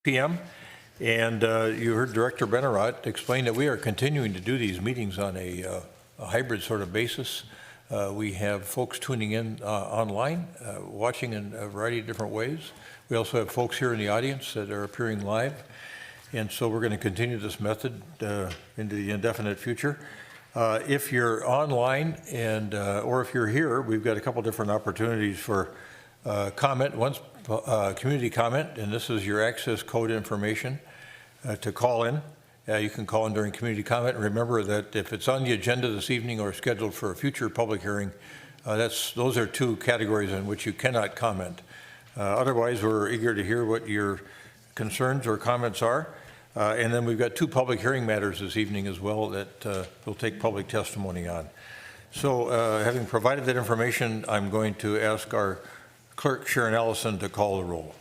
p.m. And you heard Director Benarott explain that we are continuing to do these meetings on a hybrid sort of basis. We have folks tuning in online, watching in a variety of different ways. We also have folks here in the audience that are appearing live. And so we're going to continue this method into the indefinite future. If you're online and or if you're here, we've got a couple different opportunities for comment. One's community comment, and this is your access code information to call in. You can call in during community comment. And remember that if it's on the agenda this evening or scheduled for a future public hearing, those are two categories in which you cannot comment. Otherwise, we're eager to hear what your concerns or comments are. And then we've got two public hearing matters this evening as well that we'll take public testimony on. So having provided that information, I'm going to ask our clerk, Sharon Allison, to call the roll.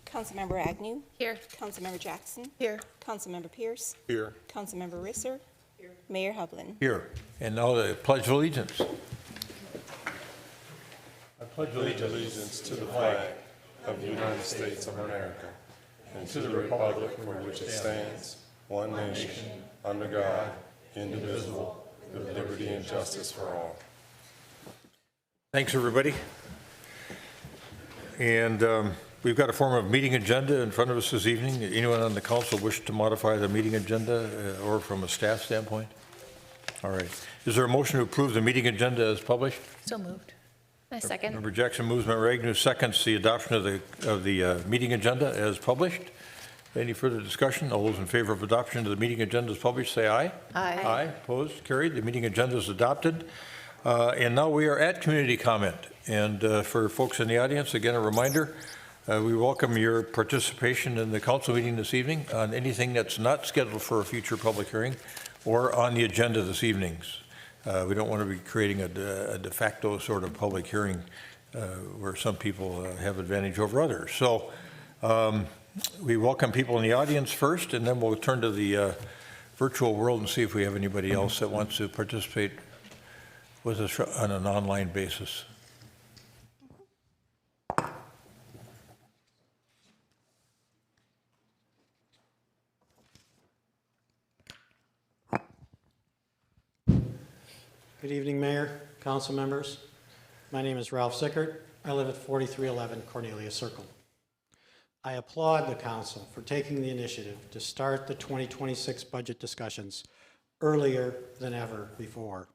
Councilmember Agnew. Here. Councilmember Jackson. Here. Councilmember Pierce. Here. Councilmember Risser. Here. Mayor Hublin. Here. And now the Pledge of Allegiance. I pledge Allegiance to the flag of the United States of America and to the republic for which it stands, one nation, under God, indivisible, with liberty and justice for all. Thanks, everybody. And we've got a form of meeting agenda in front of us this evening. Anyone on the council wish to modify the meeting agenda or from a staff standpoint? All right. Is there a motion to approve the meeting agenda as published? So moved. I second. Member Jackson moves, Member Agnew seconds the adoption of the meeting agenda as published. Any further discussion? All those in favor of adoption of the meeting agenda as published, say aye. Aye. Aye. Opposed? Carried. The meeting agenda is adopted. And now we are at community comment. And for folks in the audience, again, a reminder, we welcome your participation in the council meeting this evening on anything that's not scheduled for a future public hearing or on the agenda this evening's. We don't want to be creating a de facto sort of public hearing where some people have advantage over others. So we welcome people in the audience first, and then we'll turn to the virtual world and see if we have anybody else that wants to participate with us on an online basis. Good evening, Mayor, council members. My name is Ralph Sickert. I live at 4311 Cornelia Circle. I applaud the council for taking the initiative to start the 2026 budget discussions earlier than ever before.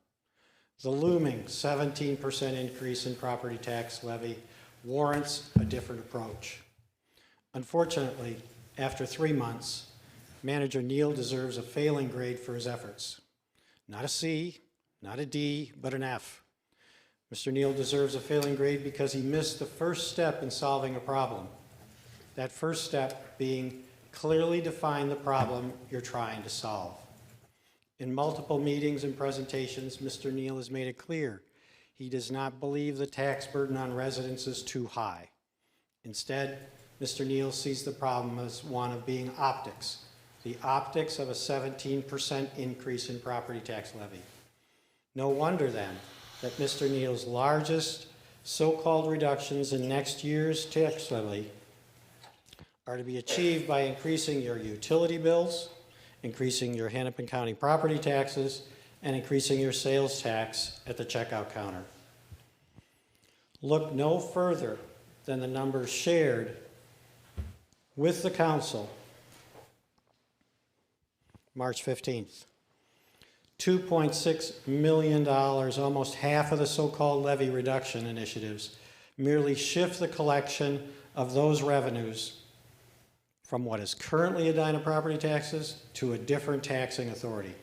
The looming 17% increase in property tax levy warrants a different approach. Unfortunately, after 3 months, Manager Neal deserves a failing grade for his efforts. Not a C, not a D, but an F. Mr. Neal deserves a failing grade because he missed the first step in solving a problem. That first step being clearly define the problem you're trying to solve. In multiple meetings and presentations, Mr. Neal has made it clear he does not believe the tax burden on residents is too high. Instead, Mr. Neal sees the problem as one of being optics, the optics of a 17% increase in property tax levy. No wonder then that Mr. Neal's largest so-called reductions in next year's tax levy are to be achieved by increasing your utility bills, increasing your Hennepin County property taxes, and increasing your sales tax at the checkout counter. Look no further than the numbers shared with the council March 15th. $2.6 million, almost half of the so-called levy reduction initiatives, merely shift the collection of those revenues from what is currently Edina property taxes to a different taxing authority,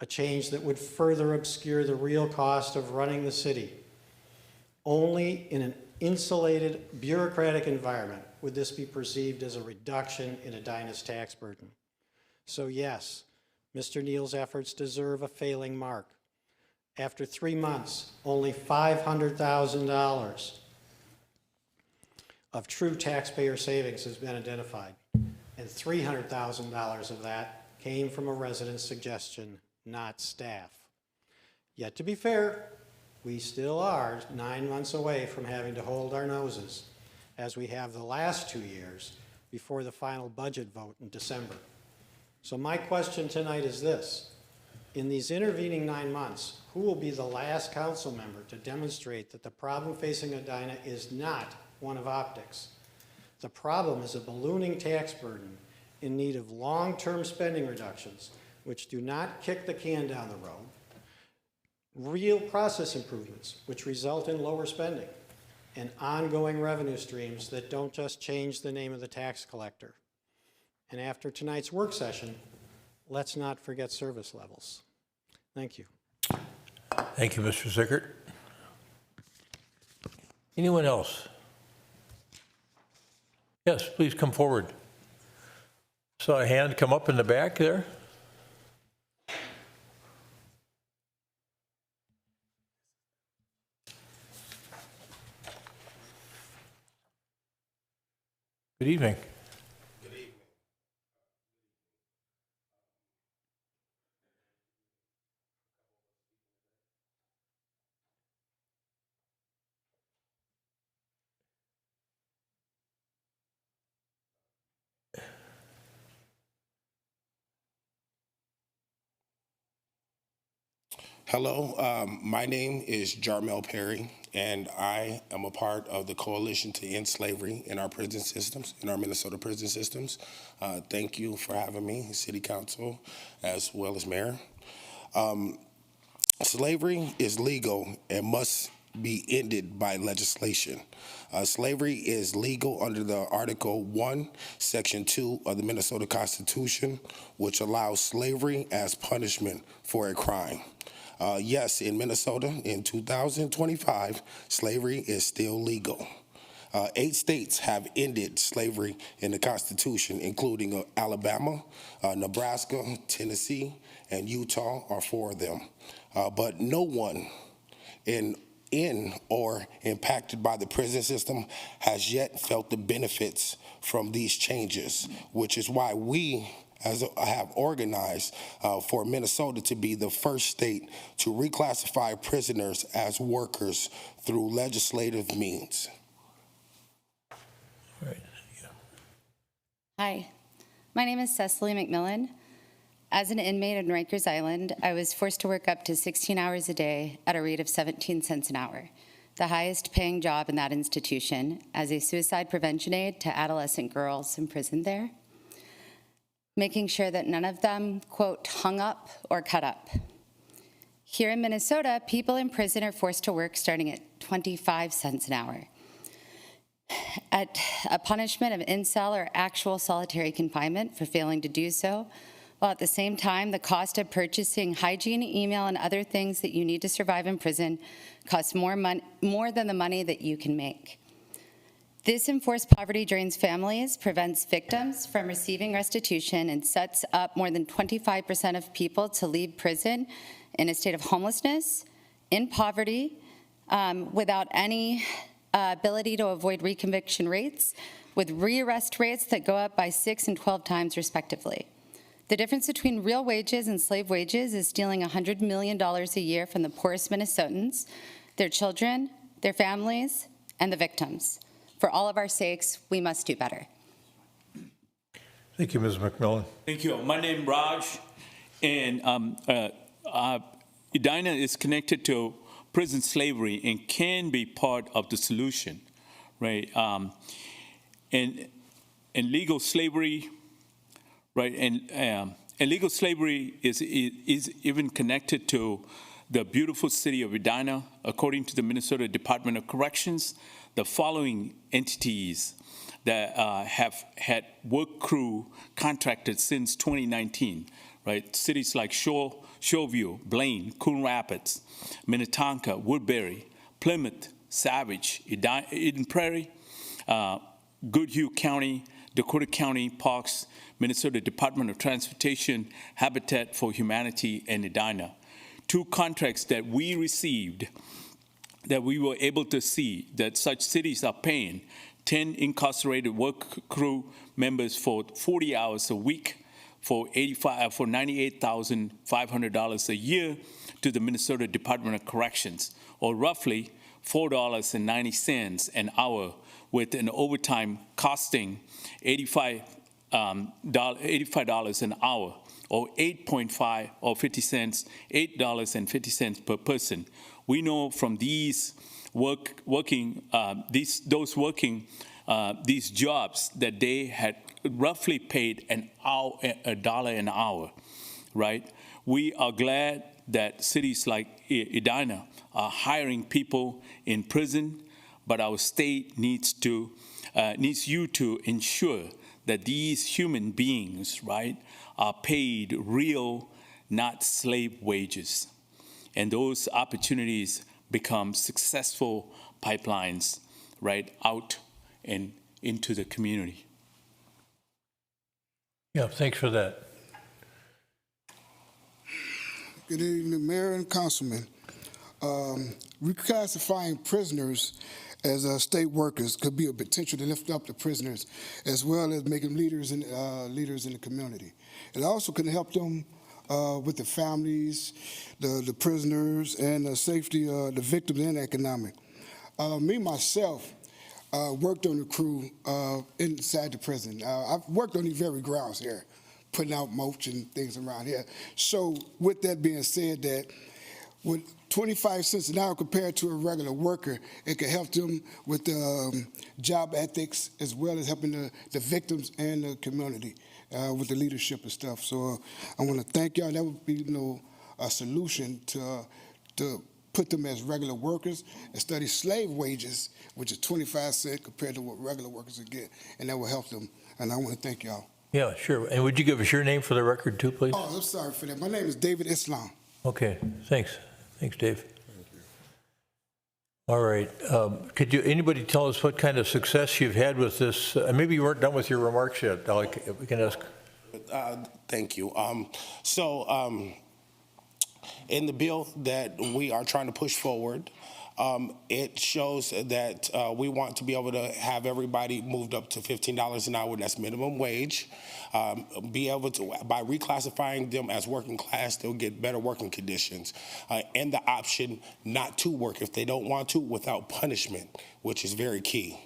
a change that would further obscure the real cost of running the city. Only in an insulated, bureaucratic environment would this be perceived as a reduction in Edina's tax burden. So yes, Mr. Neal's efforts deserve a failing mark. After 3 months, only $500,000 of true taxpayer savings has been identified, and $300,000 of that came from a resident's suggestion, not staff. Yet to be fair, we still are 9 months away from having to hold our noses, as we have the last 2 years, before the final budget vote in December. So my question tonight is this. In these intervening 9 months, who will be the last council member to demonstrate that the problem facing Edina is not one of optics? The problem is a ballooning tax burden in need of long-term spending reductions, which do not kick the can down the road, real process improvements, which result in lower spending, and ongoing revenue streams that don't just change the name of the tax collector. And after tonight's work session, let's not forget service levels. Thank you. Thank you, Mr. Zickert. Anyone else? Yes, please come forward. Saw a hand come up in the back there. Good evening. Hello, my name is Jarmel Perry, and I am a part of the Coalition to End Slavery in our prison systems, in our Minnesota prison systems. Thank you for having me, City Council, as well as Mayor. Slavery is legal and must be ended by legislation. Slavery is legal under the Article 1, Section 2 of the Minnesota Constitution, which allows slavery as punishment for a crime. Yes, in Minnesota, in 2025, slavery is still legal. 8 states have ended slavery in the Constitution, including Alabama, Nebraska, Tennessee, and Utah are 4 of them. But no one in or impacted by the prison system has yet felt the benefits from these changes, which is why we have organized for Minnesota to be the first state to reclassify prisoners as workers through legislative means. All right. Hi, my name is Cecily McMillan. As an inmate on Rikers Island, I was forced to work up to 16 hours a day at a rate of 17 cents an hour, the highest paying job in that institution, as a suicide prevention aide to adolescent girls imprisoned there, making sure that none of them, quote, hung up or cut up. Here in Minnesota, people in prison are forced to work starting at 25 cents an hour, at a punishment of in-cell or actual solitary confinement for failing to do so, while at the same time, the cost of purchasing hygiene, email, and other things that you need to survive in prison costs more than the money that you can make. This enforced poverty drains families, prevents victims from receiving restitution, and sets up more than 25% of people to leave prison in a state of homelessness, in poverty, without any ability to avoid reconviction rates, with rearrest rates that go up by 6 and 12 times respectively. The difference between real wages and slave wages is stealing $100 million a year from the poorest Minnesotans, their children, their families, and the victims. For all of our sakes, we must do better. Thank you, Ms. McMillan. Thank you. My name is Raj, and Edina is connected to prison slavery and can be part of the solution, right? And legal slavery, right? And legal slavery is even connected to the beautiful city of Edina. According to the Minnesota Department of Corrections, the following entities that have had work crew contracted since 2019, right? Cities like Shoreview, Blaine, Coon Rapids, Minnetonka, Woodbury, Plymouth, Savage, Eden Prairie, Goodhue County, Dakota County Parks, Minnesota Department of Transportation, Habitat for Humanity, and Edina. 2 contracts that we received that we were able to see that such cities are paying 10 incarcerated work crew members for 40 hours a week for $98,500 a year to the Minnesota Department of Corrections, or roughly $4.90 an hour with an overtime costing $85 an hour, or 8.5 or 50 cents, $8.50 per person. We know from these these jobs that they had roughly paid $1 an hour, right? We are glad that cities like Edina are hiring people in prison, but our state needs you to ensure that these human beings, right, are paid real, not slave wages. And those opportunities become successful pipelines, right, out and into the community. Yeah, thanks for that. Good evening, Mayor and Councilman. Reclassifying prisoners as state workers could be a potential to lift up the prisoners, as well as make them leaders in the community. It also can help them with the families, the prisoners, and the safety of the victims and economic. Myself, worked on the crew inside the prison. I've worked on these very grounds here, putting out mulch and things around here. So with that being said, that with 25 cents an hour compared to a regular worker, it can help them with job ethics, as well as helping the victims and the community with the leadership and stuff. So I want to thank y'all. That would be a solution to put them as regular workers and study slave wages, which is 25 cents compared to what regular workers would get, and that will help them. And I want to thank y'all. Yeah, sure. And would you give us your name for the record too, please? Oh, I'm sorry for that. My name is David Islam. Okay, thanks. Thanks, Dave. All right. Could anybody tell us what kind of success you've had with this? Maybe you weren't done with your remarks yet. We can ask. Thank you. In the bill that we are trying to push forward, it shows that we want to be able to have everybody moved up to $15 an hour. That's minimum wage. Be able to, by reclassifying them as working class, they'll get better working conditions, and the option not to work if they don't want to without punishment, which is very key.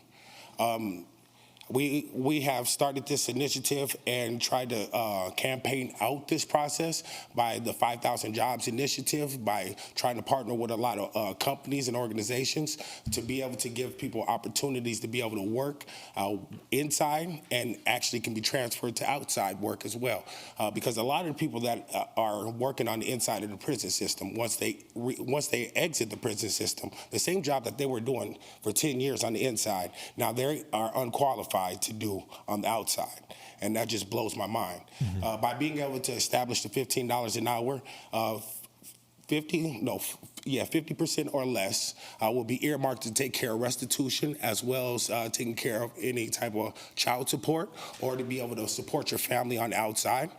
We have started this initiative and tried to campaign out this process by the 5,000 Jobs Initiative, by trying to partner with a lot of companies and organizations to be able to give people opportunities to be able to work inside and actually can be transferred to outside work as well. Because a lot of the people that are working on the inside of the prison system, once they exit the prison system, the same job that they were doing for 10 years on the inside, now they are unqualified to do on the outside, and that just blows my mind. Mm-hmm. By being able to establish the $15 an hour, 50% or less will be earmarked to take care of restitution, as well as taking care of any type of child support, or to be able to support your family on the outside.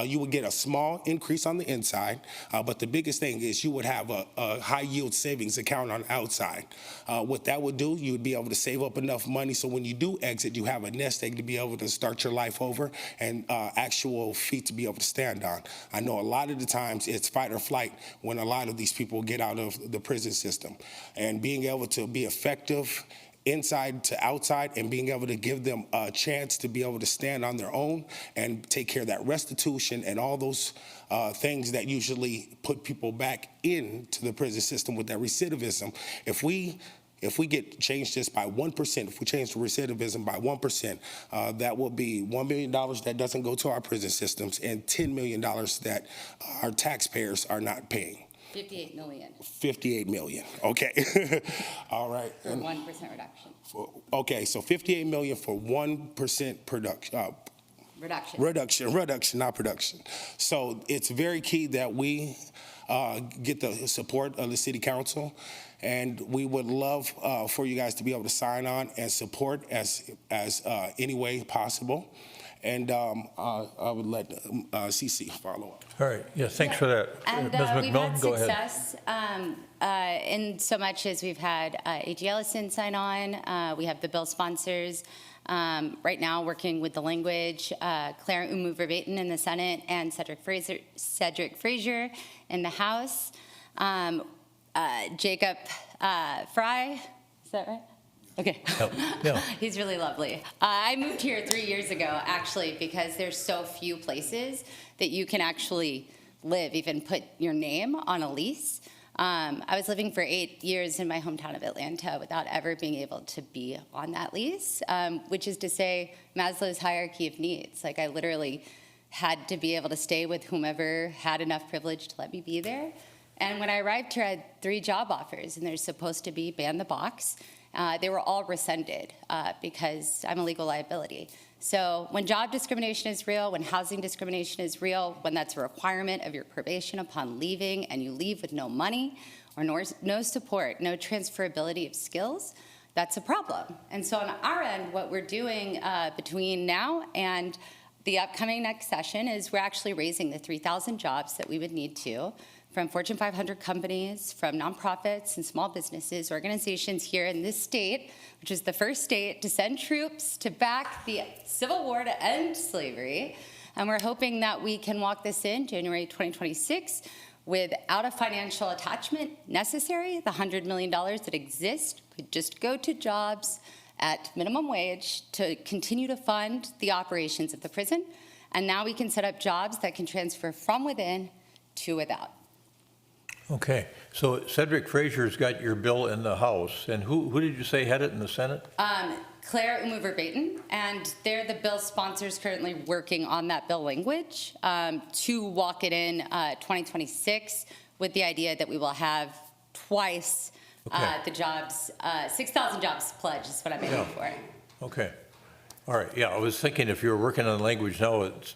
You would get a small increase on the inside, but the biggest thing is you would have a high yield savings account on the outside. What that would do, you would be able to save up enough money so when you do exit, you have a nest egg to be able to start your life over and actual feet to be able to stand on. I know a lot of the times it's fight or flight when a lot of these people get out of the prison system, and being able to be effective inside to outside and being able to give them a chance to be able to stand on their own and take care of that restitution and all those things that usually put people back into the prison system with that recidivism. If we get changed this by 1%, if we change the recidivism by 1%, that will be $1 million that doesn't go to our prison systems and $10 million that our taxpayers are not paying. 58 million 58 million. Okay. All right. for 1% reduction. Okay, so 58 million for 1% reduction, not production. So it's very key that we get the support of the city council, and we would love for you guys to be able to sign on and support as any way possible. And I would let CC follow up. All right. Yeah, thanks for that. And Ms. we've McMillan, had go ahead. success in so much as we've had A.G. Ellison sign on. We have the bill sponsors right now working with the language, Clara Umu Verbatim in the Senate, and Cedric Frazier in the House. Jacob Fry, is that right? Okay. Yeah. He's really lovely. I moved here 3 years ago, actually, because there's so few places that you can actually live, even put your name on a lease. I was living for 8 years in my hometown of Atlanta without ever being able to be on that lease, which is to say Maslow's hierarchy of needs. Like, I literally had to be able to stay with whomever had enough privilege to let me be there. And when I arrived here, I had 3 job offers, and they're supposed to be ban the box. They were all rescinded because I'm a legal liability. So when job discrimination is real, when housing discrimination is real, when that's a requirement of your probation upon leaving and you leave with no money or no support, no transferability of skills, that's a problem. And so on our end, what we're doing between now and the upcoming next session is we're actually raising the 3,000 jobs that we would need to from Fortune 500 companies, from nonprofits and small businesses, organizations here in this state, which is the first state to send troops to back the Civil War to end slavery. And we're hoping that we can walk this in January 2026 without a financial attachment necessary. The $100 million that exist could just go to jobs at minimum wage to continue to fund the operations of the prison. And now we can set up jobs that can transfer from within to without. Okay, so Cedric Frazier's got your bill in the House, and who did you say had it in the Senate? Claire Umuver-Baton, and they're the bill sponsors currently working on that bill language to walk it in 2026 with the idea that we will have twice the jobs, 6,000 jobs pledge is what I'm aiming for. Okay, all right, yeah, I was thinking if you were working on language now, it's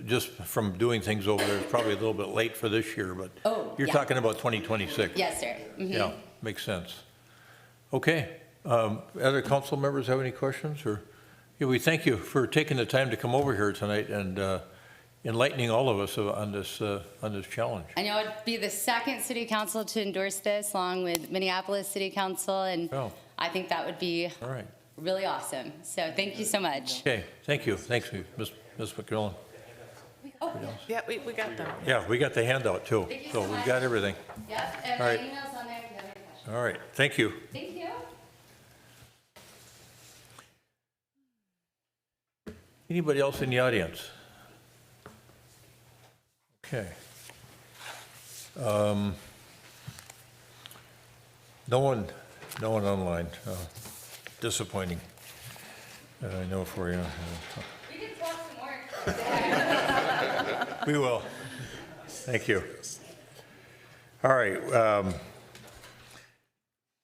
just from doing things over there, it's probably a little bit late for this year, but you're talking about 2026. Yes, sir. Mm-hmm. Yeah, makes sense. Okay, other council members have any questions? Or yeah, we thank you for taking the time to come over here tonight and enlightening all of us on this challenge. I know it'd be the second city council to endorse this, along with Minneapolis City Council, and I think that would be really awesome. So thank you so much. Okay, thank you. Thanks, Ms. McMillan. Oh, Yeah, we got them. Yeah, we got the handout too, so we've got everything. Yep, and All my right. email's on there if you have any questions. All right, thank you. Thank you. Anybody else in the audience? Okay. No one online. Disappointing. I know for you. We can talk some more. We will. Thank you. All right.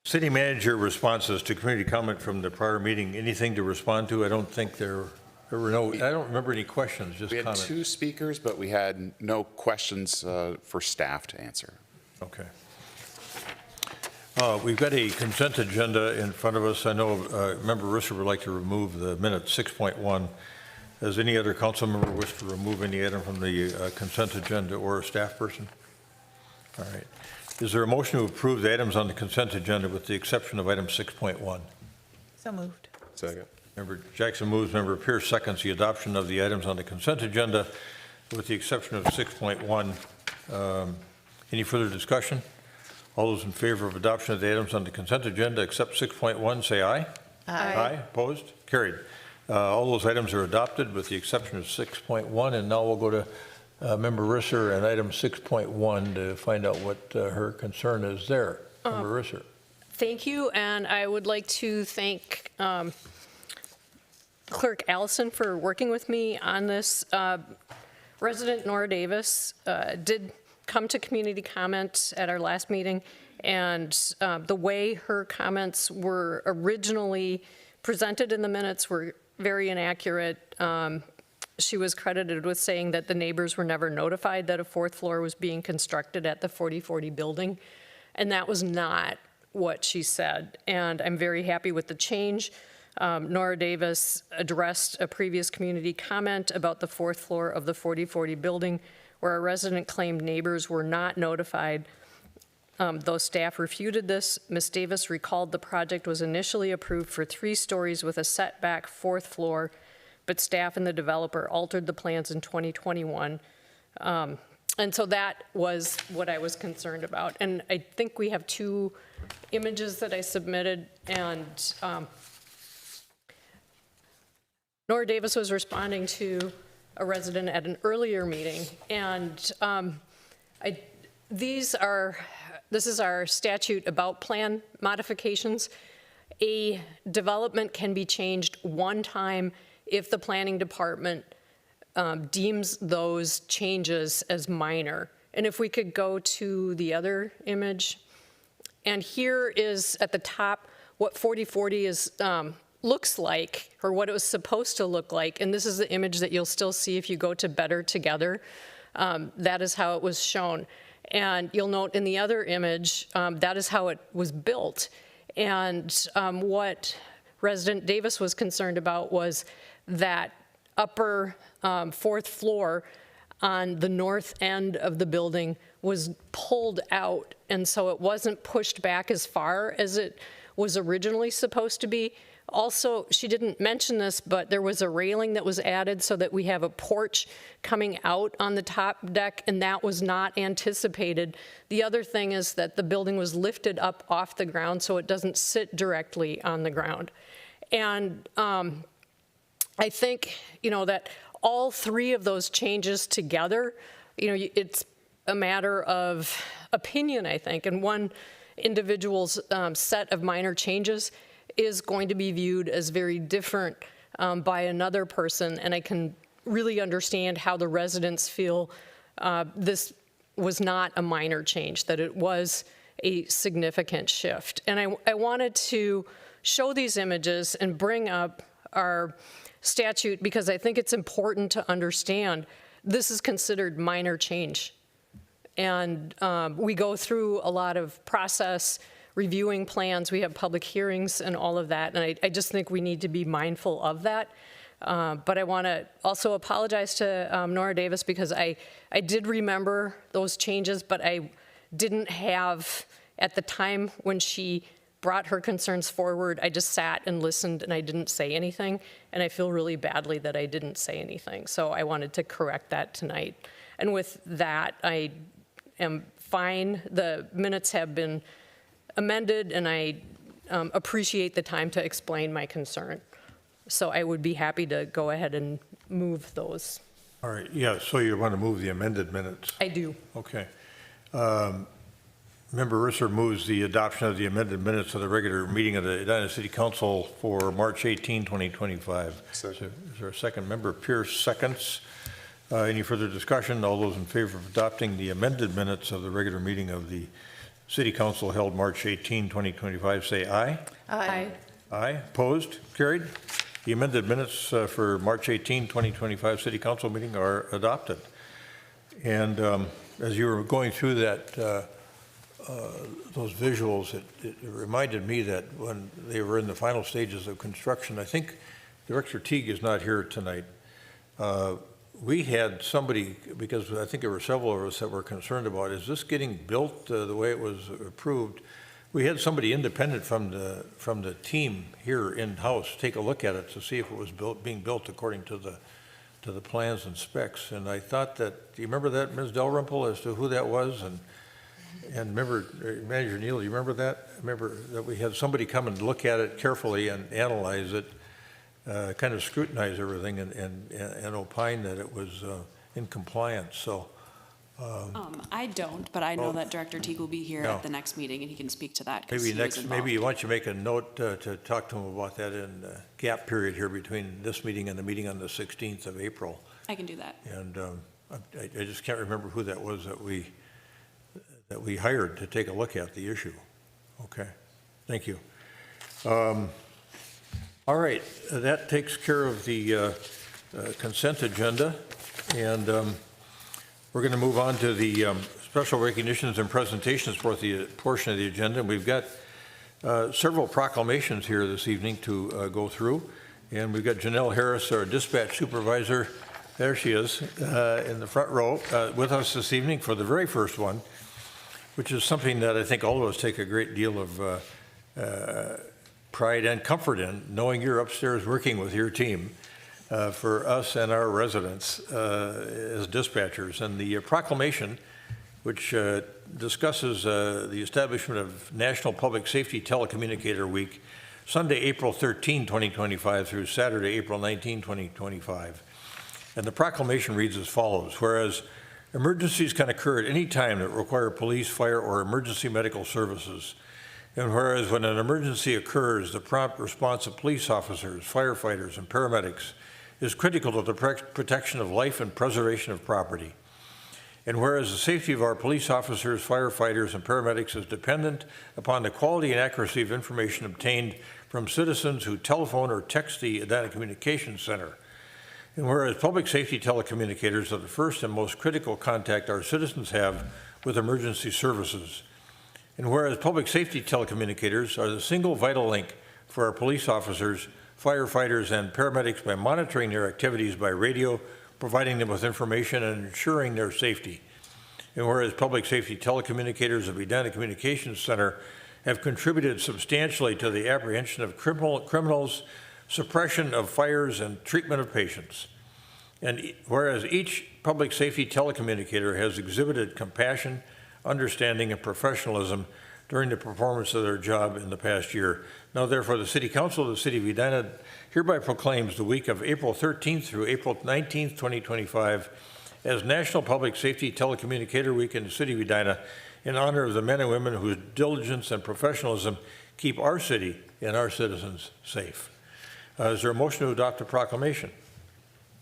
City manager responses to community comment from the prior meeting. Anything to respond to? I don't think there were no, I don't remember any questions, just We had comments. 2 speakers, but we had no questions for staff to answer. Okay. We've got a consent agenda in front of us. I know Member Risser would like to remove the minute 6.1. Does any other council member wish to remove any item from the consent agenda or a staff person? All right. Is there a motion to approve the items on the consent agenda with the exception of item 6.1? So moved. Second. Member Jackson moves, Member Pierce seconds the adoption of the items on the consent agenda with the exception of 6.1. Any further discussion? All those in favor of adoption of the items on the consent agenda except 6.1, say aye. Aye. Opposed? Carried. All those items are adopted with the exception of 6.1, and now we'll go to Member Risser and item 6.1 to find out what her concern is there. Member Risser. Thank you, and I would like to thank Clerk Allison for working with me on this. Resident Nora Davis did come to community comment at our last meeting, and the way her comments were originally presented in the minutes were very inaccurate. She was credited with saying that the neighbors were never notified that a 4th floor was being constructed at the 4040 building, and that was not what she said. And I'm very happy with the change. Nora Davis addressed a previous community comment about the 4th floor of the 4040 building where a resident claimed neighbors were not notified. Though staff refuted this, Ms. Davis recalled the project was initially approved for 3 stories with a setback 4th floor, but staff and the developer altered the plans in 2021 And so that was what I was concerned about. And I think we have 2 images that I submitted, and Nora Davis was responding to a resident at an earlier meeting, and this is our statute about plan modifications. A development can be changed one time if the planning department deems those changes as minor. And if we could go to the other image. And here is at the top what 4040 is looks like, or what it was supposed to look like. And this is the image that you'll still see if you go to Better Together. That is how it was shown. And you'll note in the other image, that is how it was built. And what Resident Davis was concerned about was that upper 4th floor on the north end of the building was pulled out, and so it wasn't pushed back as far as it was originally supposed to be. Also, she didn't mention this, but there was a railing that was added so that we have a porch coming out on the top deck, and that was not anticipated. The other thing is that the building was lifted up off the ground so it doesn't sit directly on the ground. And I think, that all 3 of those changes together, it's a matter of opinion, I think, and one individual's set of minor changes is going to be viewed as very different by another person, and I can really understand how the residents feel this was not a minor change, that it was a significant shift. And I wanted to show these images and bring up our statute because I think it's important to understand this is considered minor change. And we go through a lot of process, reviewing plans, we have public hearings and all of that, and I just think we need to be mindful of that. But I want to also apologize to Nora Davis because I did remember those changes, but I didn't have, at the time when she brought her concerns forward, I just sat and listened and I didn't say anything, and I feel really badly that I didn't say anything. So I wanted to correct that tonight. And with that, I am fine. The minutes have been amended, and I appreciate the time to explain my concern. So I would be happy to go ahead and move those. All right, yeah, so you want to move the amended minutes? I do. Okay. Member Risser moves the adoption of the amended minutes of the regular meeting of the Edina City Council for March 18, 2025. Second. Is there a second? Member Pierce seconds. Any further discussion? All those in favor of adopting the amended minutes of the regular meeting of the City Council held March 18, 2025, say aye. Aye. Aye. Opposed? Carried. The amended minutes for March 18, 2025 City Council meeting are adopted. And as you were going through that, those visuals, it reminded me that when they were in the final stages of construction, I think Director Teague is not here tonight. We had somebody, because I think there were several of us that were concerned about, is this getting built the way it was approved? We had somebody independent from the team here in-house take a look at it to see if it was being built according to the plans and specs. And I thought that, do you remember that, Ms. Dalrymple, as to who that was? And remember, Manager Neal, do you remember that? Remember that we had somebody come and look at it carefully and analyze it, kind of scrutinize everything and opine that it was in compliance. So I don't, but I know that Director Teague will be here at the next meeting and he can speak to that. Maybe why don't you make a note to talk to him about that in the gap period here between this meeting and the meeting on the 16th of April. I can do that. And I just can't remember who that was that we hired to take a look at the issue. Okay, thank you. All right, that takes care of the consent agenda, and we're going to move on to the special recognitions and presentations for the portion of the agenda. And we've got several proclamations here this evening to go through, and we've got Janelle Harris, our dispatch supervisor. There she is in the front row with us this evening for the very first one, which is something that I think all of us take a great deal of pride and comfort in, knowing you're upstairs working with your team. for us and our residents as dispatchers. And the proclamation, which discusses the establishment of National Public Safety Telecommunicator Week, Sunday, April 13, 2025 through Saturday, April 19, 2025. And the proclamation reads as follows: whereas emergencies can occur at any time that require police, fire, or emergency medical services, and whereas when an emergency occurs, the prompt response of police officers, firefighters, and paramedics is critical to the protection of life and preservation of property. And whereas the safety of our police officers, firefighters, and paramedics is dependent upon the quality and accuracy of information obtained from citizens who telephone or text the Edina Communications Center. And whereas public safety telecommunicators are the first and most critical contact our citizens have with emergency services. And whereas public safety telecommunicators are the single vital link for our police officers, firefighters, and paramedics by monitoring their activities by radio, providing them with information, and ensuring their safety. And whereas public safety telecommunicators of Edina Communications Center have contributed substantially to the apprehension of criminals, suppression of fires, and treatment of patients. And whereas each public safety telecommunicator has exhibited compassion, understanding, and professionalism during the performance of their job in the past year. Now, therefore, the City Council of the City of Edina hereby proclaims the week of April 13th through April 19th, 2025 as National Public Safety Telecommunicator Week in the City of Edina in honor of the men and women whose diligence and professionalism keep our city and our citizens safe. Is there a motion to adopt the proclamation?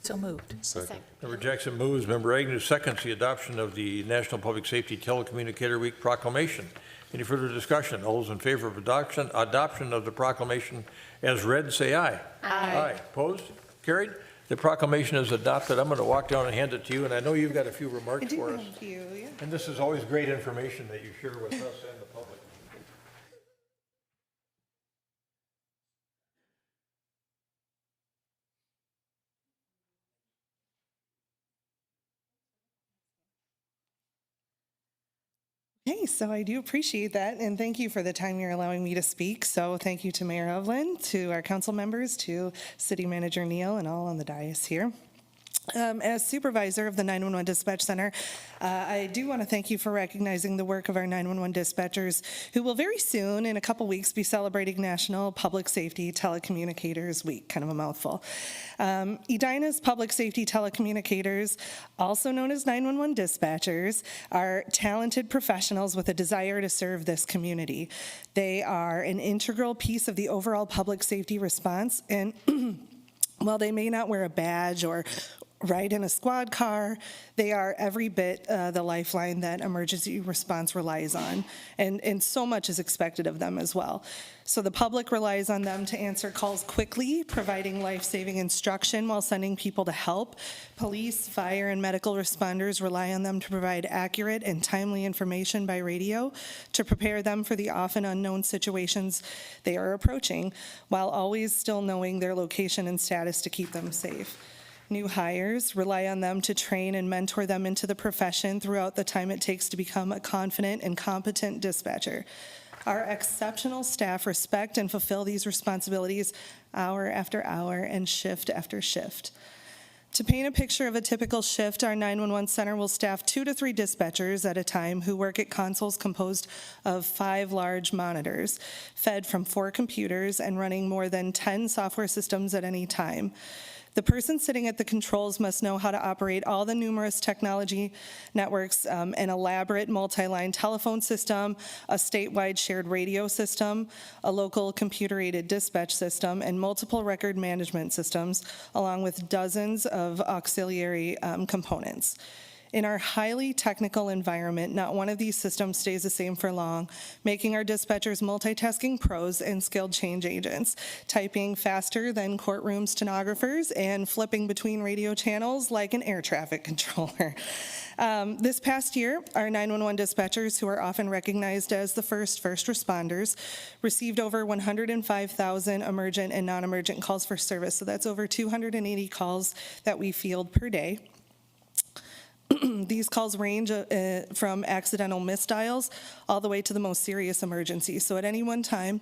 So moved. Second. Member Jackson moves. Member Agnew seconds the adoption of the National Public Safety Telecommunicator Week proclamation. Any further discussion? All those in favor of adoption of the proclamation as read, say aye. Aye. Opposed? Carried. The proclamation is adopted. I'm going to walk down and hand it to you, and I know you've got a few remarks for us. Thank you. Yeah. And this is always great information that you share with us and the public. Hey, so I do appreciate that, and thank you for the time you're allowing me to speak. So thank you to Mayor Hovland, to our council members, to City Manager Neal, and all on the dais here. As supervisor of the 911 Dispatch Center, I do want to thank you for recognizing the work of our 911 dispatchers, who will very soon, in a couple weeks, be celebrating National Public Safety Telecommunicators Week, kind of a mouthful. Edina's public safety telecommunicators, also known as 911 dispatchers, are talented professionals with a desire to serve this community. They are an integral piece of the overall public safety response, and while they may not wear a badge or ride in a squad car, they are every bit the lifeline that emergency response relies on, and so much is expected of them as well. So the public relies on them to answer calls quickly, providing life-saving instruction while sending people to help. Police, fire, and medical responders rely on them to provide accurate and timely information by radio to prepare them for the often unknown situations they are approaching, while always still knowing their location and status to keep them safe. New hires rely on them to train and mentor them into the profession throughout the time it takes to become a confident and competent dispatcher. Our exceptional staff respect and fulfill these responsibilities hour after hour and shift after shift. To paint a picture of a typical shift, our 911 center will staff 2 to 3 dispatchers at a time who work at consoles composed of 5 large monitors, fed from 4 computers and running more than 10 software systems at any time. The person sitting at the controls must know how to operate all the numerous technology networks, an elaborate multi-line telephone system, a statewide shared radio system, a local computer-aided dispatch system, and multiple record management systems, along with dozens of auxiliary components. In our highly technical environment, not one of these systems stays the same for long, making our dispatchers multitasking pros and skilled change agents, typing faster than courtroom stenographers and flipping between radio channels like an air traffic controller. This past year, our 911 dispatchers, who are often recognized as the first responders, received over 105,000 emergent and non-emergent calls for service. So that's over 280 calls that we field per day. These calls range from accidental misdials all the way to the most serious emergencies. So at any one time,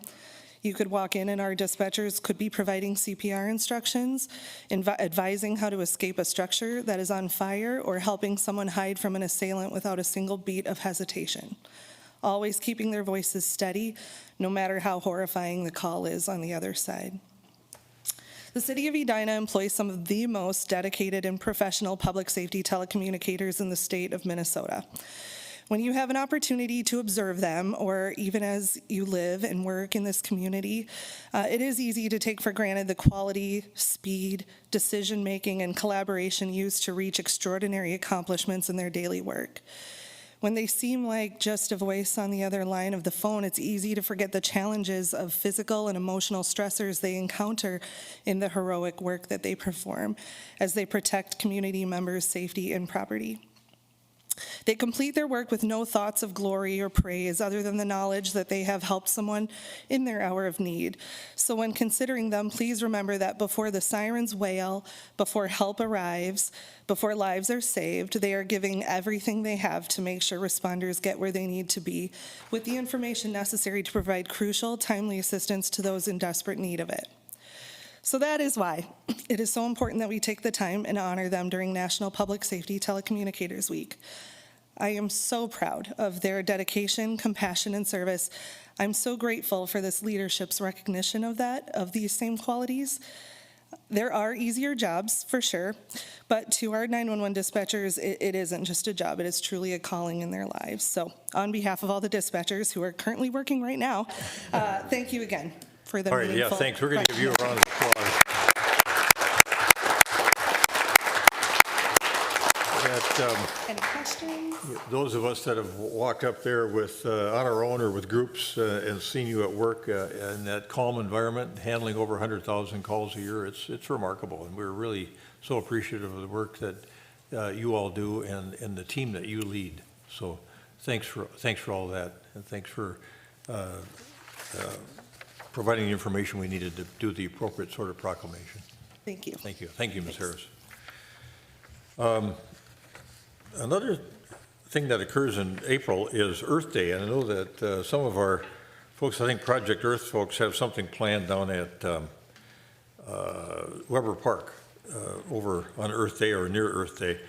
You could walk in and our dispatchers could be providing CPR instructions, advising how to escape a structure that is on fire, or helping someone hide from an assailant without a single beat of hesitation, always keeping their voices steady, no matter how horrifying the call is on the other side. The City of Edina employs some of the most dedicated and professional public safety telecommunicators in the state of Minnesota. When you have an opportunity to observe them, or even as you live and work in this community, it is easy to take for granted the quality, speed, decision-making, and collaboration used to reach extraordinary accomplishments in their daily work. When they seem like just a voice on the other line of the phone, it's easy to forget the challenges of physical and emotional stressors they encounter in the heroic work that they perform as they protect community members' safety and property. They complete their work with no thoughts of glory or praise other than the knowledge that they have helped someone in their hour of need. So when considering them, please remember that before the sirens wail, before help arrives, before lives are saved, they are giving everything they have to make sure responders get where they need to be with the information necessary to provide crucial, timely assistance to those in desperate need of it. So that is why it is so important that we take the time and honor them during National Public Safety Telecommunicators Week. I am so proud of their dedication, compassion, and service. I'm so grateful for this leadership's recognition of these same qualities. There are easier jobs, for sure, but to our 911 dispatchers, it isn't just a job. It is truly a calling in their lives. So on behalf of all the dispatchers who are currently working right now, thank you again for the All right, yeah, meaningful thanks. We're going to give you a round of applause. Any questions? Those of us that have walked up there with, on our own or with groups and seen you at work in that calm environment, handling over 100,000 calls a year, it's remarkable. And we're really so appreciative of the work that you all do and the team that you lead. So thanks for all that. And thanks for providing the information we needed to do the appropriate sort of proclamation. Thank you. Thank you. Thank you, Ms. Harris. Another thing that occurs in April is Earth Day, and I know that some of our folks, I think Project Earth folks, have something planned down at Weber Park over on Earth Day or near Earth Day.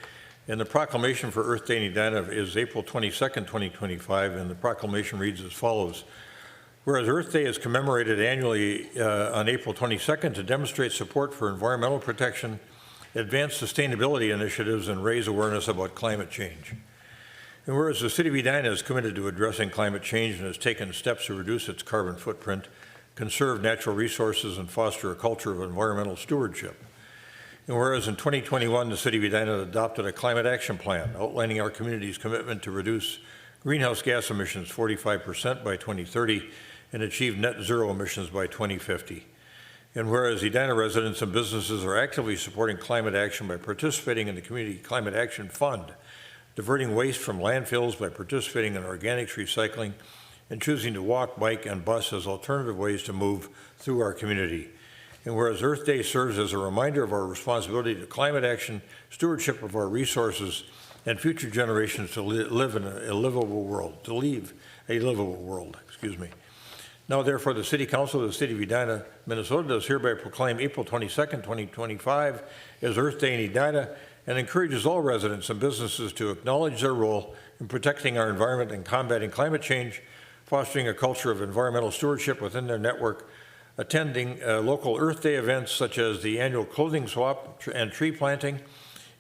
And the proclamation for Earth Day in Edina is April 22nd, 2025, and the proclamation reads as follows. Whereas Earth Day is commemorated annually on April 22nd to demonstrate support for environmental protection, advance sustainability initiatives, and raise awareness about climate change. And whereas the City of Edina is committed to addressing climate change and has taken steps to reduce its carbon footprint, conserve natural resources, and foster a culture of environmental stewardship. And whereas in 2021, the City of Edina adopted a climate action plan outlining our community's commitment to reduce greenhouse gas emissions 45% by 2030 and achieve net zero emissions by 2050. And whereas Edina residents and businesses are actively supporting climate action by participating in the Community Climate Action Fund, diverting waste from landfills by participating in organics recycling, and choosing to walk, bike, and bus as alternative ways to move through our community. And whereas Earth Day serves as a reminder of our responsibility to climate action, stewardship of our resources, and future generations to live in a livable world, to leave a livable world, excuse me. Now, therefore, the City Council of the City of Edina, Minnesota, does hereby proclaim April 22nd, 2025 as Earth Day in Edina and encourages all residents and businesses to acknowledge their role in protecting our environment and combating climate change, fostering a culture of environmental stewardship within their network, attending local Earth Day events such as the annual clothing swap and tree planting,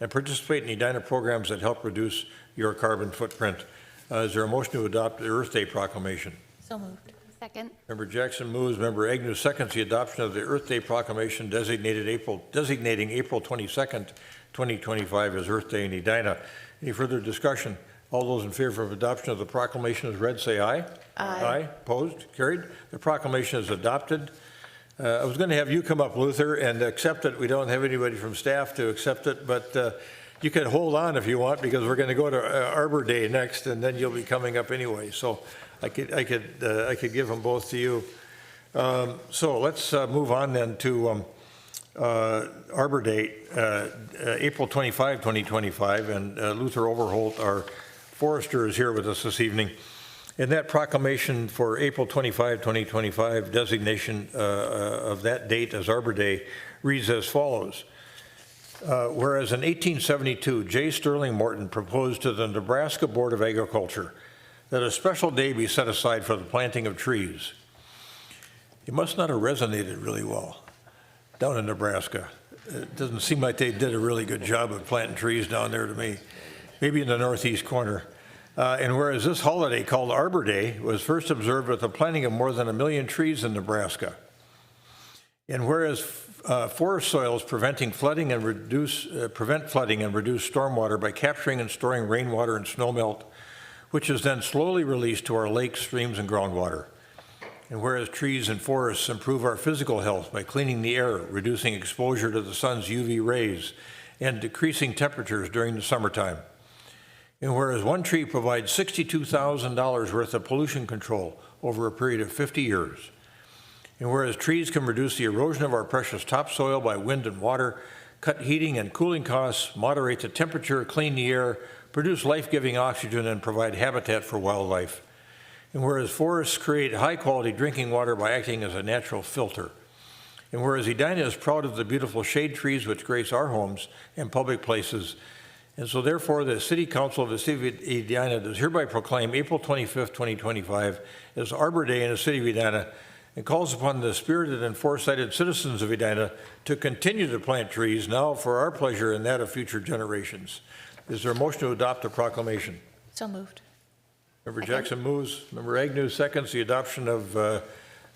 and participate in Edina programs that help reduce your carbon footprint. Is there a motion to adopt the Earth Day proclamation? So moved. Second. Member Jackson moves. Member Agnew seconds the adoption of the Earth Day proclamation designating April 22nd, 2025 as Earth Day in Edina. Any further discussion? All those in favor of adoption of the proclamation as read, say aye. Aye. Aye. Opposed? Carried. The proclamation is adopted. I was going to have you come up, Luther, and accept it. We don't have anybody from staff to accept it, but you can hold on if you want, because we're going to go to Arbor Day next, and then you'll be coming up anyway. So I could give them both to you. So let's move on then to Arbor Day, April 25, 2025, and Luther Overholt, our forester, is here with us this evening. And that proclamation for April 25, 2025, designation of that date as Arbor Day reads as follows. Whereas in 1872, J. Sterling Morton proposed to the Nebraska Board of Agriculture that a special day be set aside for the planting of trees. It must not have resonated really well down in Nebraska. It doesn't seem like they did a really good job of planting trees down there to me, maybe in the northeast corner. And whereas this holiday called Arbor Day was first observed with the planting of more than 1 million trees in Nebraska. And whereas forest soils prevent flooding and reduce stormwater by capturing and storing rainwater and snowmelt, which is then slowly released to our lakes, streams, and groundwater. And whereas trees and forests improve our physical health by cleaning the air, reducing exposure to the sun's UV rays, and decreasing temperatures during the summertime. And whereas one tree provides $62,000 worth of pollution control over a period of 50 years. And whereas trees can reduce the erosion of our precious topsoil by wind and water, cut heating and cooling costs, moderate the temperature, clean the air, produce life-giving oxygen, and provide habitat for wildlife. And whereas forests create high-quality drinking water by acting as a natural filter. And whereas Edina is proud of the beautiful shade trees which grace our homes and public places. And so therefore, the City Council of the City of Edina does hereby proclaim April 25th, 2025 as Arbor Day in the City of Edina, and calls upon the spirited and foresighted citizens of Edina to continue to plant trees now for our pleasure and that of future generations. Is there a motion to adopt the proclamation? So moved. Member Jackson moves. Member Agnew seconds the adoption of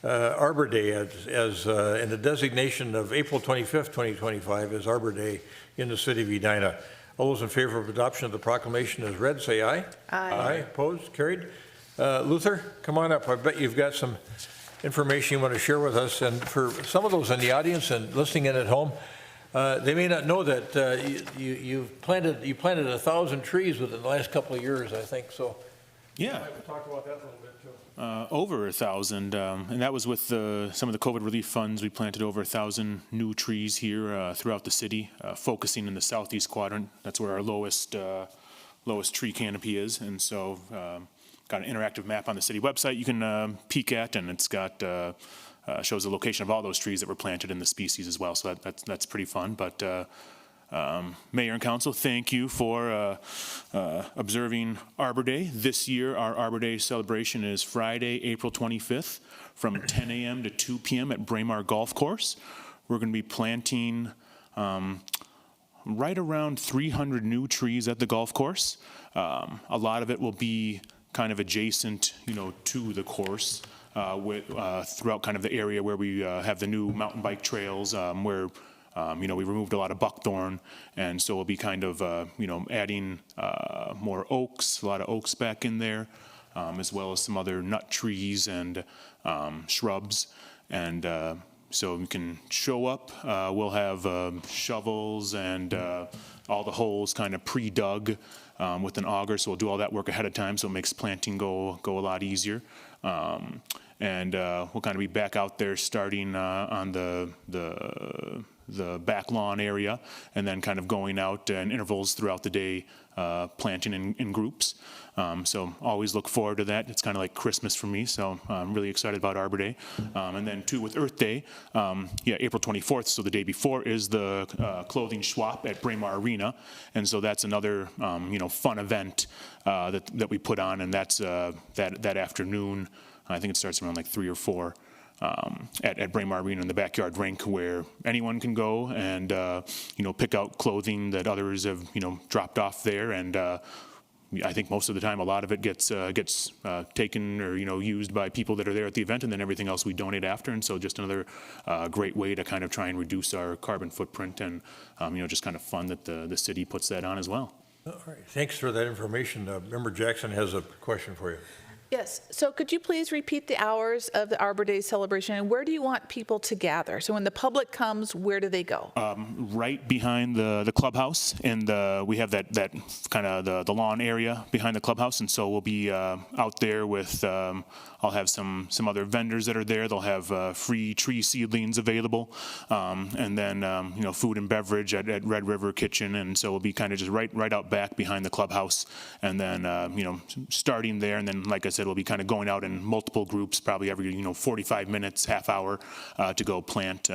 Arbor Day as in the designation of April 25th, 2025 as Arbor Day in the City of Edina. All those in favor of adoption of the proclamation as read, say aye. Aye. Aye. Opposed? Carried. Luther, come on up. I bet you've got some information you want to share with us. And for some of those in the audience and listening in at home, they may not know that you planted 1,000 trees within the last couple of years, I think. So yeah, talk about that a little bit too. Over 1,000, and that was with some of the COVID relief funds. We planted over 1,000 new trees here throughout the city, focusing in the southeast quadrant. That's where our lowest tree canopy is, and so got an interactive map on the city website you can peek at, and it's got shows the location of all those trees that were planted and the species as well. So that's pretty fun. But Mayor and Council, thank you for observing Arbor Day. This year, our Arbor Day celebration is Friday, April 25th from 10 a.m. to 2 p.m. at Braemar Golf Course. We're going to be planting right around 300 new trees at the golf course. A lot of it will be kind of adjacent, to the course throughout kind of the area where we have the new mountain bike trails where we removed a lot of buckthorn, and so we'll be kind of, adding more oaks, a lot of oaks back in there, as well as some other nut trees and shrubs. And so you can show up. We'll have shovels and all the holes kind of pre-dug with an auger, so we'll do all that work ahead of time, so it makes planting go a lot easier. And we'll kind of be back out there starting on the back lawn area, and then kind of going out in intervals throughout the day, planting in groups. So always look forward to that. It's kind of like Christmas for me, so I'm really excited about Arbor Day. And then too with Earth Day, April 24th, so the day before, is the clothing swap at Braemar Arena, and so that's another fun event that we put on, and that's that afternoon. I think it starts around like 3 or 4. At Braemar Arena in the backyard rink, where anyone can go and pick out clothing that others have dropped off there, and I think most of the time a lot of it gets taken or used by people that are there at the event, and then everything else we donate after. And so just another great way to kind of try and reduce our carbon footprint, and just kind of fun that the city puts that on as well. All right, thanks for that information. Member Jackson has a question for you. Yes. So could you please repeat the hours of the Arbor Day celebration, and where do you want people to gather? So when the public comes, where do they go? Right behind the clubhouse, and we have that kind of the lawn area behind the clubhouse, and so we'll be out there with. I'll have some other vendors that are there. They'll have free tree seedlings available, and then food and beverage at Red River Kitchen, and so we'll be kind of just right out back behind the clubhouse, and then starting there, and then like I said, we'll be kind of going out in multiple groups, probably every 45 minutes, half hour, to go plant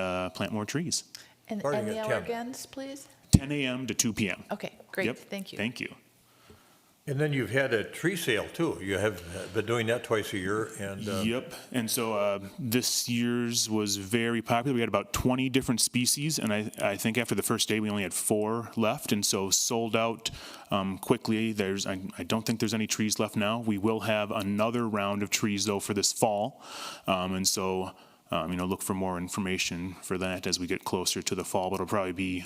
more trees. And Starting the at hour 10. again, please? 10 a.m. to 2 p.m. Okay, great, Yep. thank you. Thank you. And then you've had a tree sale too. You have been doing that twice a year, and Yep. And so this year's was very popular. We had about 20 different species, and I think after the first day we only had 4 left, and so sold out quickly. I don't think there's any trees left now. We will have another round of trees though for this fall, and so. Look for more information for that as we get closer to the fall, but it'll probably be,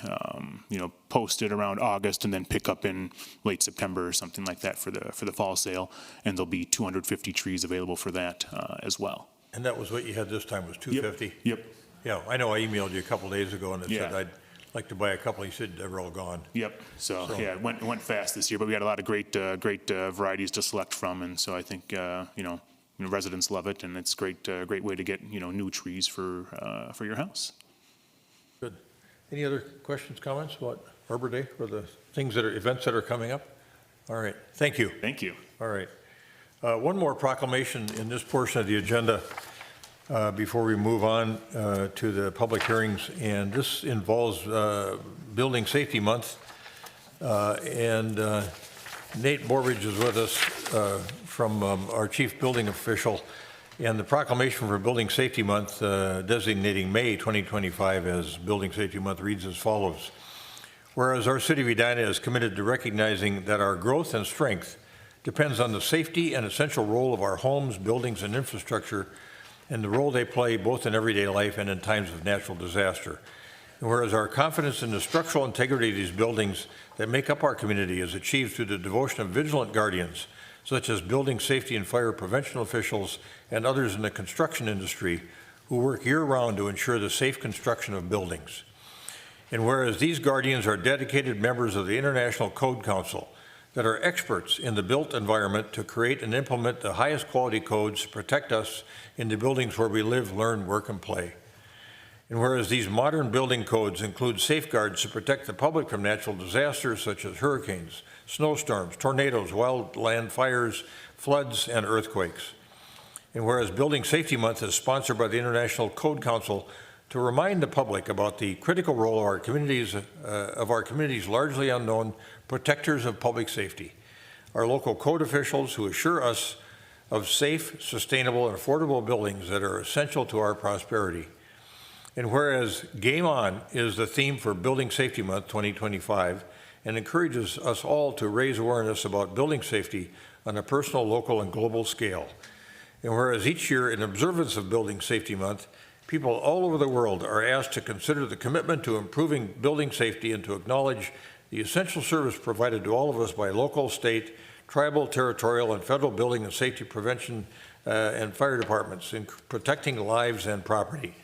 posted around August and then pick up in late September or something like that for the fall sale. And there'll be 250 trees available for that as well. and that was what you had this time, was 250? Yep. Yeah, I know I emailed you a couple days ago and it said Yeah. I'd like to buy a couple. You said they were all gone. Yep. So yeah, it went fast this year, but we had a lot of great varieties to select from, and so I think residents love it, and it's great way to get new trees for your house. Good. Any other questions, comments about Arbor Day or the events that are coming up? All right, thank you. Thank you. All right. One more proclamation in this portion of the agenda before we move on to the public hearings, and this involves Building Safety Month. Nate Borbridge is with us from our chief building official, and the proclamation for Building Safety Month designating May 2025 as Building Safety Month reads as follows. Whereas our city of Edina is committed to recognizing that our growth and strength depends on the safety and essential role of our homes, buildings, and infrastructure, and the role they play both in everyday life and in times of natural disaster. And whereas our confidence in the structural integrity of these buildings that make up our community is achieved through the devotion of vigilant guardians, such as building safety and fire prevention officials and others in the construction industry who work year-round to ensure the safe construction of buildings. And whereas these guardians are dedicated members of the International Code Council that are experts in the built environment to create and implement the highest quality codes to protect us in the buildings where we live, learn, work, and play. And whereas these modern building codes include safeguards to protect the public from natural disasters such as hurricanes, snowstorms, tornadoes, wildland fires, floods, and earthquakes. And whereas Building Safety Month is sponsored by the International Code Council to remind the public about the critical role of our community's largely unknown protectors of public safety, our local code officials who assure us of safe, sustainable, and affordable buildings that are essential to our prosperity. And whereas Game On is the theme for Building Safety Month 2025 and encourages us all to raise awareness about building safety on a personal, local, and global scale. And whereas each year in observance of Building Safety Month, people all over the world are asked to consider the commitment to improving building safety and to acknowledge the essential service provided to all of us by local, state, tribal, territorial, and federal building and safety prevention and fire departments in protecting lives and property.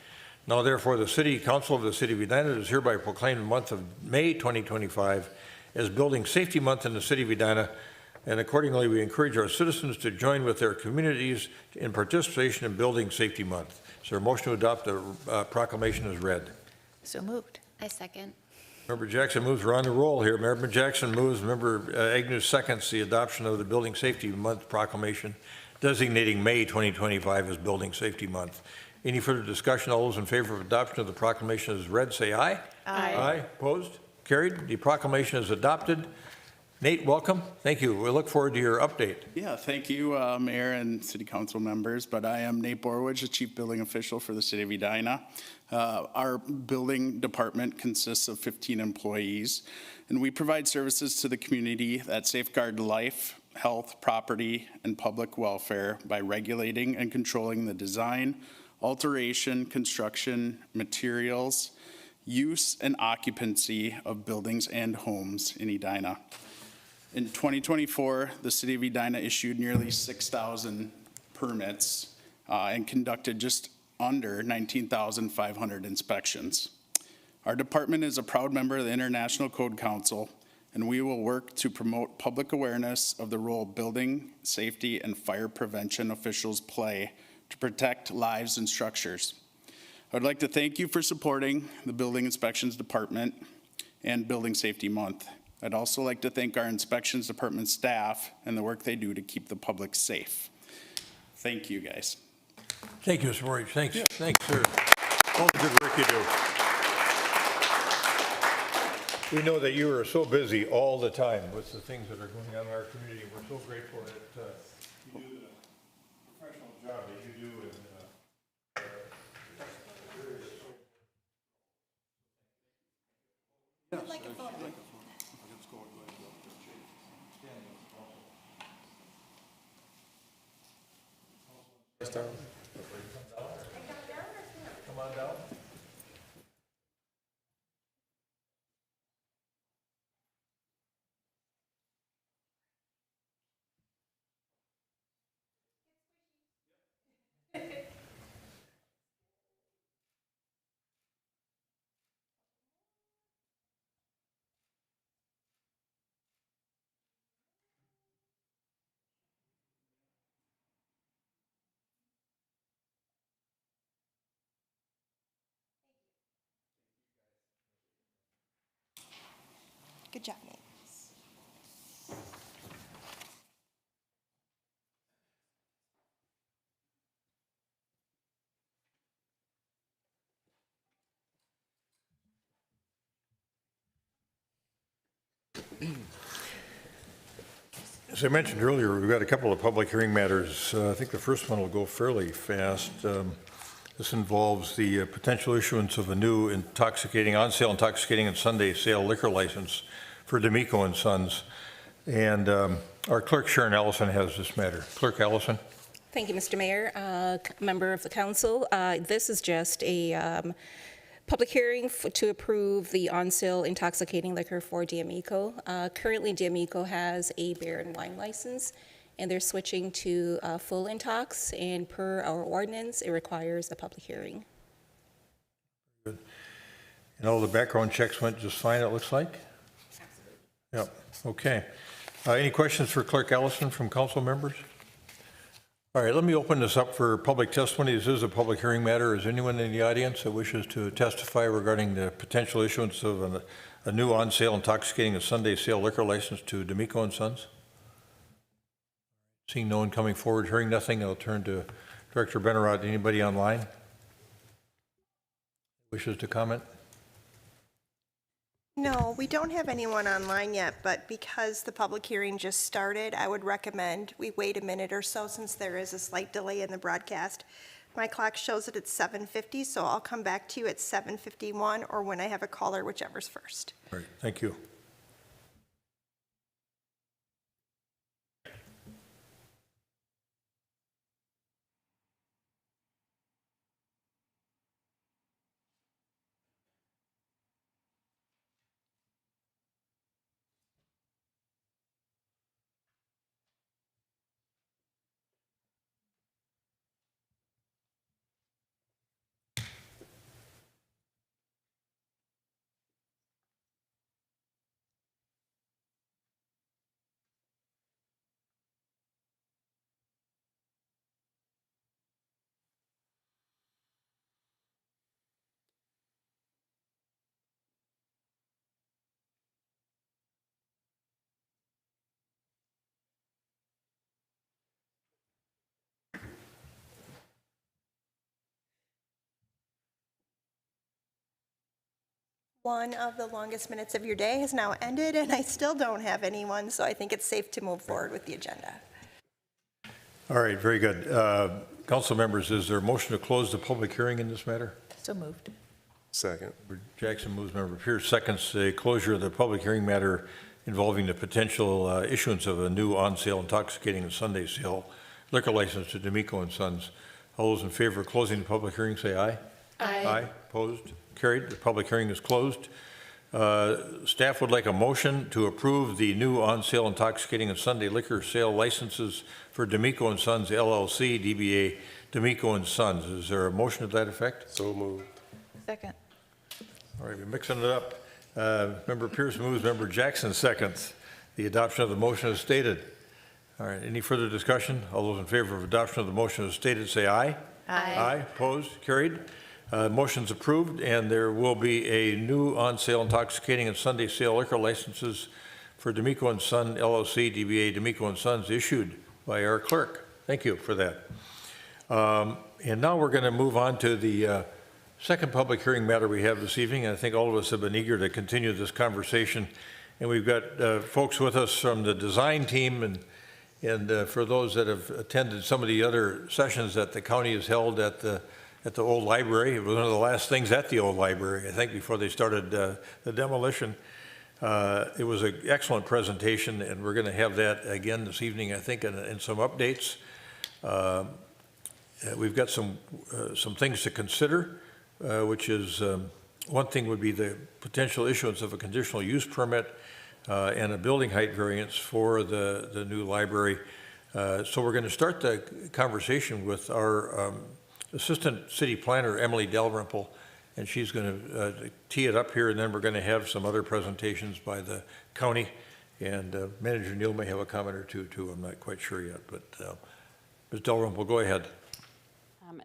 Now, therefore, the City Council of the City of Edina does hereby proclaim the month of May 2025 as Building Safety Month in the City of Edina, and accordingly, we encourage our citizens to join with their communities in participation in Building Safety Month. Is there a motion to adopt the proclamation as read? So moved. I second. Member Jackson moves. We're on the roll here. Member Jackson moves. Member Agnew seconds the adoption of the Building Safety Month proclamation designating May 2025 as Building Safety Month. Any further discussion? All those in favor of adoption of the proclamation as read, say aye. Aye. Aye. Opposed? Carried. The proclamation is adopted. Nate, welcome. Thank you. We look forward to your update. Yeah, thank you, Mayor and City Council members. But I am Nate Borwidge, the Chief Building Official for the City of Edina. Our building department consists of 15 employees, and we provide services to the community that safeguard life, health, property, and public welfare by regulating and controlling the design, alteration, construction, materials, use, and occupancy of buildings and homes in Edina. In 2024, the City of Edina issued nearly 6,000 permits and conducted just under 19,500 inspections. Our department is a proud member of the International Code Council, and we will work to promote public awareness of the role building, safety, and fire prevention officials play to protect lives and structures. I would like to thank you for supporting the Building Inspections Department and Building Safety Month. I'd also like to thank our Inspections Department staff and the work they do to keep the public safe. Thank you, guys. Thank you, Mr. Morish. Thanks, thanks, sir. All the good work you do. We know that you are so busy all the time with the things that are going on in our community. We're so grateful that you do the professional job that you do. Come on down. Good job, Nate. As I mentioned earlier, we've got a couple of public hearing matters. I think the first one will go fairly fast. This involves the potential issuance of a new on-sale intoxicating and Sunday sale liquor license for D'Amico and Sons. And our clerk, Sharon Allison, has this matter. Clerk Allison. Thank you, Mr. Mayor, member of the council. This is just a public hearing to approve the on-sale intoxicating liquor for D'Amico. Currently, D'Amico has a beer and wine license, and they're switching to full intox, and per our ordinance, it requires a public hearing. Good. And all the background checks went just fine, it looks like? Yep, okay. Any questions for Clerk Allison from council members? All right, let me open this up for public testimony. This is a public hearing matter. Is anyone in the audience that wishes to testify regarding the potential issuance of a new on-sale intoxicating and Sunday sale liquor license to D'Amico and Sons? Seeing no one coming forward, hearing nothing, I'll turn to Director Benarott. Anybody online wishes to comment? No, we don't have anyone online yet, but because the public hearing just started, I would recommend we wait a minute or so since there is a slight delay in the broadcast. My clock shows it at 7:50, so I'll come back to you at 7:51 or when I have a caller, whichever's first. All right, thank you. One of the longest minutes of your day has now ended, and I still don't have anyone, so I think it's safe to move forward with the agenda. All right, very good. Council members, is there a motion to close the public hearing in this matter? So moved. Second. Jackson moves, member Pierce seconds the closure of the public hearing matter involving the potential issuance of a new on-sale intoxicating and Sunday sale liquor license to D'Amico and Sons. All those in favor of closing the public hearing say aye. Aye. Aye. Opposed? Carried. The public hearing is closed. Staff would like a motion to approve the new on-sale intoxicating and Sunday liquor sale licenses for D'Amico and Sons LLC, DBA D'Amico and Sons. Is there a motion to that effect? So moved. Second. All right, we're mixing it up. Member Pierce moves, member Jackson seconds. The adoption of the motion is stated. All right, any further discussion? All those in favor of adoption of the motion as stated say aye. Aye. Aye. Opposed? Carried. Motion's approved, and there will be a new on-sale intoxicating and Sunday sale liquor licenses for D'Amico and Son LLC, DBA D'Amico and Sons, issued by our clerk. Thank you for that. And now we're going to move on to the second public hearing matter we have this evening. I think all of us have been eager to continue this conversation. And we've got folks with us from the design team, and for those that have attended some of the other sessions that the county has held at the old library. It was one of the last things at the old library, I think, before they started the demolition. It was an excellent presentation, and we're going to have that again this evening, I think, and some updates. We've got some things to consider, which is one thing would be the potential issuance of a conditional use permit and a building height variance for the new library. So we're going to start the conversation with our Assistant City Planner, Emily Dalrymple, and she's going to tee it up here, and then we're going to have some other presentations by the county, and Manager Neal may have a comment or two, too. I'm not quite sure yet, but Ms. Dalrymple, go ahead.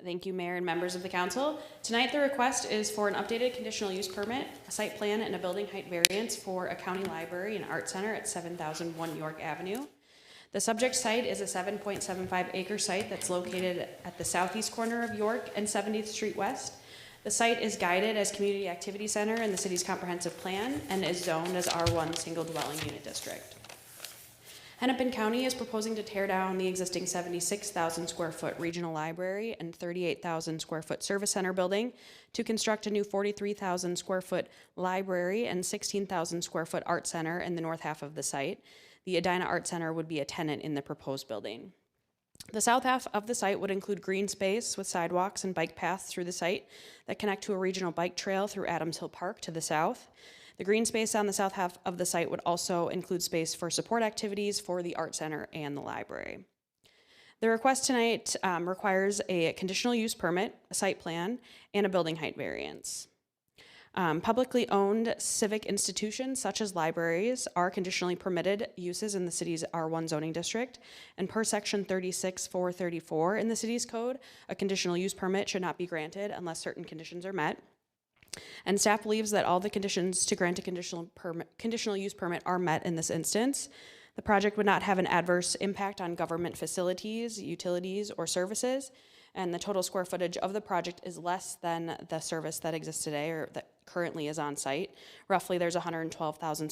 Thank you, Mayor and members of the council. Tonight, the request is for an updated conditional use permit, a site plan, and a building height variance for a county library and art center at 7001 York Avenue. The subject site is a 7.75 acre site that's located at the southeast corner of York and 70th Street West. The site is guided as community activity center in the city's comprehensive plan and is zoned as R1 single dwelling unit district. Hennepin County is proposing to tear down the existing 76,000 square foot regional library and 38,000 square foot service center building to construct a new 43,000 square foot library and 16,000 square foot art center in the north half of the site. The Edina Art Center would be a tenant in the proposed building. The south half of the site would include green space with sidewalks and bike paths through the site that connect to a regional bike trail through Adams Hill Park to the south. The green space on the south half of the site would also include space for support activities for the art center and the library. The request tonight requires a conditional use permit, a site plan, and a building height variance. Publicly owned civic institutions such as libraries are conditionally permitted uses in the city's R1 zoning district, and per section 36.434 in the city's code, a conditional use permit should not be granted unless certain conditions are met. And staff believes that all the conditions to grant a conditional use permit are met in this instance. The project would not have an adverse impact on government facilities, utilities, or services, and the total square footage of the project is less than the service that exists today or that currently is on site. Roughly, there's 112,000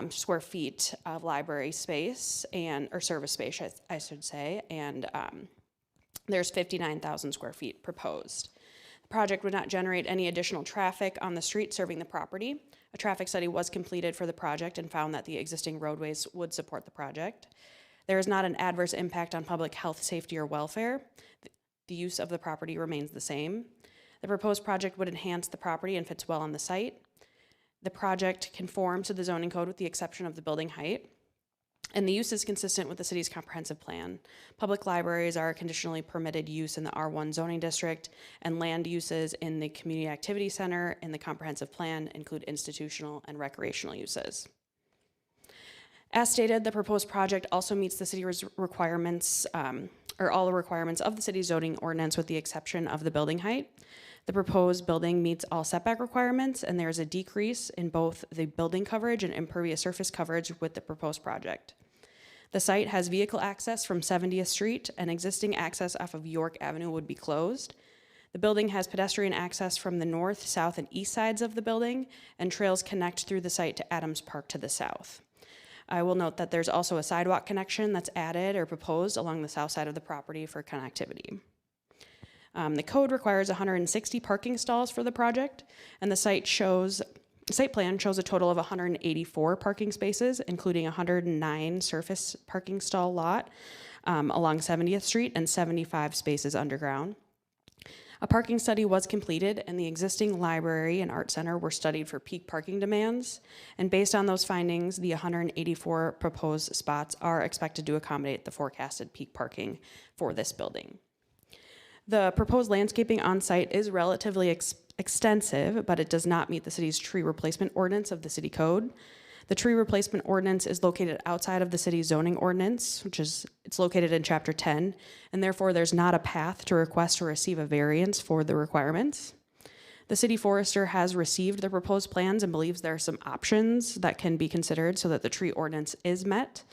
square feet of library space or service space, I should say, and there's 59,000 square feet proposed. The project would not generate any additional traffic on the street serving the property. A traffic study was completed for the project and found that the existing roadways would support the project. There is not an adverse impact on public health, safety, or welfare. The use of the property remains the same. The proposed project would enhance the property and fits well on the site. The project conforms to the zoning code with the exception of the building height. And the use is consistent with the city's comprehensive plan. Public libraries are a conditionally permitted use in the R1 zoning district, and land uses in the community activity center in the comprehensive plan include institutional and recreational uses. As stated, the proposed project also meets the city requirements, or all the requirements of the city's zoning ordinance with the exception of the building height. The proposed building meets all setback requirements, and there is a decrease in both the building coverage and impervious surface coverage with the proposed project. The site has vehicle access from 70th Street, and existing access off of York Avenue would be closed. The building has pedestrian access from the north, south, and east sides of the building, and trails connect through the site to Adams Park to the south. I will note that there's also a sidewalk connection that's added or proposed along the south side of the property for connectivity. The code requires 160 parking stalls for the project, and the site plan shows a total of 184 parking spaces, including 109 surface parking stall lot along 70th Street and 75 spaces underground. A parking study was completed, and the existing library and art center were studied for peak parking demands, and based on those findings, the 184 proposed spots are expected to accommodate the forecasted peak parking for this building. The proposed landscaping on site is relatively extensive, but it does not meet the city's tree replacement ordinance of the city code. The tree replacement ordinance is located outside of the city's zoning ordinance, it's located in Chapter 10, and therefore there's not a path to request or receive a variance for the requirements. The city forester has received the proposed plans and believes there are some options that can be considered so that the tree ordinance is met.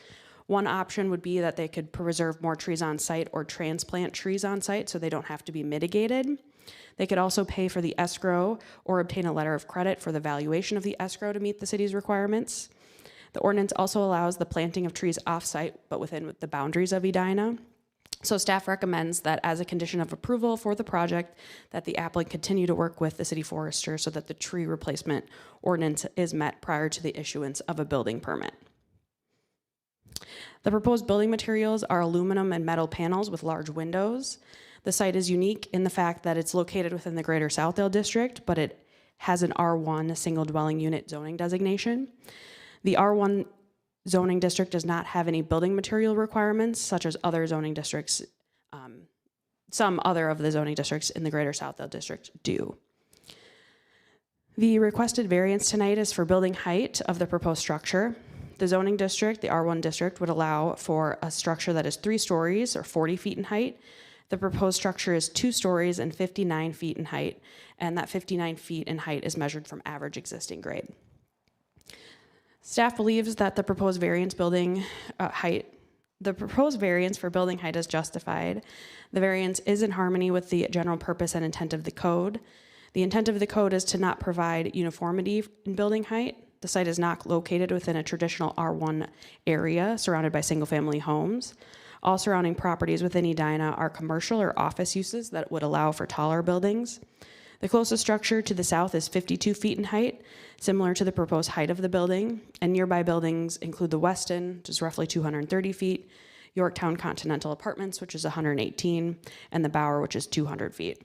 One option would be that they could preserve more trees on site or transplant trees on site so they don't have to be mitigated. They could also pay for the escrow or obtain a letter of credit for the valuation of the escrow to meet the city's requirements. The ordinance also allows the planting of trees off-site, but within the boundaries of Edina. So staff recommends that as a condition of approval for the project, that the applicant continue to work with the city forester so that the tree replacement ordinance is met prior to the issuance of a building permit. The proposed building materials are aluminum and metal panels with large windows. The site is unique in the fact that it's located within the Greater Southdale District, but it has an R1 single dwelling unit zoning designation. The R1 zoning district does not have any building material requirements, such as other zoning districts. Some other of the zoning districts in the Greater Southdale District do. The requested variance tonight is for building height of the proposed structure. The zoning district, the R1 district, would allow for a structure that is 3 stories or 40 feet in height. The proposed structure is 2 stories and 59 feet in height, and that 59 feet in height is measured from average existing grade. Staff believes that the proposed variance for building height is justified. The variance is in harmony with the general purpose and intent of the code. The intent of the code is to not provide uniformity in building height. The site is not located within a traditional R1 area surrounded by single-family homes. All surrounding properties within Edina are commercial or office uses that would allow for taller buildings. The closest structure to the south is 52 feet in height, similar to the proposed height of the building, and nearby buildings include the Westin, which is roughly 230 feet, Yorktown Continental Apartments, which is 118, and the Bower, which is 200 feet.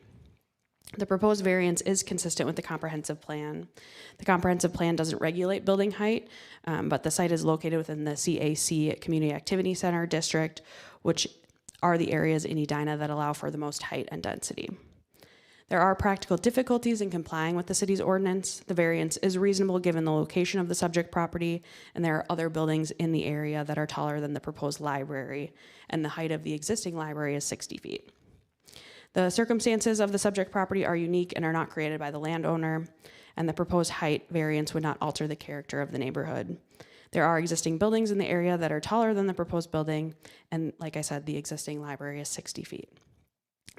The proposed variance is consistent with the comprehensive plan. The comprehensive plan doesn't regulate building height, but the site is located within the CAC Community Activity Center district, which are the areas in Edina that allow for the most height and density. There are practical difficulties in complying with the city's ordinance. The variance is reasonable given the location of the subject property, and there are other buildings in the area that are taller than the proposed library, and the height of the existing library is 60 feet. The circumstances of the subject property are unique and are not created by the landowner, and the proposed height variance would not alter the character of the neighborhood. There are existing buildings in the area that are taller than the proposed building, and like I said, the existing library is 60 feet.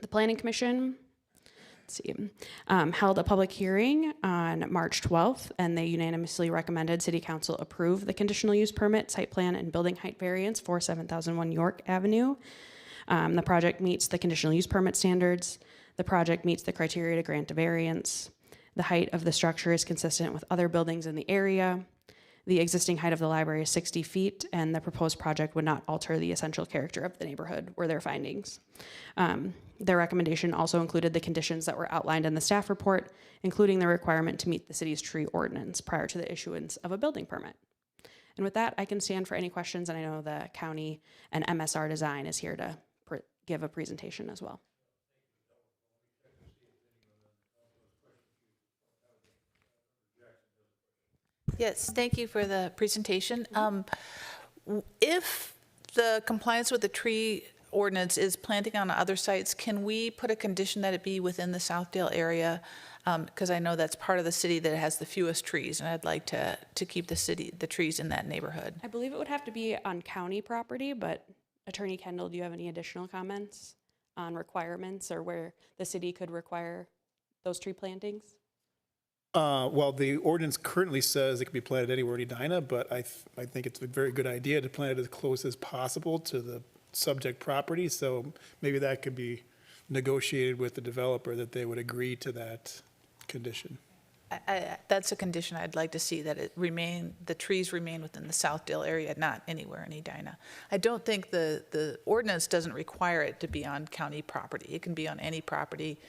The Planning Commission held a public hearing on March 12th, and they unanimously recommended City Council approve the conditional use permit, site plan, and building height variance for 7001 York Avenue. The project meets the conditional use permit standards. The project meets the criteria to grant a variance. The height of the structure is consistent with other buildings in the area. The existing height of the library is 60 feet, and the proposed project would not alter the essential character of the neighborhood, were their findings. Their recommendation also included the conditions that were outlined in the staff report, including the requirement to meet the city's tree ordinance prior to the issuance of a building permit. And with that, I can stand for any questions, and I know the county and MSR Design is here to give a presentation as well. Yes, thank you for the presentation. If the compliance with the tree ordinance is planting on other sites, can we put a condition that it be within the Southdale area? Because I know that's part of the city that has the fewest trees, and I'd like to keep the trees in that neighborhood. I believe it would have to be on county property, but Attorney Kendall, do you have any additional comments on requirements or where the city could require those tree plantings? Well, the ordinance currently says it can be planted anywhere in Edina, but I think it's a very good idea to plant it as close as possible to the subject property. So maybe that could be negotiated with the developer that they would agree to that condition. That's a condition I'd like to see, that the trees remain within the Southdale area, not anywhere in Edina. I don't think the ordinance doesn't require it to be on county property. It can be on any property.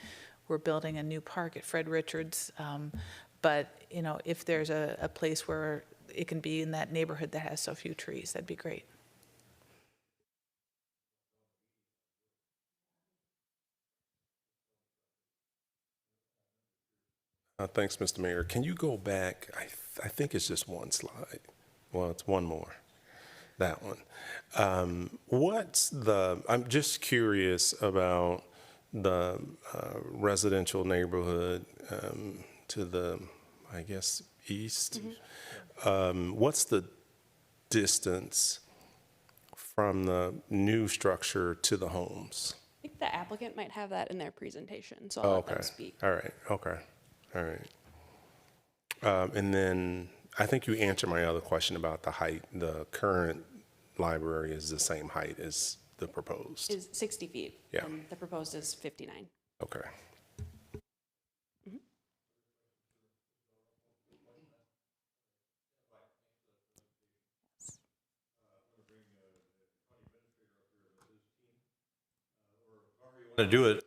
We're building a new park at Fred Richards, but you know, if there's a place where it can be in that neighborhood that has so few trees, that'd be great. Thanks, Mr. Mayor. Can you go back? I think it's just one slide. Well, it's one more. That one. I'm just curious about the residential neighborhood to the, I guess, east. Mm-hmm. What's the distance from the new structure to the homes? I think the applicant might have that in their presentation, so Oh, I'll let them okay. speak. All right. Okay. All right. And then I think you answered my other question about the height. The current library is the same height as the proposed. Is 60 feet. Yeah. And the proposed is 59. Okay. To do it,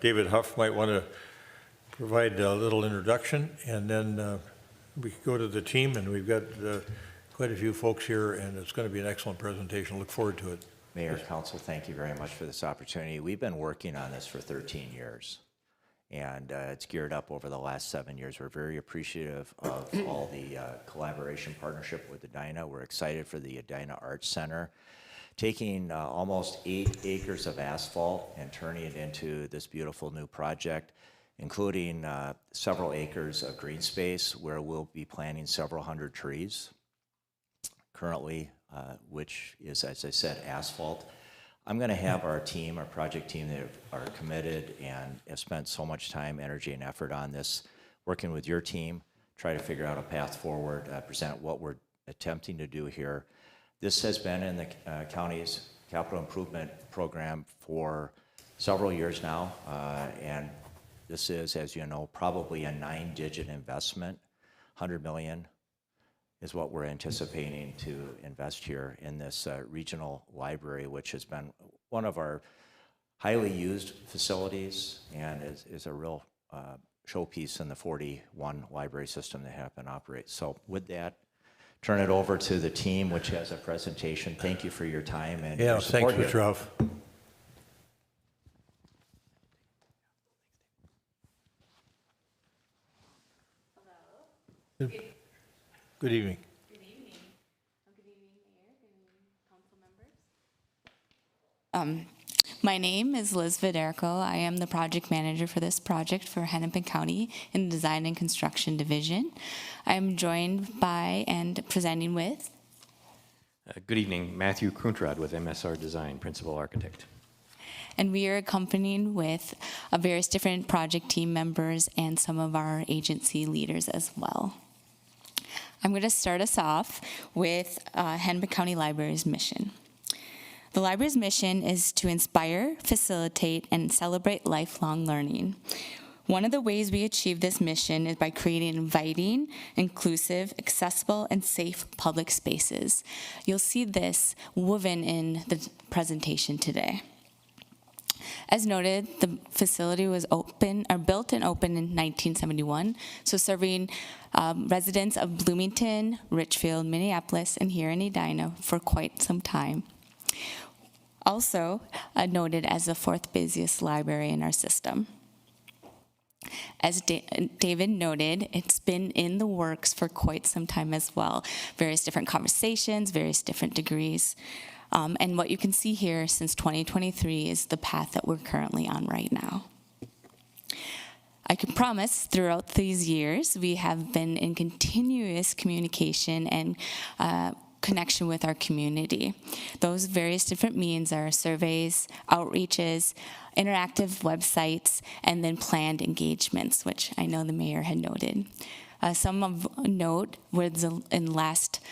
David Huff might want to provide a little introduction, and then we could go to the team, and we've got quite a few folks here, and it's going to be an excellent presentation. Look forward to it. Mayor, Council, thank you very much for this opportunity. We've been working on this for 13 years, and it's geared up over the last 7 years. We're very appreciative of all the collaboration partnership with Edina. We're excited for the Edina Arts Center, taking almost 8 acres of asphalt and turning it into this beautiful new project, including several acres of green space where we'll be planting several hundred trees. Currently, which is, as I said, asphalt. I'm going to have our team, our project team that are committed and have spent so much time, energy, and effort on this, working with your team, try to figure out a path forward, present what we're attempting to do here. This has been in the county's capital improvement program for several years now, and this is, as you know, probably a 9-digit investment. $100 million is what we're anticipating to invest here in this regional library, which has been one of our highly used facilities and is a real showpiece in the 41 library system that have been operate. So with that, turn it over to the team, which has a presentation. Thank you for your time and your support. Thanks, Mr. Huff. Good evening. Good evening. Good evening, Mayor. Good evening, council members. My name is Liz Viderco. I am the project manager for this project for Hennepin County in the Design and Construction Division. I am joined by and presenting with. Good evening, Matthew Kuntrad with MSR Design, Principal Architect. And we are accompanying with various different project team members and some of our agency leaders as well. I'm going to start us off with Hennepin County Library's mission. The library's mission is to inspire, facilitate, and celebrate lifelong learning. One of the ways we achieve this mission is by creating inviting, inclusive, accessible, and safe public spaces. You'll see this woven in the presentation today. As noted, the facility was built and opened in 1971, so serving residents of Bloomington, Richfield, Minneapolis, and here in Edina for quite some time. Also noted as the 4th busiest library in our system. As David noted, it's been in the works for quite some time as well. Various different conversations, various different degrees. And what you can see here since 2023 is the path that we're currently on right now. I can promise throughout these years, we have been in continuous communication and connection with our community. Those various different means are surveys, outreaches, interactive websites, and then planned engagements, which I know the mayor had noted. Some of note was the last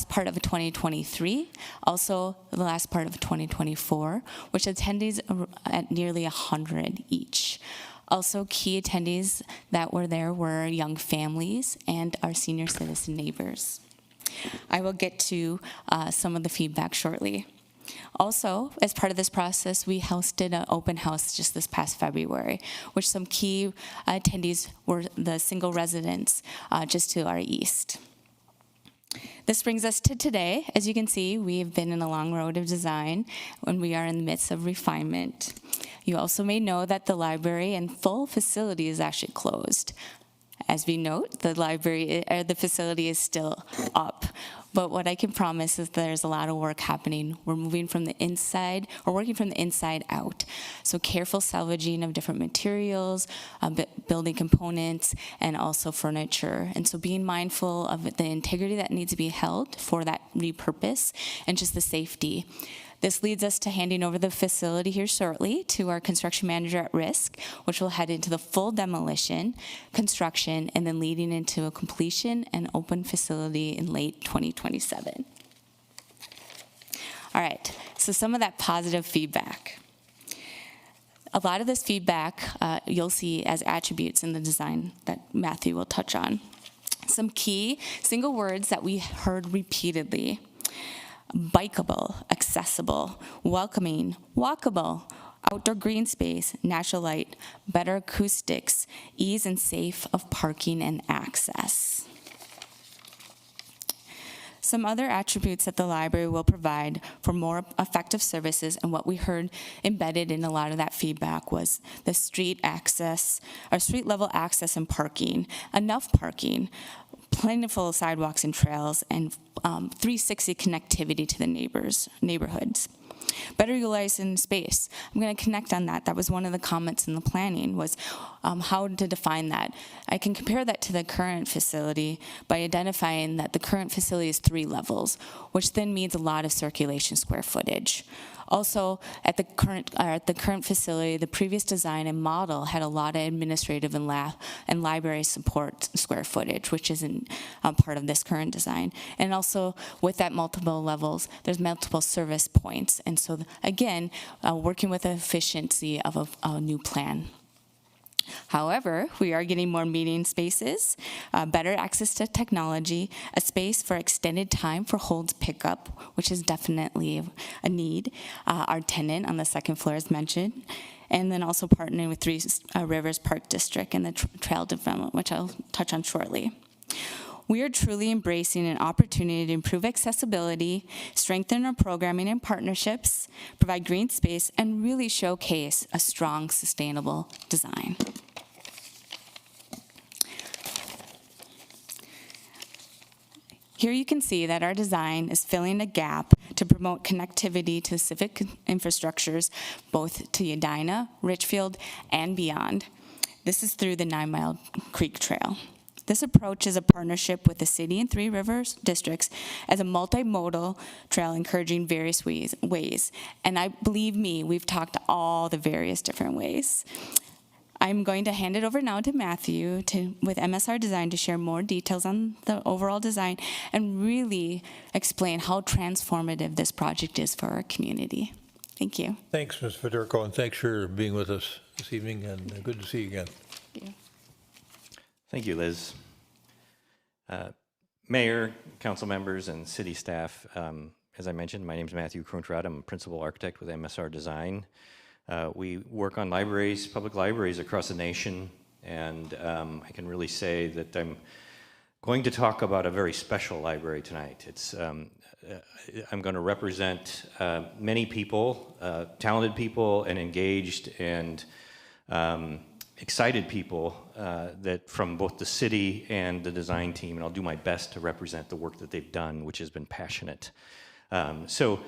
part of 2023, also the last part of 2024, which attendees are at nearly 100 each. Also, key attendees that were there were young families and our senior citizen neighbors. I will get to some of the feedback shortly. Also, as part of this process, we hosted an open house just this past February, which some key attendees were the single residents just to our east. This brings us to today. As you can see, we've been in a long road of design and we are in the midst of refinement. You also may know that the library and full facility is actually closed. As we note, the facility is still up. But what I can promise is there's a lot of work happening. We're moving from the inside, or working from the inside out. So careful salvaging of different materials, building components, and also furniture. And so being mindful of the integrity that needs to be held for that repurpose, and just the safety. This leads us to handing over the facility here shortly to our construction manager at risk, which will head into the full demolition, construction, and then leading into a completion and open facility in late 2027. All right, so some of that positive feedback. A lot of this feedback you'll see as attributes in the design that Matthew will touch on. Some key single words that we heard repeatedly: bikeable, accessible, welcoming, walkable, outdoor green space, natural light, better acoustics, ease and safe of parking and access. Some other attributes that the library will provide for more effective services, and what we heard embedded in a lot of that feedback was the street access, or street level access and parking, enough parking, plentiful sidewalks and trails, and 360 connectivity to the neighborhoods. Better utilizing space. I'm going to connect on that. That was one of the comments in the planning, was how to define that. I can compare that to the current facility by identifying that the current facility is 3 levels, which then means a lot of circulation square footage. Also, at the current facility, the previous design and model had a lot of administrative and library support square footage, which isn't part of this current design. And also, with that multiple levels, there's multiple service points. And so, again, working with the efficiency of a new plan. However, we are getting more meeting spaces, better access to technology, a space for extended time for holds pickup, which is definitely a need. Our tenant on the second floor is mentioned, and then also partnering with Three Rivers Park District and the trail development, which I'll touch on shortly. We are truly embracing an opportunity to improve accessibility, strengthen our programming and partnerships, provide green space, and really showcase a strong, sustainable design. Here you can see that our design is filling a gap to promote connectivity to civic infrastructures, both to Edina, Richfield, and beyond. This is through the 9 Mile Creek Trail. This approach is a partnership with the city and Three Rivers districts as a multimodal trail encouraging various ways. And believe me, we've talked all the various different ways. I'm going to hand it over now to Matthew with MSR Design to share more details on the overall design and really explain how transformative this project is for our community. Thank you. Thanks, Ms. Federico, and thanks for being with us this evening, and good to see you again. Thank you. Thank you, Liz. Mayor, council members, and city staff, as I mentioned, my name is Matthew Kruntrad. I'm a principal architect with MSR Design. We work on libraries, public libraries across the nation, and I can really say that I'm going to talk about a very special library tonight. It's I'm going to represent many people, talented people, and engaged and excited people that from both the city and the design team, and I'll do my best to represent the work that they've done, which has been passionate. So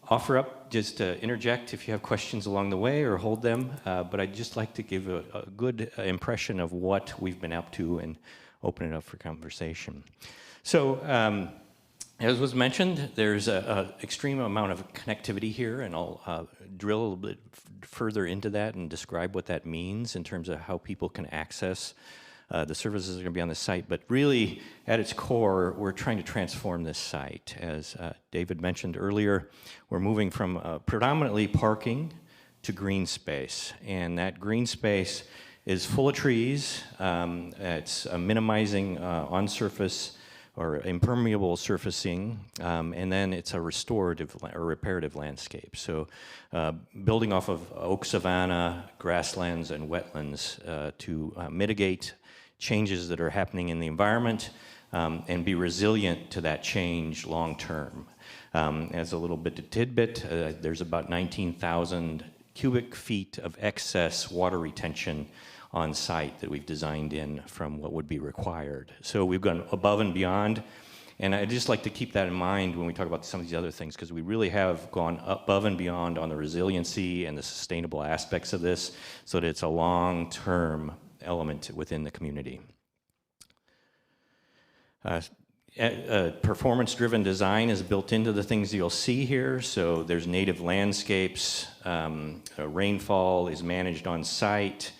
offer up, just interject if you have questions along the way or hold them, but I'd just like to give a good impression of what we've been up to and open it up for conversation. So as was mentioned, there's an extreme amount of connectivity here, and I'll drill a little bit further into that and describe what that means in terms of how people can access the services that are going to be on the site. But really, at its core, we're trying to transform this site. As David mentioned earlier, we're moving from predominantly parking to green space, and that green space is full of trees. It's minimizing on-surface or impermeable surfacing, and then it's a restorative or reparative landscape. So building off of oak savanna, grasslands, and wetlands to mitigate changes that are happening in the environment and be resilient to that change long term. As a little bit of tidbit, there's about 19,000 cubic feet of excess water retention on site that we've designed in from what would be required. So we've gone above and beyond, And I'd just like to keep that in mind when we talk about some of these other things, because we really have gone above and beyond on the resiliency and the sustainable aspects of this, so that it's a long-term element within the community. Performance-driven design is built into the things you'll see here. So there's native landscapes, rainfall is managed on site.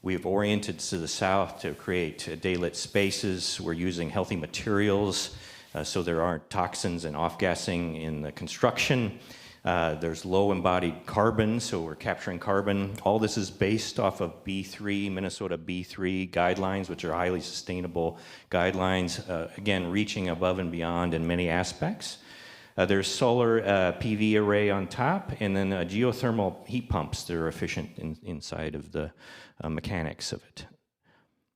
We've oriented to the south to create daylit spaces. We're using healthy materials, so there aren't toxins and off-gassing in the construction. There's low embodied carbon, so we're capturing carbon. All this is based off of B3, Minnesota B3 guidelines, which are highly sustainable guidelines, again, reaching above and beyond in many aspects. There's solar PV array on top, and then geothermal heat pumps that are efficient inside of the mechanics of it.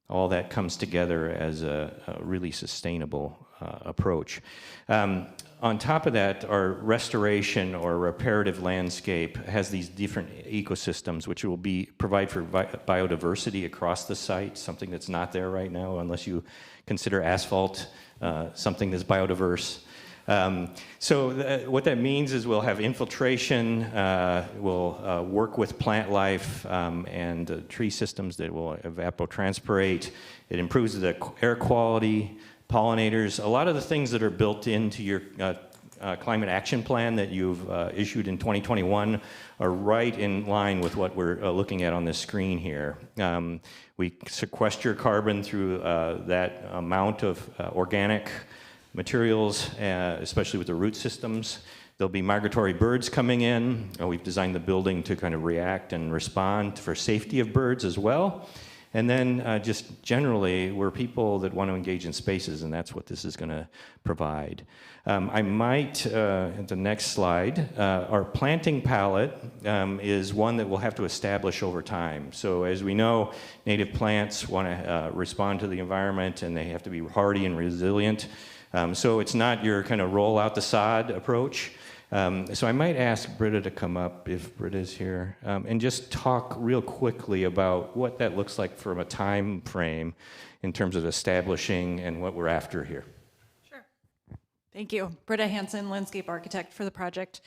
All that comes together as a really sustainable approach. On top of that, our restoration or reparative landscape has these different ecosystems, which will provide for biodiversity across the site, something that's not there right now, unless you consider asphalt something that's biodiverse. What that means is we'll have infiltration, we'll work with plant life and tree systems that will evapotranspirate. It improves the air quality, pollinators, a lot of the things that are built into your climate action plan that you've issued in 2021 are right in line with what we're looking at on this screen here. We sequester carbon through that amount of organic materials, especially with the root systems. There'll be migratory birds coming in. We've designed the building to kind of react and respond for safety of birds as well. And then just generally, we're people that want to engage in spaces, and that's what this is going to provide. I might, at the next slide, our planting palette is one that we'll have to establish over time. So as we know, native plants want to respond to the environment, and they have to be hardy and resilient. So it's not your kind of roll out the sod approach. So I might ask Britta to come up, if Britta's here, and just talk real quickly about what that looks like from a time frame in terms of establishing and what we're after here. Sure. Thank you. Britta Hansen, landscape architect for the project.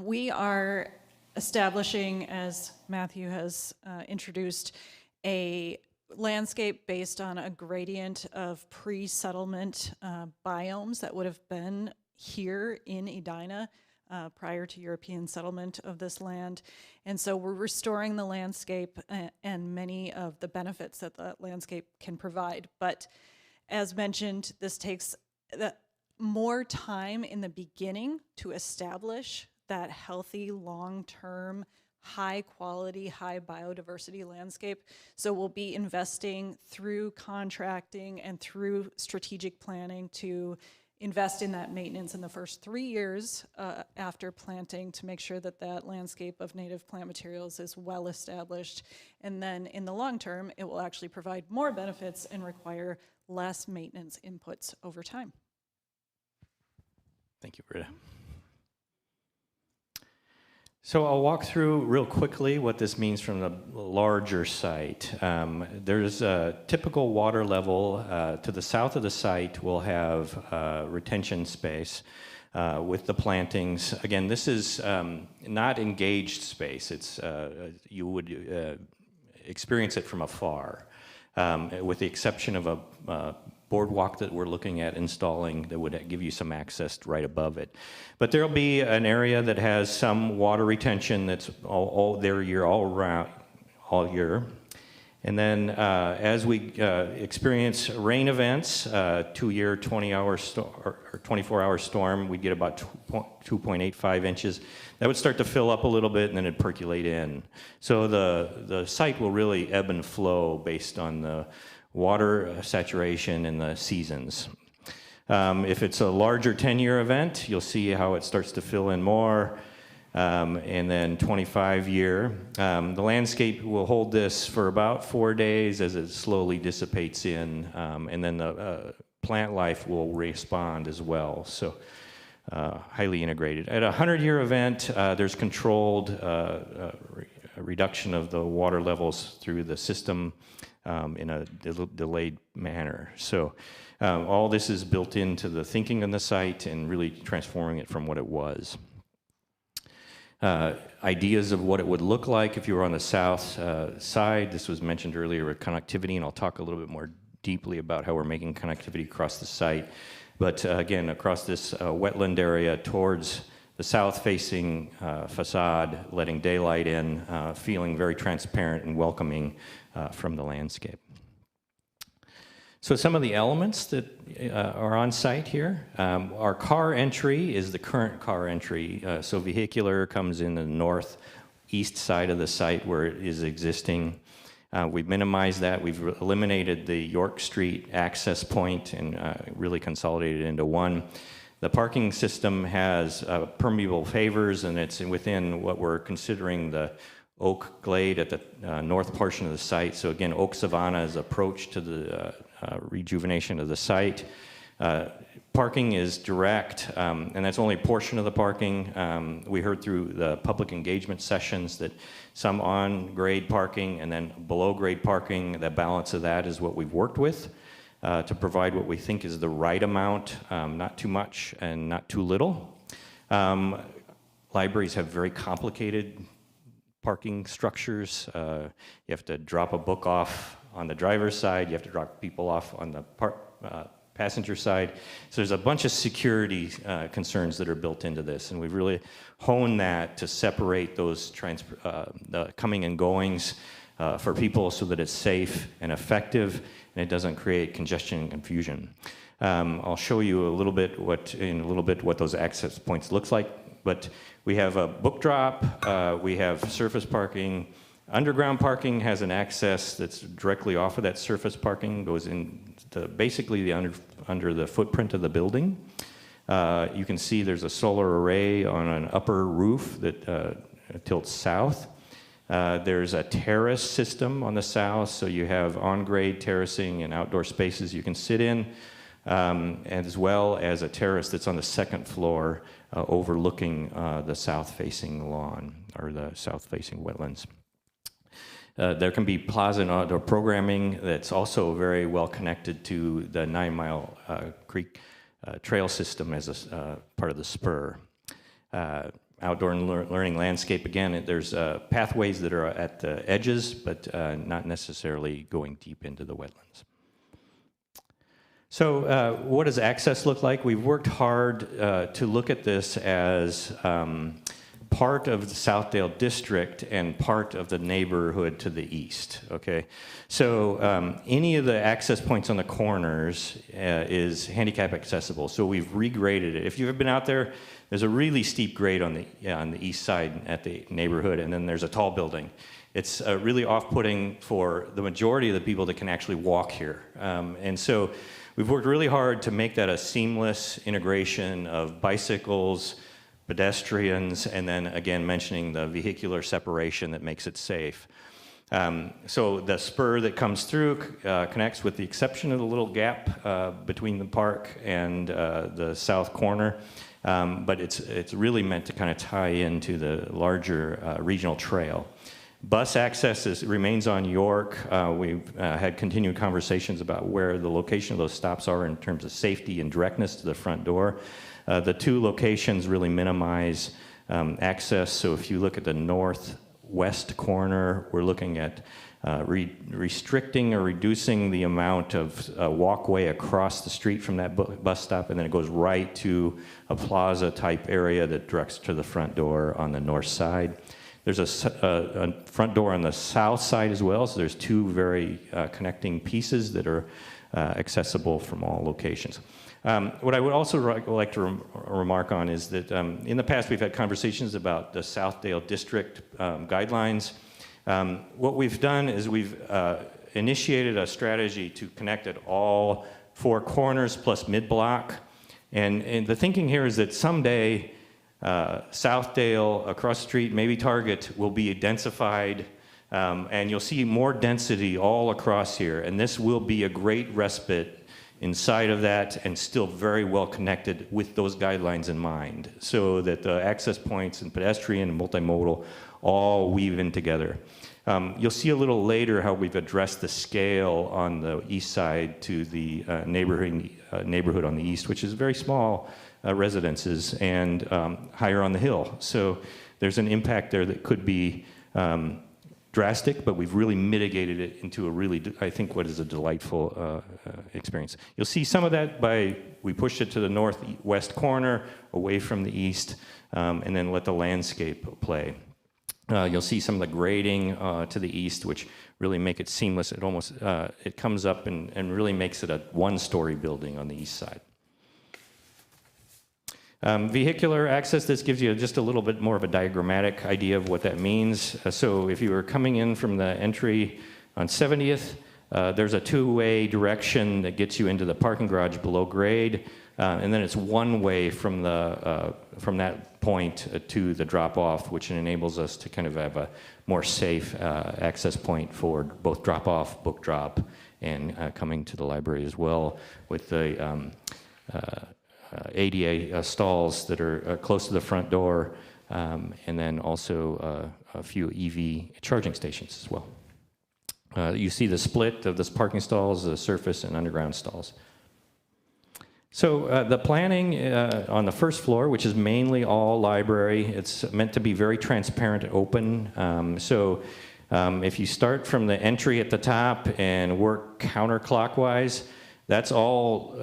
We are establishing, as Matthew has introduced, a landscape based on a gradient of pre-settlement biomes that would have been here in Edina prior to European settlement of this land. And so we're restoring the landscape and many of the benefits that the landscape can provide. But as mentioned, this takes more time in the beginning to establish that healthy, long-term, high quality, high biodiversity landscape. So we'll be investing through contracting and through strategic planning to invest in that maintenance in the first 3 years after planting to make sure that that landscape of native plant materials is well established. And then in the long term, it will actually provide more benefits and require less maintenance inputs over time. Thank you, Britta. So I'll walk through real quickly what this means from the larger site. There's a typical water level. To the south of the site, we'll have retention space with the plantings. Again, this is not engaged space. It's you would experience it from afar, with the exception of a boardwalk that we're looking at installing that would give you some access right above it. But there'll be an area that has some water retention that's all year. And then as we experience rain events, 2-year 24-hour storm, we get about 2.85 inches. That would start to fill up a little bit and then it'd percolate in. So the site will really ebb and flow based on the water saturation and the seasons. If it's a larger 10-year event, you'll see how it starts to fill in more. And then 25-year. The landscape will hold this for about 4 days as it slowly dissipates in, and then the plant life will respond as well. So highly integrated. At a 100-year event, there's controlled reduction of the water levels through the system. in a delayed manner. So all this is built into the thinking on the site and really transforming it from what it was. Ideas of what it would look like if you were on the south side. This was mentioned earlier with connectivity, and I'll talk a little bit more deeply about how we're making connectivity across the site. But again, across this wetland area towards the south-facing facade, letting daylight in, feeling very transparent and welcoming from the landscape. So some of the elements that are on site here, our car entry is the current car entry. So vehicular comes in the northeast side of the site where it is existing. We've minimized that. We've eliminated the York Street access point and really consolidated it into one. The parking system has permeable pavers, and it's within what we're considering the oak glade at the north portion of the site. So again, oak savanna is approach to the rejuvenation of the site. Parking is direct, and that's only a portion of the parking. We heard through the public engagement sessions that some on-grade parking and then below-grade parking, the balance of that is what we've worked with to provide what we think is the right amount, not too much and not too little. Libraries have very complicated parking structures. You have to drop a book off on the driver's side. You have to drop people off on the passenger side. So there's a bunch of security concerns that are built into this, and we've really honed that to separate those the coming and goings for people so that it's safe and effective, and it doesn't create congestion and confusion. I'll show you a little bit what those access points looks like, but we have a book drop, we have surface parking. Underground parking has an access that's directly off of that surface parking, goes into basically under the footprint of the building. You can see there's a solar array on an upper roof that tilts south. There's a terrace system on the south, so you have on-grade terracing and outdoor spaces you can sit in, as well as a terrace that's on the second floor overlooking the south-facing lawn or the south-facing wetlands. There can be plaza and outdoor programming that's also very well connected to the 9 Mile Creek trail system as a part of the spur. Outdoor and learning landscape, again, there's pathways that are at the edges, but not necessarily going deep into the wetlands. So what does access look like? We've worked hard to look at this as part of the Southdale district and part of the neighborhood to the east, okay? So any of the access points on the corners is handicap accessible, so we've regraded it. If you've ever been out there, there's a really steep grade on the east side at the neighborhood, and then there's a tall building. It's really off-putting for the majority of the people that can actually walk here. And so we've worked really hard to make that a seamless integration of bicycles, pedestrians, and then again mentioning the vehicular separation that makes it safe. So the spur that comes through connects with the exception of the little gap between the park and the south corner, but it's really meant to kind of tie into the larger regional trail. Bus access remains on York. We've had continued conversations about where the location of those stops are in terms of safety and directness to the front door. The two locations really minimize access. So if you look at the northwest corner, we're looking at restricting or reducing the amount of walkway across the street from that bus stop, and then it goes right to a plaza type area that directs to the front door on the north side. There's a front door on the south side as well, so there's two very connecting pieces that are accessible from all locations. What I would also like to remark on is that in the past we've had conversations about the Southdale District guidelines. What we've done is we've initiated a strategy to connect at all four corners plus mid-block. And the thinking here is that someday Southdale, across the street, maybe Target, will be densified, and you'll see more density all across here. And this will be a great respite inside of that and still very well connected with those guidelines in mind, so that the access points and pedestrian and multimodal all weave in together. You'll see a little later how we've addressed the scale on the east side to the neighborhood on the east, which is very small residences and higher on the hill. So there's an impact there that could be drastic, but we've really mitigated it into a really, I think, what is a delightful experience. You'll see some of that we pushed it to the northwest corner, away from the east, and then let the landscape play. You'll see some of the grading to the east, which really make it seamless. It almost, it comes up and really makes it a one-story building on the east side. Vehicular access, this gives you just a little bit more of a diagrammatic idea of what that means. So if you were coming in from the entry on 70th, there's a two-way direction that gets you into the parking garage below grade, and then it's one way from that point to the drop-off, which enables us to kind of have a more safe access point for both drop-off, book drop, and coming to the library as well, with the ADA stalls that are close to the front door, and then also a few EV charging stations as well. You see the split of this parking stalls, the surface and underground stalls. So the planning on the first floor, which is mainly all library, it's meant to be very transparent and open. If you start from the entry at the top and work counterclockwise, that's all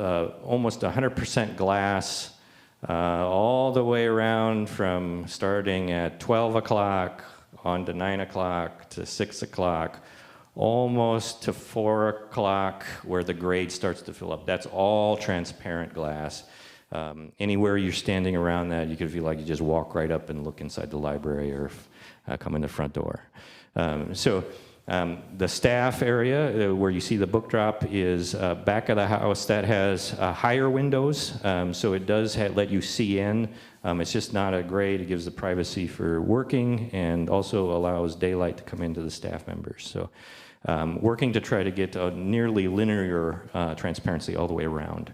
almost 100% glass, all the way around from starting at 12 o'clock on to 9 o'clock to 6 o'clock, almost to 4 o'clock where the grade starts to fill up. That's all transparent glass. Anywhere you're standing around that, you could feel like you just walk right up and look inside the library or come in the front door. The staff area where you see the book drop is back of the house. That has higher windows, so it does let you see in. It's just not a grade. It gives the privacy for working and also allows daylight to come into the staff members. So working to try to get a nearly linear transparency all the way around.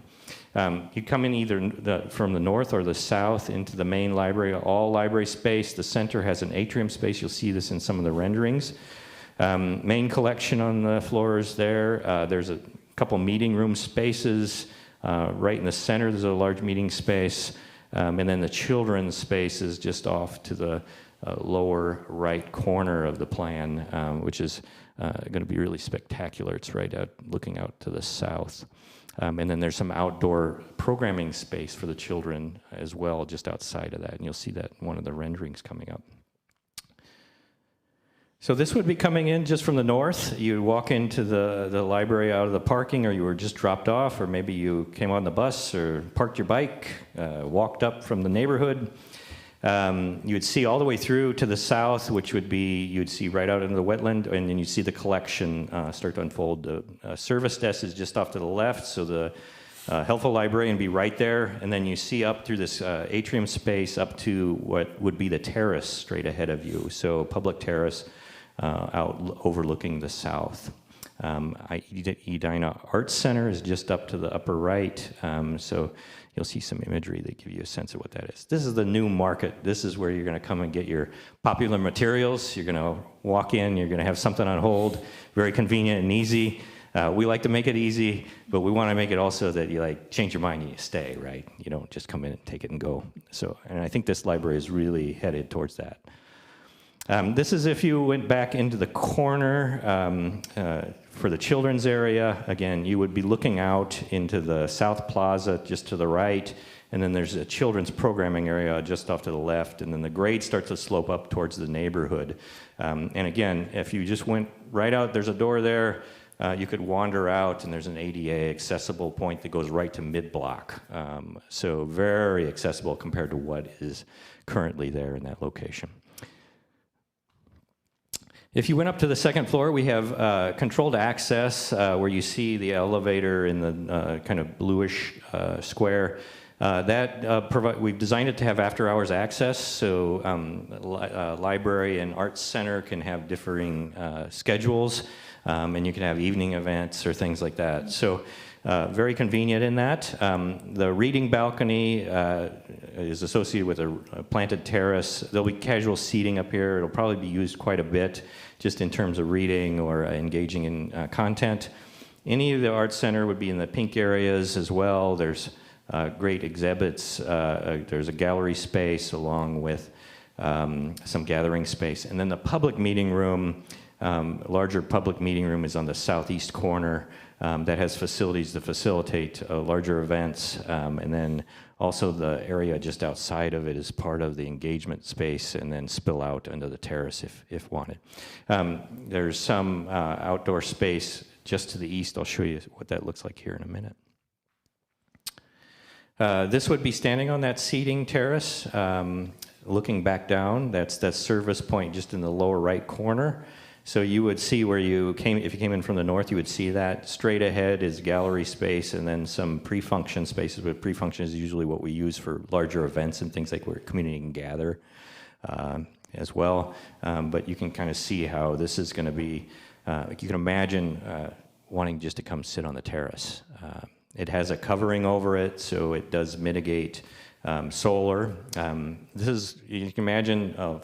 You come in either from the north or the south into the main library, all library space. The center has an atrium space. You'll see this in some of the renderings. Main collection on the floors there. There's a couple meeting room spaces. Right in the center, there's a large meeting space. And then the children's space is just off to the lower right corner of the plan, which is going to be really spectacular. It's right out, looking out to the south. And then there's some outdoor programming space for the children as well, just outside of that. And you'll see that in one of the renderings coming up. So this would be coming in just from the north. You walk into the library out of the parking, or you were just dropped off, or maybe you came on the bus or parked your bike, walked up from the neighborhood. You would see all the way through to the south, which would be, you'd see right out into the wetland, and then you'd see the collection start to unfold. The service desk is just off to the left, so the helpful librarian would be right there, and then you see up through this atrium space up to what would be the terrace straight ahead of you, so public terrace out overlooking the south. Edina Arts Center is just up to the upper right, so you'll see some imagery that give you a sense of what that is. This is the new market. This is where you're going to come and get your popular materials. You're going to walk in, you're going to have something on hold, very convenient and easy. We like to make it easy, but we want to make it also that you change your mind and you stay, right? You don't just come in and take it and go. And I think this library is really headed towards that. This is if you went back into the corner for the children's area. Again, you would be looking out into the South Plaza just to the right, and then there's a children's programming area just off to the left, and then the grade starts to slope up towards the neighborhood. And again, if you just went right out, there's a door there. You could wander out, and there's an ADA accessible point that goes right to mid-block. So very accessible compared to what is currently there in that location. If you went up to the second floor, we have controlled access where you see the elevator in the kind of bluish square. We've designed it to have after-hours access, so library and arts center can have differing schedules, and you can have evening events or things like that. So very convenient in that. The reading balcony is associated with a planted terrace. There'll be casual seating up here. It'll probably be used quite a bit just in terms of reading or engaging in content. Any of the Arts Center would be in the pink areas as well. There's great exhibits. There's a gallery space along with some gathering space. And then the public meeting room, larger public meeting room is on the southeast corner that has facilities to facilitate larger events. And then also the area just outside of it is part of the engagement space and then spill out under the terrace if wanted. There's some outdoor space just to the east. I'll show you what that looks like here in a minute. This would be standing on that seating terrace, looking back down. That's that service point just in the lower right corner. So you would see where you came, if you came in from the north, you would see that. Straight ahead is gallery space and then some pre-function spaces, but pre-function is usually what we use for larger events and things like where community can gather as well. But you can kind of see how this is going to be, like you can imagine wanting just to come sit on the terrace. It has a covering over it, so it does mitigate solar. This is, you can imagine, a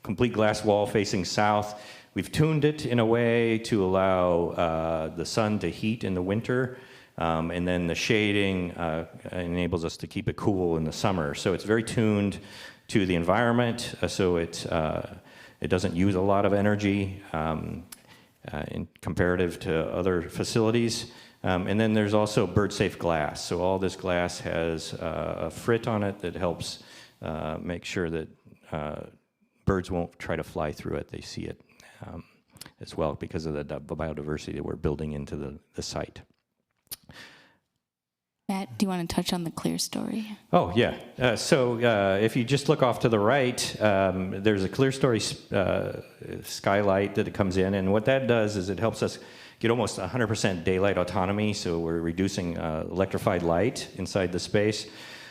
complete glass wall facing south. We've tuned it in a way to allow the sun to heat in the winter, and then the shading enables us to keep it cool in the summer. So it's very tuned to the environment, so it doesn't use a lot of energy in comparative to other facilities. And then there's also bird-safe glass. So all this glass has a frit on it that helps make sure that birds won't try to fly through it. They see it as well because of the biodiversity that we're building into the site. Matt, do you want to touch on the clear story? Oh, yeah. So if you just look off to the right, there's a clear story skylight that comes in. And what that does is it helps us get almost 100% daylight autonomy. So we're reducing electrified light inside the space.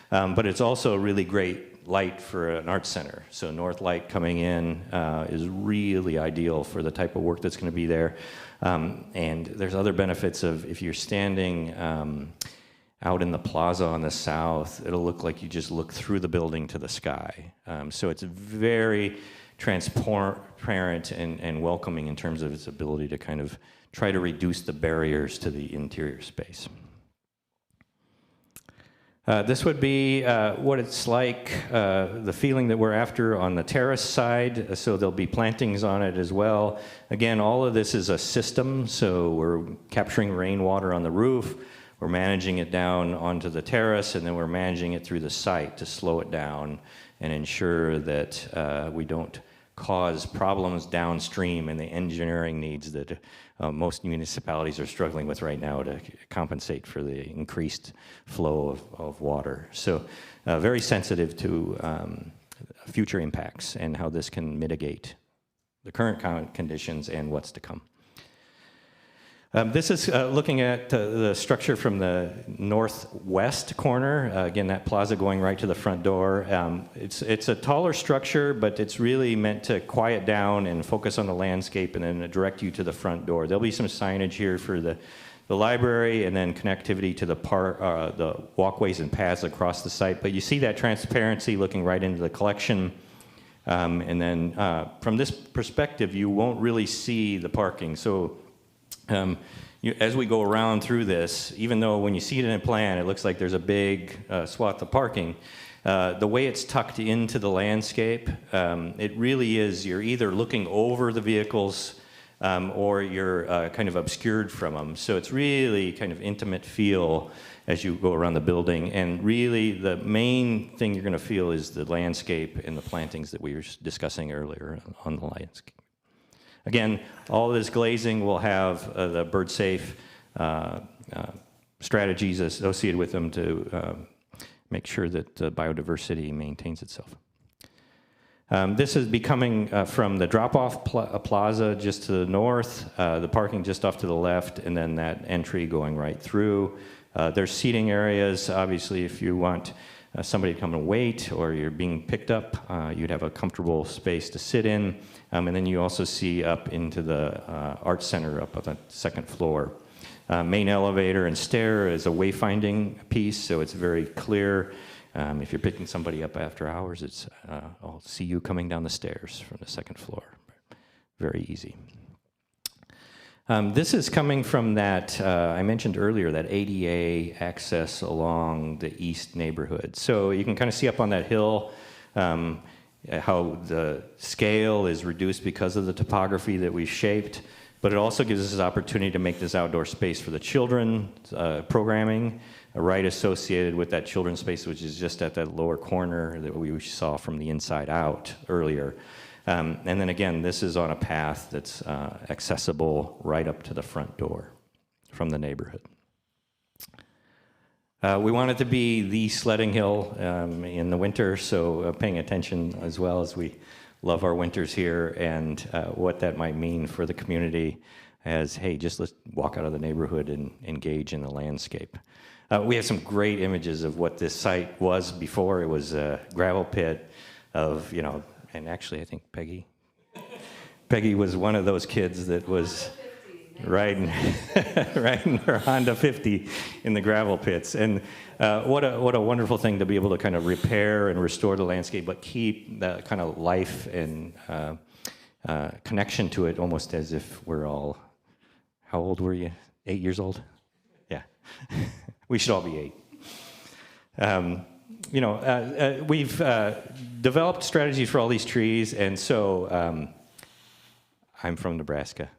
But it's also a really great light for an arts center. So north light coming in is really ideal for the type of work that's going to be there. And there's other benefits of if you're standing out in the plaza on the south, it'll look like you just look through the building to the sky. So it's very transparent and welcoming in terms of its ability to kind of try to reduce the barriers to the interior space. This would be what it's like, the feeling that we're after on the terrace side, so there'll be plantings on it as well. Again, all of this is a system, so we're capturing rainwater on the roof, we're managing it down onto the terrace, and then we're managing it through the site to slow it down and ensure that we don't cause problems downstream and the engineering needs that most municipalities are struggling with right now to compensate for the increased flow of water. So very sensitive to future impacts and how this can mitigate the current conditions and what's to come. This is looking at the structure from the northwest corner. Again, that plaza going right to the front door. It's a taller structure, but it's really meant to quiet down and focus on the landscape and then direct you to the front door. There'll be some signage here for the library and then connectivity to the walkways and paths across the site. But you see that transparency looking right into the collection. And then from this perspective, you won't really see the parking. So as we go around through this, even though when you see it in a plan, it looks like there's a big swath of parking, the way it's tucked into the landscape, it really is, you're either looking over the vehicles or you're kind of obscured from them. So it's really kind of intimate feel as you go around the building. And really the main thing you're going to feel is the landscape and the plantings that we were discussing earlier on the landscape. Again, all of this glazing will have the bird-safe strategies associated with them to make sure that the biodiversity maintains itself. This is becoming from the drop-off plaza just to the north, the parking just off to the left, and then that entry going right through. There's seating areas. Obviously, if you want somebody to come and wait or you're being picked up, you'd have a comfortable space to sit in. And then you also see up into the Arts Center up on the second floor. Main elevator and stair is a wayfinding piece, so it's very clear. If you're picking somebody up after hours, it's I'll see you coming down the stairs from the second floor. Very easy. This is coming from that, I mentioned earlier, that ADA access along the east neighborhood. So you can kind of see up on that hill how the scale is reduced because of the topography that we shaped, but it also gives us an opportunity to make this outdoor space for the children, programming, right associated with that children's space, which is just at that lower corner that we saw from the inside out earlier. And then again, this is on a path that's accessible right up to the front door from the neighborhood. We want it to be the sledding hill in the winter, so paying attention as well as we love our winters here and what that might mean for the community as, hey, just let's walk out of the neighborhood and engage in the landscape. We have some great images of what this site was before. It was a gravel pit of, you know, and actually I think Peggy was one of those kids that was riding her Honda 50 in the gravel pits. And what a wonderful thing to be able to kind of repair and restore the landscape, but keep that kind of life and connection to it, almost as if we're all, how old were you? 8 years old? Yeah. We should all be 8. You know, we've developed strategies for all these trees, and so I'm from Nebraska.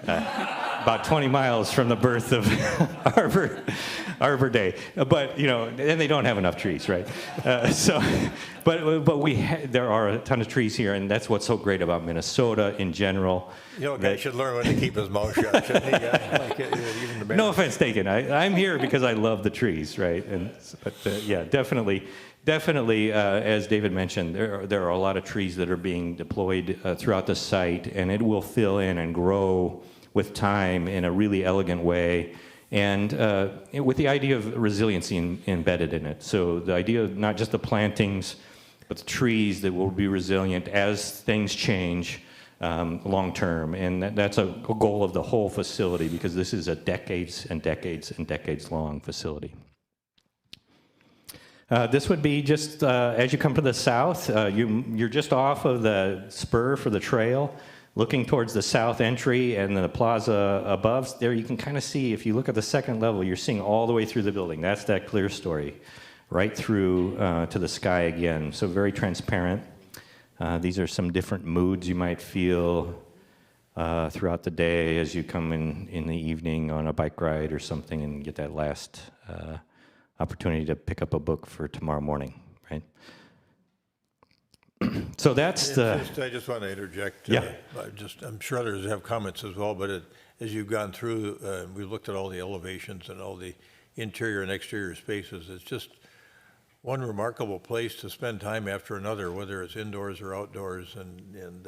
About 20 miles from the birth of Arbor Day, but you know, and they don't have enough trees, right? But there are a ton of trees here, and that's what's so great about Minnesota in general. You know, a guy should learn when to keep his mouth shut, shouldn't he? Like, even the bear. No offense taken. I'm here because I love the trees, right? But yeah, definitely, as David mentioned, there are a lot of trees that are being deployed throughout the site, and it will fill in and grow with time in a really elegant way, and with the idea of resiliency embedded in it. So the idea of not just the plantings, but the trees that will be resilient as things change long term, and that's a goal of the whole facility, because this is a decades and decades and decades long facility. This would be just as you come to the south, you're just off of the spur for the trail, looking towards the south entry and the plaza above. There you can kind of see, if you look at the second level, you're seeing all the way through the building. That's that clear story, right through to the sky again. So very transparent. These are some different moods you might feel throughout the day as you come in the evening on a bike ride or something and get that last opportunity to pick up a book for tomorrow morning, right? So that's I just want to interject. Yeah. I'm sure others have comments as well, but as you've gone through, we've looked at all the elevations and all the interior and exterior spaces. It's just one remarkable place to spend time after another, whether it's indoors or outdoors, and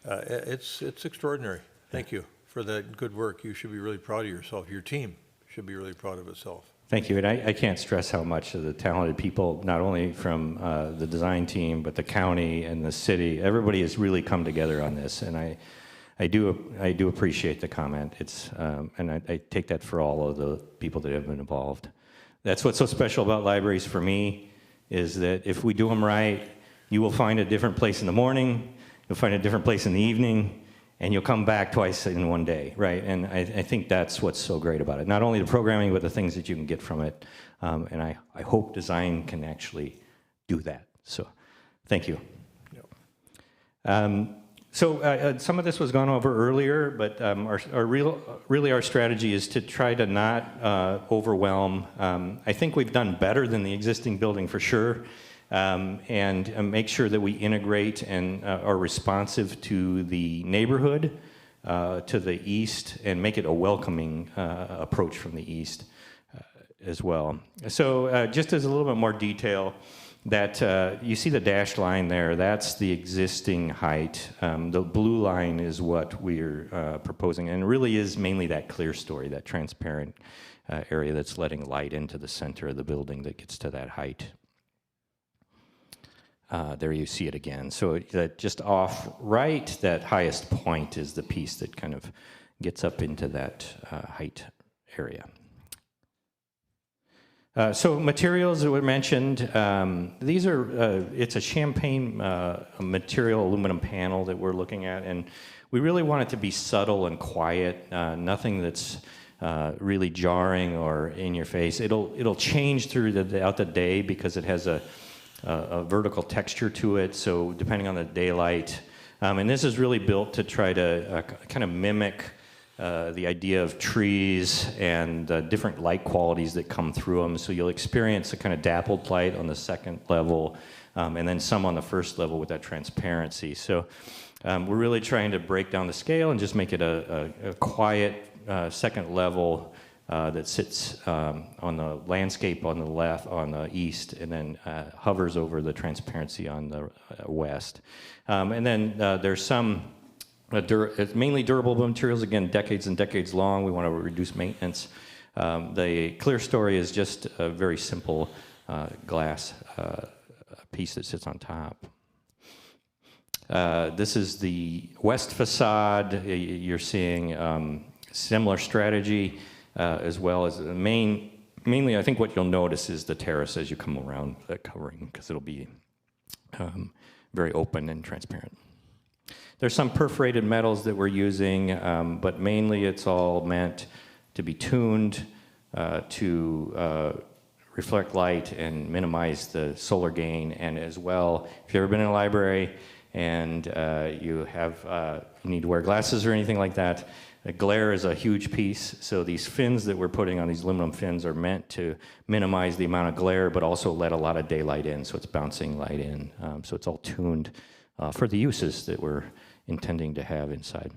it's extraordinary. Thank you for that good work. You should be really proud of yourself. Your team should be really proud of itself. Thank you, and I can't stress how much of the talented people, not only from the design team, but the county and the city, everybody has really come together on this, and I do appreciate the comment. It's and I take that for all of the people that have been involved. That's what's so special about libraries for me, is that if we do them right, you will find a different place in the morning, you'll find a different place in the evening, and you'll come back twice in one day, right? And I think that's what's so great about it. Not only the programming, but the things that you can get from it. And I hope design can actually do that. So thank you. Yep. Some of this was gone over earlier, but our strategy is to try to not overwhelm. I think we've done better than the existing building for sure. And make sure that we integrate and are responsive to the neighborhood to the east, and make it a welcoming approach from the east as well. So just as a little bit more detail, that you see the dashed line there, that's the existing height. The blue line is what we're proposing, and it really is mainly that clear story, that transparent area that's letting light into the center of the building that gets to that height. There you see it again. So that just off right, that highest point is the piece that kind of gets up into that height area. So materials that were mentioned, these are, it's a champagne material aluminum panel that we're looking at, and we really want it to be subtle and quiet, nothing that's really jarring or in your face. It'll change throughout the day because it has a vertical texture to it, so depending on the daylight. And this is really built to try to kind of mimic the idea of trees and different light qualities that come through them. So you'll experience a kind of dappled light on the second level, and then some on the first level with that transparency. So we're really trying to break down the scale and just make it a quiet second level that sits on the landscape on the left, on the east, and then hovers over the transparency on the west. And then there's some it's mainly durable materials, again, decades and decades long. We want to reduce maintenance. The clear story is just a very simple glass piece that sits on top. This is the west facade. You're seeing similar strategy as well as mainly I think what you'll notice is the terrace as you come around the covering, because it'll be very open and transparent. There's some perforated metals that we're using, but mainly it's all meant to be tuned to reflect light and minimize the solar gain. And as well, if you've ever been in a library and you need to wear glasses or anything like that, glare is a huge piece. So these fins that we're putting on, these aluminum fins, are meant to minimize the amount of glare, but also let a lot of daylight in, so it's bouncing light in. So it's all tuned for the uses that we're intending to have inside.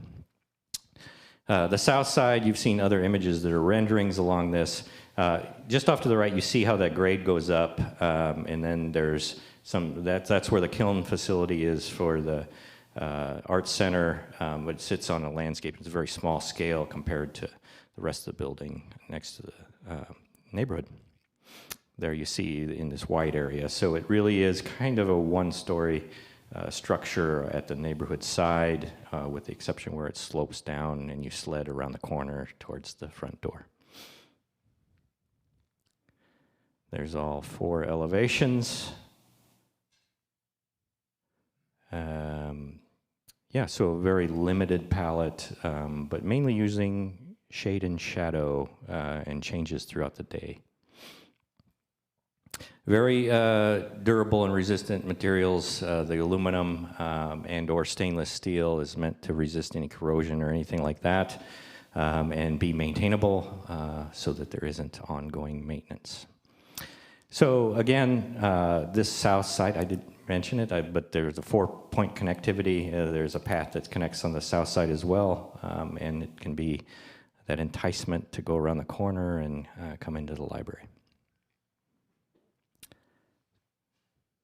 The south side, you've seen other images that are renderings along this. Just off to the right, you see how that grade goes up, and then there's that's where the kiln facility is for the Arts Center, but it sits on a landscape. It's a very small scale compared to the rest of the building next to the neighborhood. There you see in this wide area. So it really is kind of a one-story structure at the neighborhood side, with the exception where it slopes down and you sled around the corner towards the front door. There's all 4 elevations. Yeah, so a very limited palette, but mainly using shade and shadow and changes throughout the day. Very durable and resistant materials. The aluminum and or stainless steel is meant to resist any corrosion or anything like that, and be maintainable so that there isn't ongoing maintenance. So again, this south side, I did mention it, but there's a 4-point connectivity. There's a path that connects on the south side as well, and it can be that enticement to go around the corner and come into the library.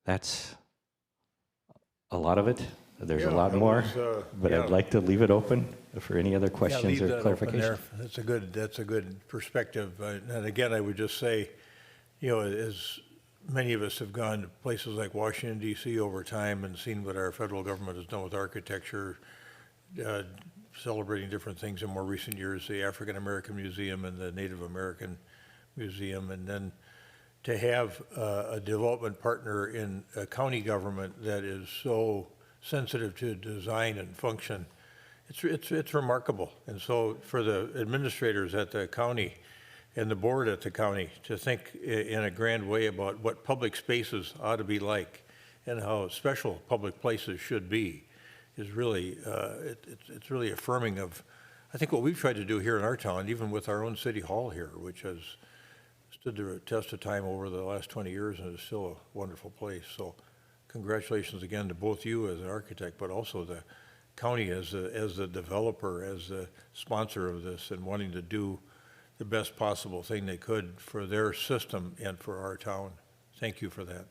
That's a lot of it. There's a lot more, but I'd like to leave it open for any other questions or clarifications. That's a good perspective. And again, I would just say, as many of us have gone to places like Washington, D.C. over time and seen what our federal government has done with architecture, celebrating different things in more recent years, the African American Museum and the Native American Museum, and then to have a development partner in a county government that is so sensitive to design and function, it's remarkable. And so for the administrators at the county and the board at the county to think in a grand way about what public spaces ought to be like and how special public places should be is really, it's really affirming of, I think, what we've tried to do here in our town, even with our own city hall here, which has stood the test of time over the last 20 years and is still a wonderful place. So congratulations again to both you as an architect, but also the county as the developer, as the sponsor of this, and wanting to do the best possible thing they could for their system and for our town. Thank you for that.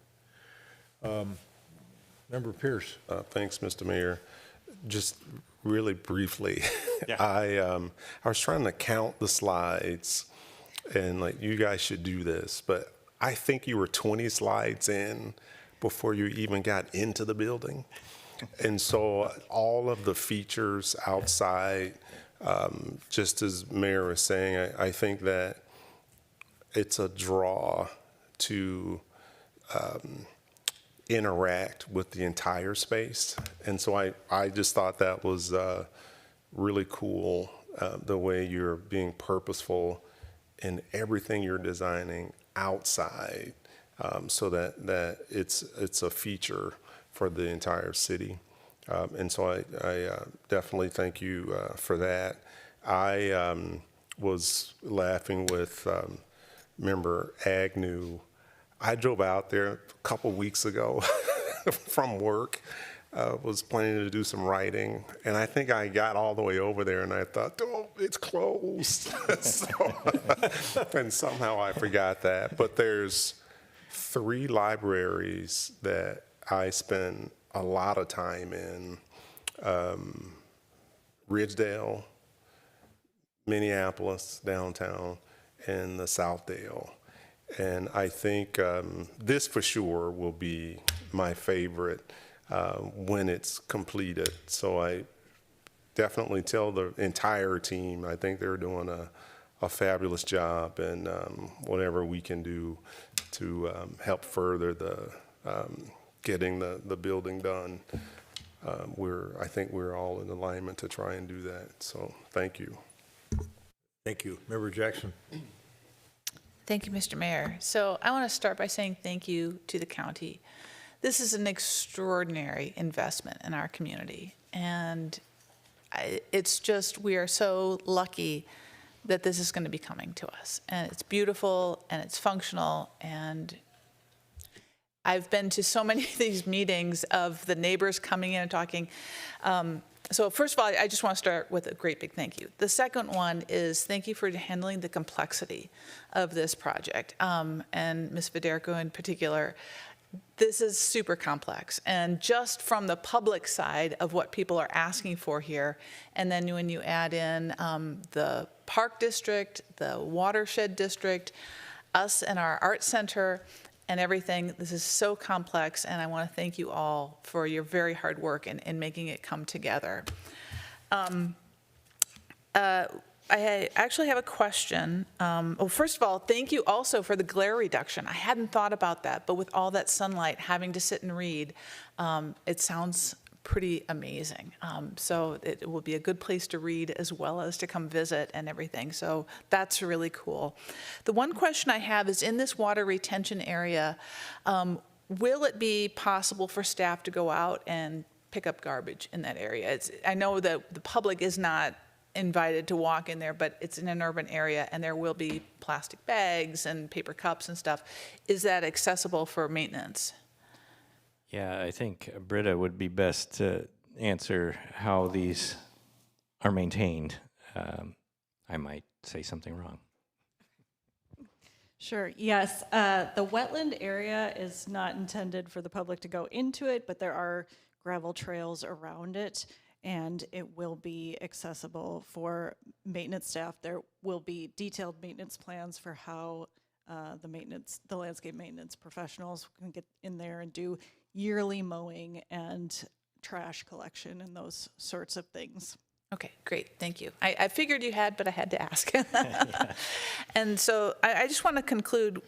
Member Pierce. Thanks, Mr. Mayor. Just really briefly, Yeah. I was trying to count the slides, and like, you guys should do this, but I think you were 20 slides in before you even got into the building. And so all of the features outside, Just as Mayor was saying, I think that it's a draw to interact with the entire space. And so I just thought that was really cool, the way you're being purposeful in everything you're designing outside, so that it's a feature for the entire city. And so I definitely thank you for that. I was laughing with Member Agnew. I drove out there a couple weeks ago from work, was planning to do some writing, and I think I got all the way over there and I thought, oh, it's closed. And somehow I forgot that. But there's 3 libraries that I spend a lot of time in: Ridgedale, Minneapolis, downtown, and the Southdale. And I think this for sure will be my favorite when it's completed. So I definitely tell the entire team, I think they're doing a fabulous job, and whatever we can do to help further the getting the building done, I think we're all in alignment to try and do that. So thank you. Thank you. Member Jackson. Thank you, Mr. Mayor. So I want to start by saying thank you to the county. This is an extraordinary investment in our community. And it's just, we are so lucky that this is going to be coming to us. And it's beautiful and it's functional. And I've been to so many of these meetings of the neighbors coming in and talking. So first of all, I just want to start with a great big thank you. The second one is thank you for handling the complexity of this project. And Ms. Federico in particular, this is super complex. And just from the public side of what people are asking for here, and then when you add in the park district, the watershed district, us and our art center, and everything, this is so complex, and I want to thank you all for your very hard work in making it come together. I actually have a question. Well, first of all, thank you also for the glare reduction. I hadn't thought about that, but with all that sunlight, having to sit and read, it sounds pretty amazing. So it will be a good place to read as well as to come visit and everything. So that's really cool. The one question I have is in this water retention area, will it be possible for staff to go out and pick up garbage in that area? I know that the public is not invited to walk in there, but it's in an urban area and there will be plastic bags and paper cups and stuff. Is that accessible for maintenance? Yeah, I think Britta would be best to answer how these are maintained. I might say something wrong. Sure, yes. The wetland area is not intended for the public to go into it, but there are gravel trails around it, and it will be accessible for maintenance staff. There will be detailed maintenance plans for how the landscape maintenance professionals can get in there and do yearly mowing and trash collection and those sorts of things. Okay, great, thank you. I figured you had, but I had to ask. And so I just want to conclude,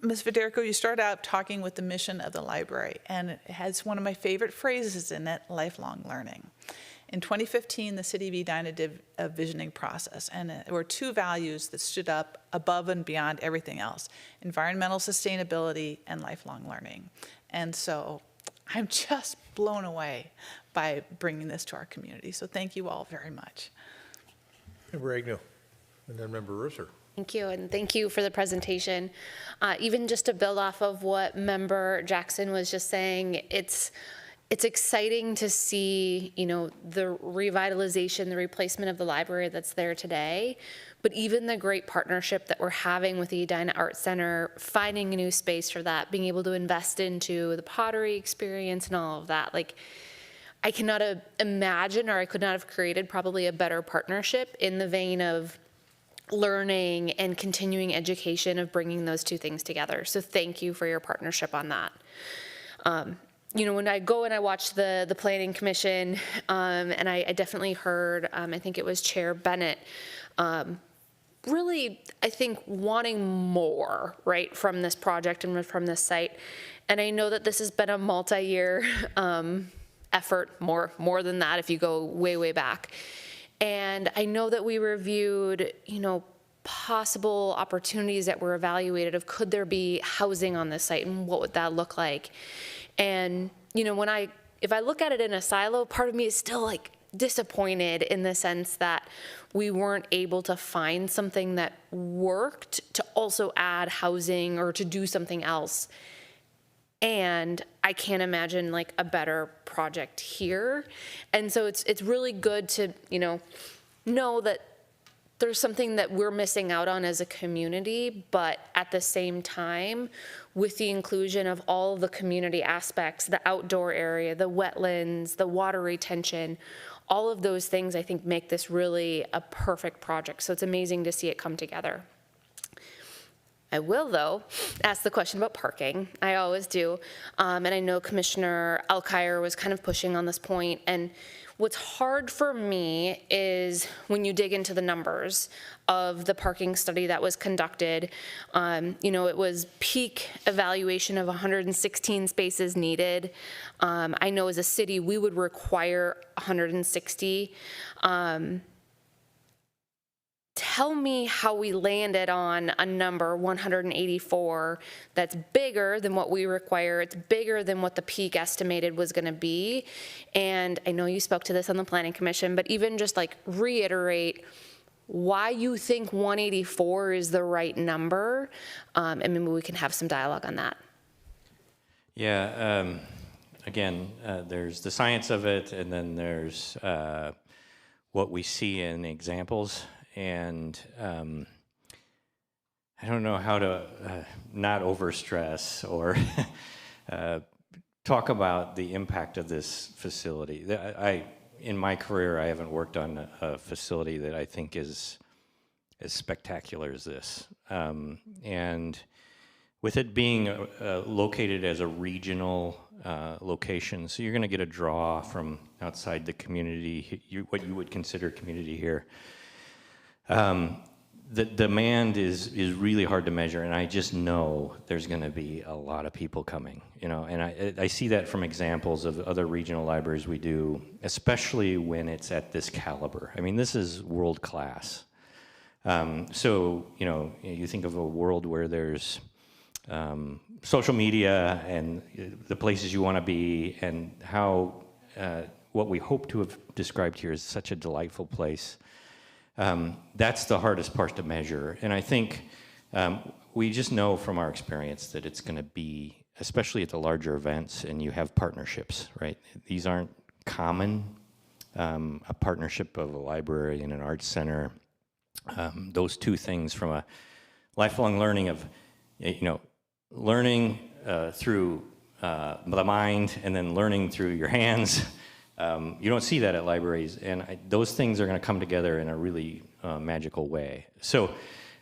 Ms. Federico, you start out talking with the mission of the library, and it has one of my favorite phrases in it, lifelong learning. In 2015, the City of Edina did a visioning process, and there were 2 values that stood up above and beyond everything else: environmental sustainability and lifelong learning. And so I'm just blown away by bringing this to our community. So thank you all very much. Member Agnew, and then Member Russer. Thank you, and thank you for the presentation. Even just to build off of what Member Jackson was just saying, it's exciting to see, the revitalization, the replacement of the library that's there today, but even the great partnership that we're having with the Edina Art Center, finding a new space for that, being able to invest into the pottery experience and all of that. Like, I cannot imagine, or I could not have created probably a better partnership in the vein of learning and continuing education, of bringing those 2 things together. So thank you for your partnership on that. when I go and I watch the Planning Commission, and I definitely heard, I think it was Chair Bennett, really, I think, wanting more, right, from this project and from this site. And I know that this has been a multi-year effort, more than that if you go way, way back. And I know that we reviewed, possible opportunities that were evaluated of could there be housing on this site and what would that look like. And, if I look at it in a silo, part of me is still like disappointed in the sense that we weren't able to find something that worked to also add housing or to do something else. And I can't imagine like a better project here. And so it's really good to, know that there's something that we're missing out on as a community, but at the same time, with the inclusion of all the community aspects, the outdoor area, the wetlands, the water retention, all of those things I think make this really a perfect project. So it's amazing to see it come together. I will, though, ask the question about parking. I always do. And I know Commissioner Alkire was kind of pushing on this point. And what's hard for me is when you dig into the numbers of the parking study that was conducted. It was peak evaluation of 116 spaces needed. I know as a city, we would require 160. Tell me how we landed on a number, 184, that's bigger than what we require. It's bigger than what the peak estimated was going to be. And I know you spoke to this on the Planning Commission, but even just like reiterate why you think 184 is the right number, and maybe we can have some dialogue on that. Yeah, again, there's the science of it, and then there's what we see in examples. And I don't know how to not overstress or talk about the impact of this facility. In my career, I haven't worked on a facility that I think is as spectacular as this. And with it being located as a regional location, so you're going to get a draw from outside the community, what you would consider community here. The demand is really hard to measure, and I just know there's going to be a lot of people coming, and I see that from examples of other regional libraries we do, especially when it's at this caliber. I mean, this is world class. So, you think of a world where there's social media and the places you want to be, and how what we hope to have described here is such a delightful place. That's the hardest part to measure. And I think we just know from our experience that it's going to be, especially at the larger events, and you have partnerships, right? These aren't common. A partnership of a library and an arts center, those two things from a lifelong learning of, learning through the mind and then learning through your hands. You don't see that at libraries, and those things are going to come together in a really magical way. So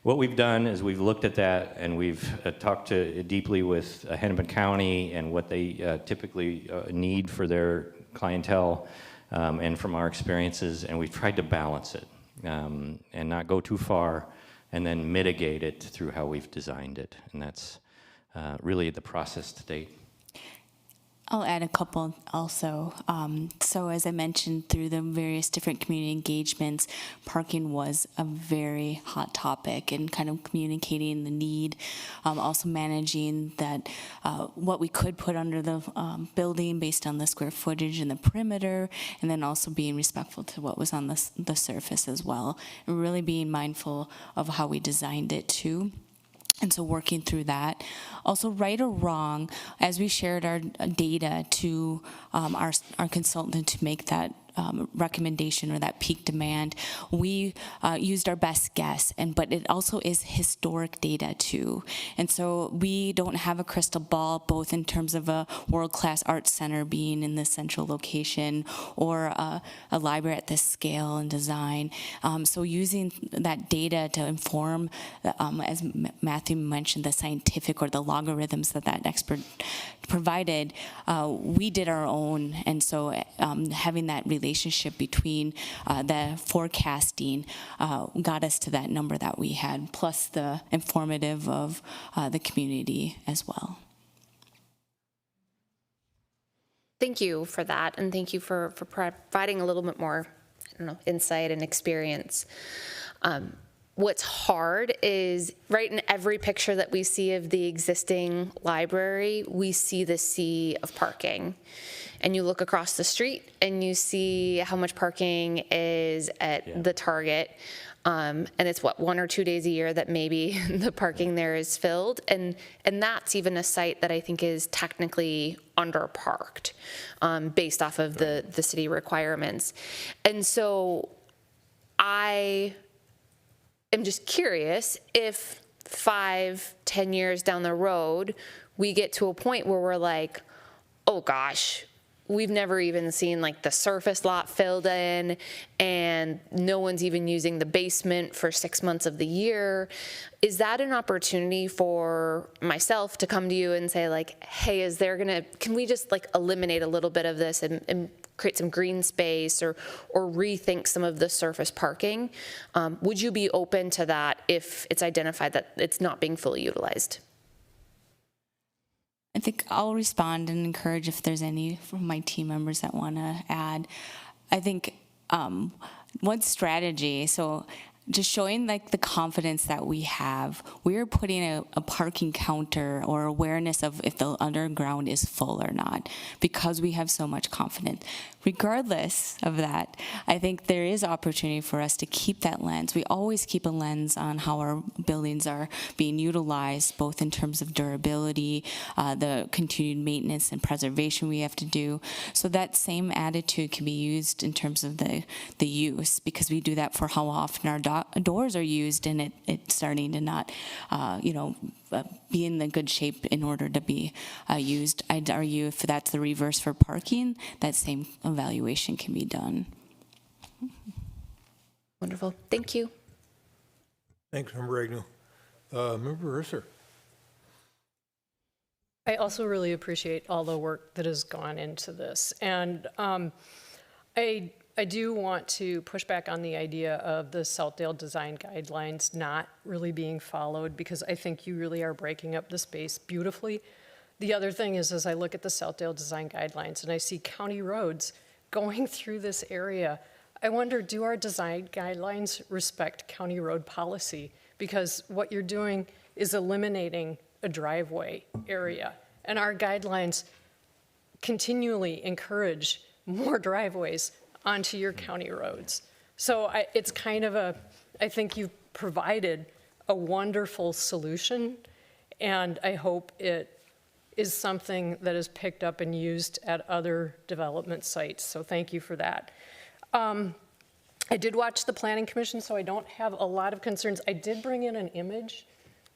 what we've done is we've looked at that, and we've talked deeply with Hennepin County and what they typically need for their clientele, and from our experiences, and we've tried to balance it and not go too far, and then mitigate it through how we've designed it, and that's really the process to date. I'll add a couple also. So as I mentioned, through the various different community engagements, parking was a very hot topic, and kind of communicating the need, also managing that what we could put under the building based on the square footage and the perimeter, and then also being respectful to what was on the surface as well, and really being mindful of how we designed it too. And so working through that. Also, right or wrong, as we shared our data to our consultant to make that recommendation or that peak demand. We used our best guess, but it also is historic data too. And so we don't have a crystal ball, both in terms of a world-class arts center being in this central location or a library at this scale and design. So using that data to inform, as Matthew mentioned, the scientific or the logarithms that expert provided, we did our own. And so having that relationship between the forecasting got us to that number that we had, plus the informative of the community as well. Thank you for that, and thank you for providing a little bit more, I don't know, insight and experience. What's hard is right in every picture that we see of the existing library, we see the sea of parking. And you look across the street and you see how much parking is at the Target. And it's what, 1 or 2 days a year that maybe the parking there is filled. And that's even a site that I think is technically underparked based off of the city requirements. And so I'm just curious if 5-10 years down the road, we get to a point where we're like, oh gosh, we've never even seen like the surface lot filled in and no one's even using the basement for 6 months of the year. Is that an opportunity for myself to come to you and say like, hey, can we just like eliminate a little bit of this and create some green space or rethink some of the surface parking? Would you be open to that if it's identified that it's not being fully utilized? I think I'll respond and encourage if there's any from my team members that want to add. I think one strategy, so just showing like the confidence that we have, we're putting a parking counter or awareness of if the underground is full or not, because we have so much confidence. Regardless of that, I think there is opportunity for us to keep that lens. We always keep a lens on how our buildings are being utilized, both in terms of durability, the continued maintenance and preservation we have to do. So that same attitude can be used in terms of the use, because we do that for how often our doors are used, and it's starting to not, be in the good shape in order to be used. I'd argue if that's the reverse for parking, that same evaluation can be done. Wonderful. Thank you. Thanks, Member Agnew. Member Risser. I also really appreciate all the work that has gone into this. And I do want to push back on the idea of the Southdale design guidelines not really being followed, because I think you really are breaking up the space beautifully. The other thing is, as I look at the Southdale design guidelines and I see county roads going through this area, I wonder, do our design guidelines respect county road policy? Because what you're doing is eliminating a driveway area, and our guidelines continually encourage more driveways onto your county roads. So it's kind of I think you've provided a wonderful solution, and I hope it is something that is picked up and used at other development sites. So thank you for that. I did watch the Planning Commission, so I don't have a lot of concerns. I did bring in an image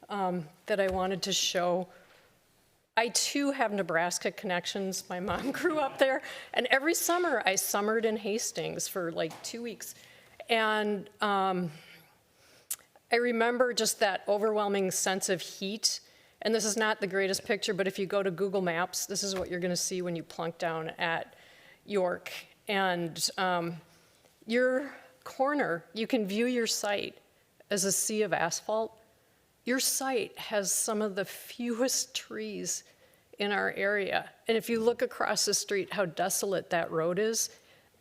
that I wanted to show. I too have Nebraska connections. My mom grew up there, and every summer I summered in Hastings for like 2 weeks. And I remember just that overwhelming sense of heat. And this is not the greatest picture, but if you go to Google Maps, this is what you're going to see when you plunk down at York. And your corner, you can view your site as a sea of asphalt. Your site has some of the fewest trees in our area. And if you look across the street, how desolate that road is,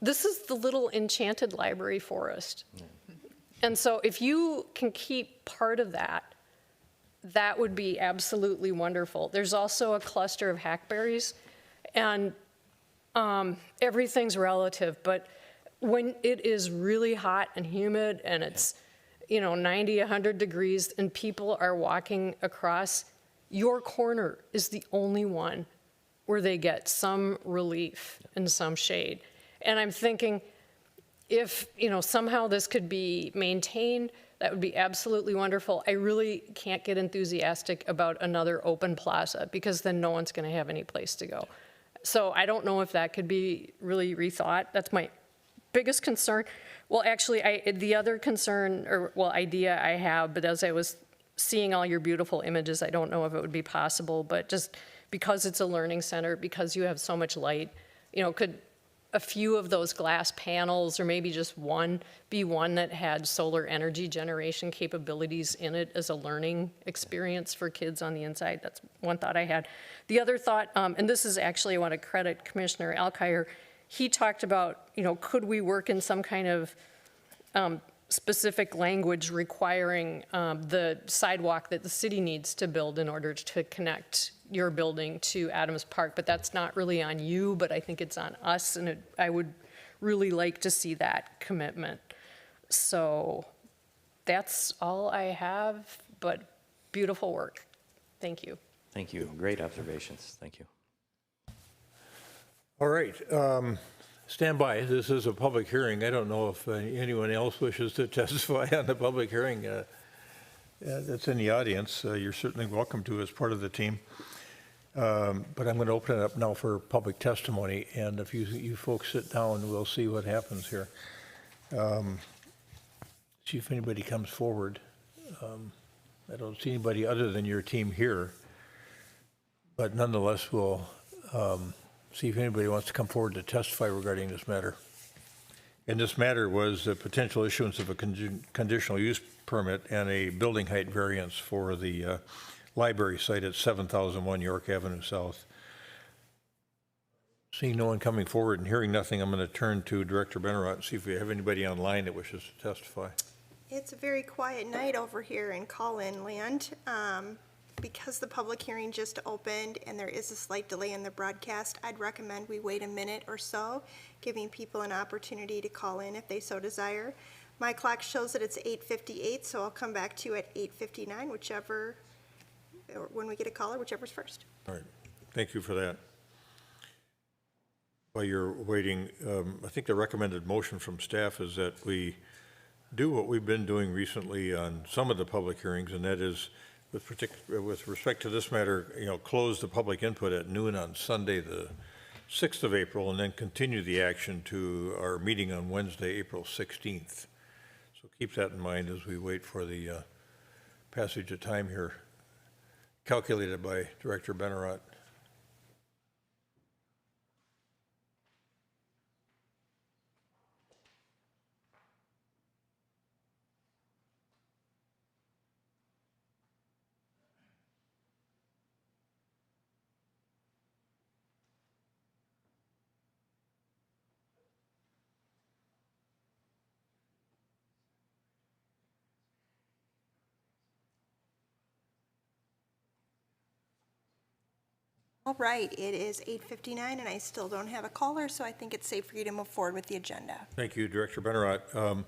this is the little enchanted library forest. And so if you can keep part of that, that would be absolutely wonderful. There's also a cluster of hackberries, and everything's relative, but when it is really hot and humid and it's 90, 100 degrees and people are walking across, your corner is the only one where they get some relief and some shade. And I'm thinking, if, somehow this could be maintained, that would be absolutely wonderful. I really can't get enthusiastic about another open plaza, because then no one's going to have any place to go. So I don't know if that could be really rethought. That's my biggest concern. Well, actually, the other concern, idea I have, but as I was seeing all your beautiful images, I don't know if it would be possible, but just because it's a learning center, because you have so much light, could a few of those glass panels, or maybe just one, be one that had solar energy generation capabilities in it as a learning experience for kids on the inside? That's one thought I had. The other thought, and this is actually, I want to credit Commissioner Alkire, he talked about, could we work in some kind of specific language requiring the sidewalk that the city needs to build in order to connect your building to Adams Park, but that's not really on you, but I think it's on us, and I would really like to see that commitment. So that's all I have, but beautiful work. Thank you. Thank you. Great observations. Thank you. All right. Stand by. This is a public hearing. I don't know if anyone else wishes to testify on the public hearing. That's in the audience. You're certainly welcome to as part of the team. But I'm going to open it up now for public testimony. And if you folks sit down, we'll see what happens here. See if anybody comes forward. I don't see anybody other than your team here. But nonetheless, we'll see if anybody wants to come forward to testify regarding this matter. And this matter was the potential issuance of a conditional use permit and a building height variance for the library site at 7001 York Avenue South. Seeing no one coming forward and hearing nothing, I'm going to turn to Director Benarott and see if we have anybody online that wishes to testify. It's a very quiet night over here in call-in land. Because the public hearing just opened and there is a slight delay in the broadcast, I'd recommend we wait a minute or so, giving people an opportunity to call in if they so desire. My clock shows that it's 8:58, so I'll come back to you at 8:59, whichever, or when we get a caller, whichever's first. All right. Thank you for that. While you're waiting, I think the recommended motion from staff is that we do what we've been doing recently on some of the public hearings, and that is, with respect to this matter, close the public input at noon on Sunday, the 6th of April, and then continue the action to our meeting on Wednesday, April 16th. So keep that in mind as we wait for the passage of time here, calculated by Director Benarott. All right, it is 8:59 and I still don't have a caller, so I think it's safe for you to move forward with the agenda. Thank you, Director Benarott.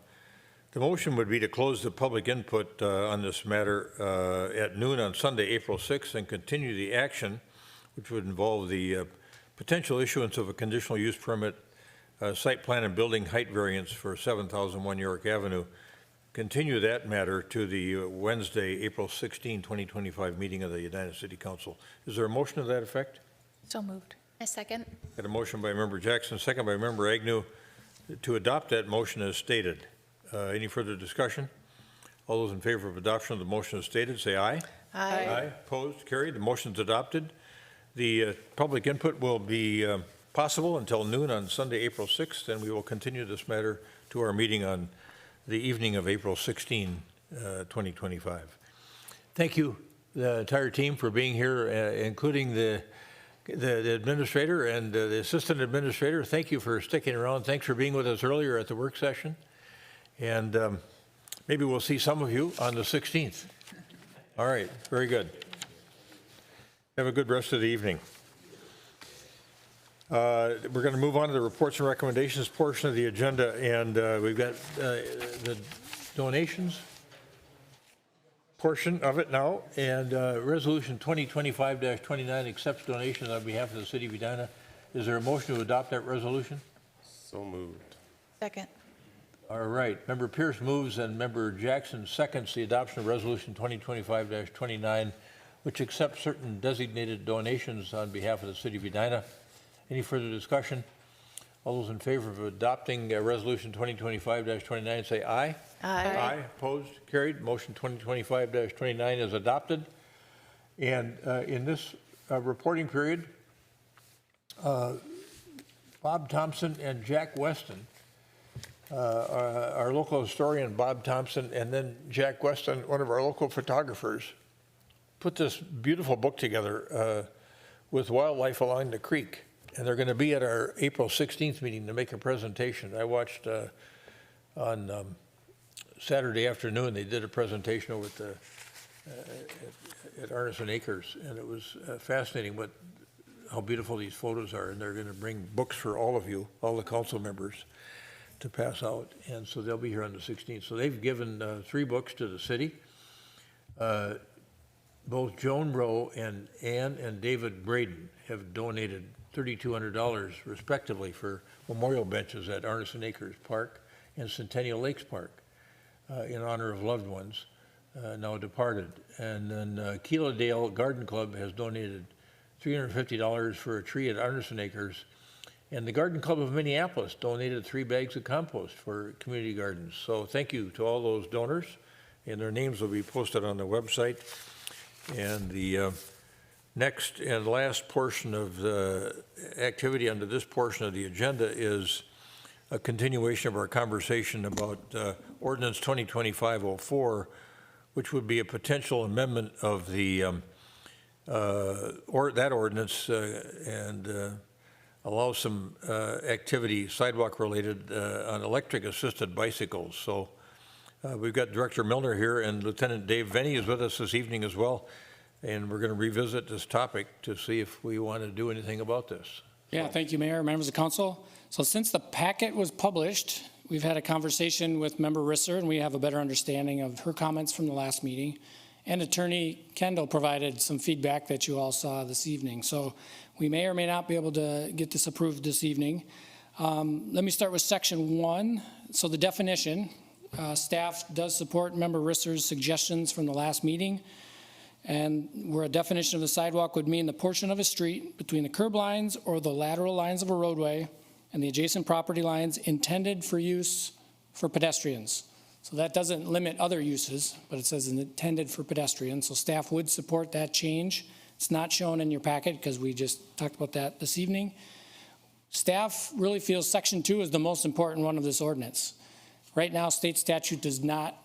The motion would be to close the public input on this matter at noon on Sunday, April 6th, and continue the action, which would involve the potential issuance of a conditional use permit, site plan and building height variance for 7001 York Avenue. Continue that matter to the Wednesday, April 16, 2025 meeting of the Edina City Council. Is there a motion to that effect? So moved. A second. Got a motion by Member Jackson, second by Member Agnew to adopt that motion as stated. Any further discussion? All those in favor of adoption of the motion as stated, say aye. Aye. Aye. Opposed? Carried. The motion's adopted. The public input will be possible until noon on Sunday, April 6th, and we will continue this matter to our meeting on the evening of April 16, 2025. Thank you, the entire team, for being here, including the administrator and the assistant administrator. Thank you for sticking around. Thanks for being with us earlier at the work session. And maybe we'll see some of you on the 16th. All right, very good. Have a good rest of the evening. We're going to move on to the reports and recommendations portion of the agenda, and we've got the donations portion of it now, and Resolution 2025-29 accepts donations on behalf of the City of Edina. Is there a motion to adopt that resolution? So moved. Second. All right, Member Pierce moves and Member Jackson seconds the adoption of Resolution 2025-29, which accepts certain designated donations on behalf of the City of Edina. Any further discussion? All those in favor of adopting Resolution 2025-29 say aye. Aye. Opposed? Carried. Motion 2025-29 is adopted. And in this reporting period, Bob Thompson and Jack Weston, our local historian, Bob Thompson, and then Jack Weston, one of our local photographers, put this beautiful book together with wildlife along the creek. And they're going to be at our April 16th meeting to make a presentation. I watched on Saturday afternoon, they did a presentation over at Arneson Acres, and it was fascinating how beautiful these photos are. And they're going to bring books for all of you, all the council members, to pass out. And so they'll be here on the 16th. So they've given 3 books to the city. Both Joan Rowe and Ann and David Braden have donated $3,200 respectively for memorial benches at Arneson Acres Park and Centennial Lakes Park in honor of loved ones now departed. And then Keeladale Garden Club has donated $350 for a tree at Arneson Acres. And the Garden Club of Minneapolis donated 3 bags of compost for community gardens. So thank you to all those donors, and their names will be posted on the website. And the next and last portion of the activity under this portion of the agenda is a continuation of our conversation about Ordinance 2025-04, which would be a potential amendment of the that ordinance and allow some activity, sidewalk related, on electric assisted bicycles. So we've got Director Milner here, and Lieutenant Dave Venny is with us this evening as well. And we're going to revisit this topic to see if we want to do anything about this. Yeah, thank you, Mayor, members of council. So since the packet was published, we've had a conversation with Member Risser, and we have a better understanding of her comments from the last meeting. And Attorney Kendall provided some feedback that you all saw this evening. So we may or may not be able to get this approved this evening. Let me start with Section 1. So the definition, staff does support Member Risser's suggestions from the last meeting. And where a definition of the sidewalk would mean the portion of a street between the curb lines or the lateral lines of a roadway and the adjacent property lines intended for use for pedestrians. So that doesn't limit other uses, but it says intended for pedestrians. So staff would support that change. It's not shown in your packet because we just talked about that this evening. Staff really feels Section 2 is the most important one of this ordinance. Right now, state statute does not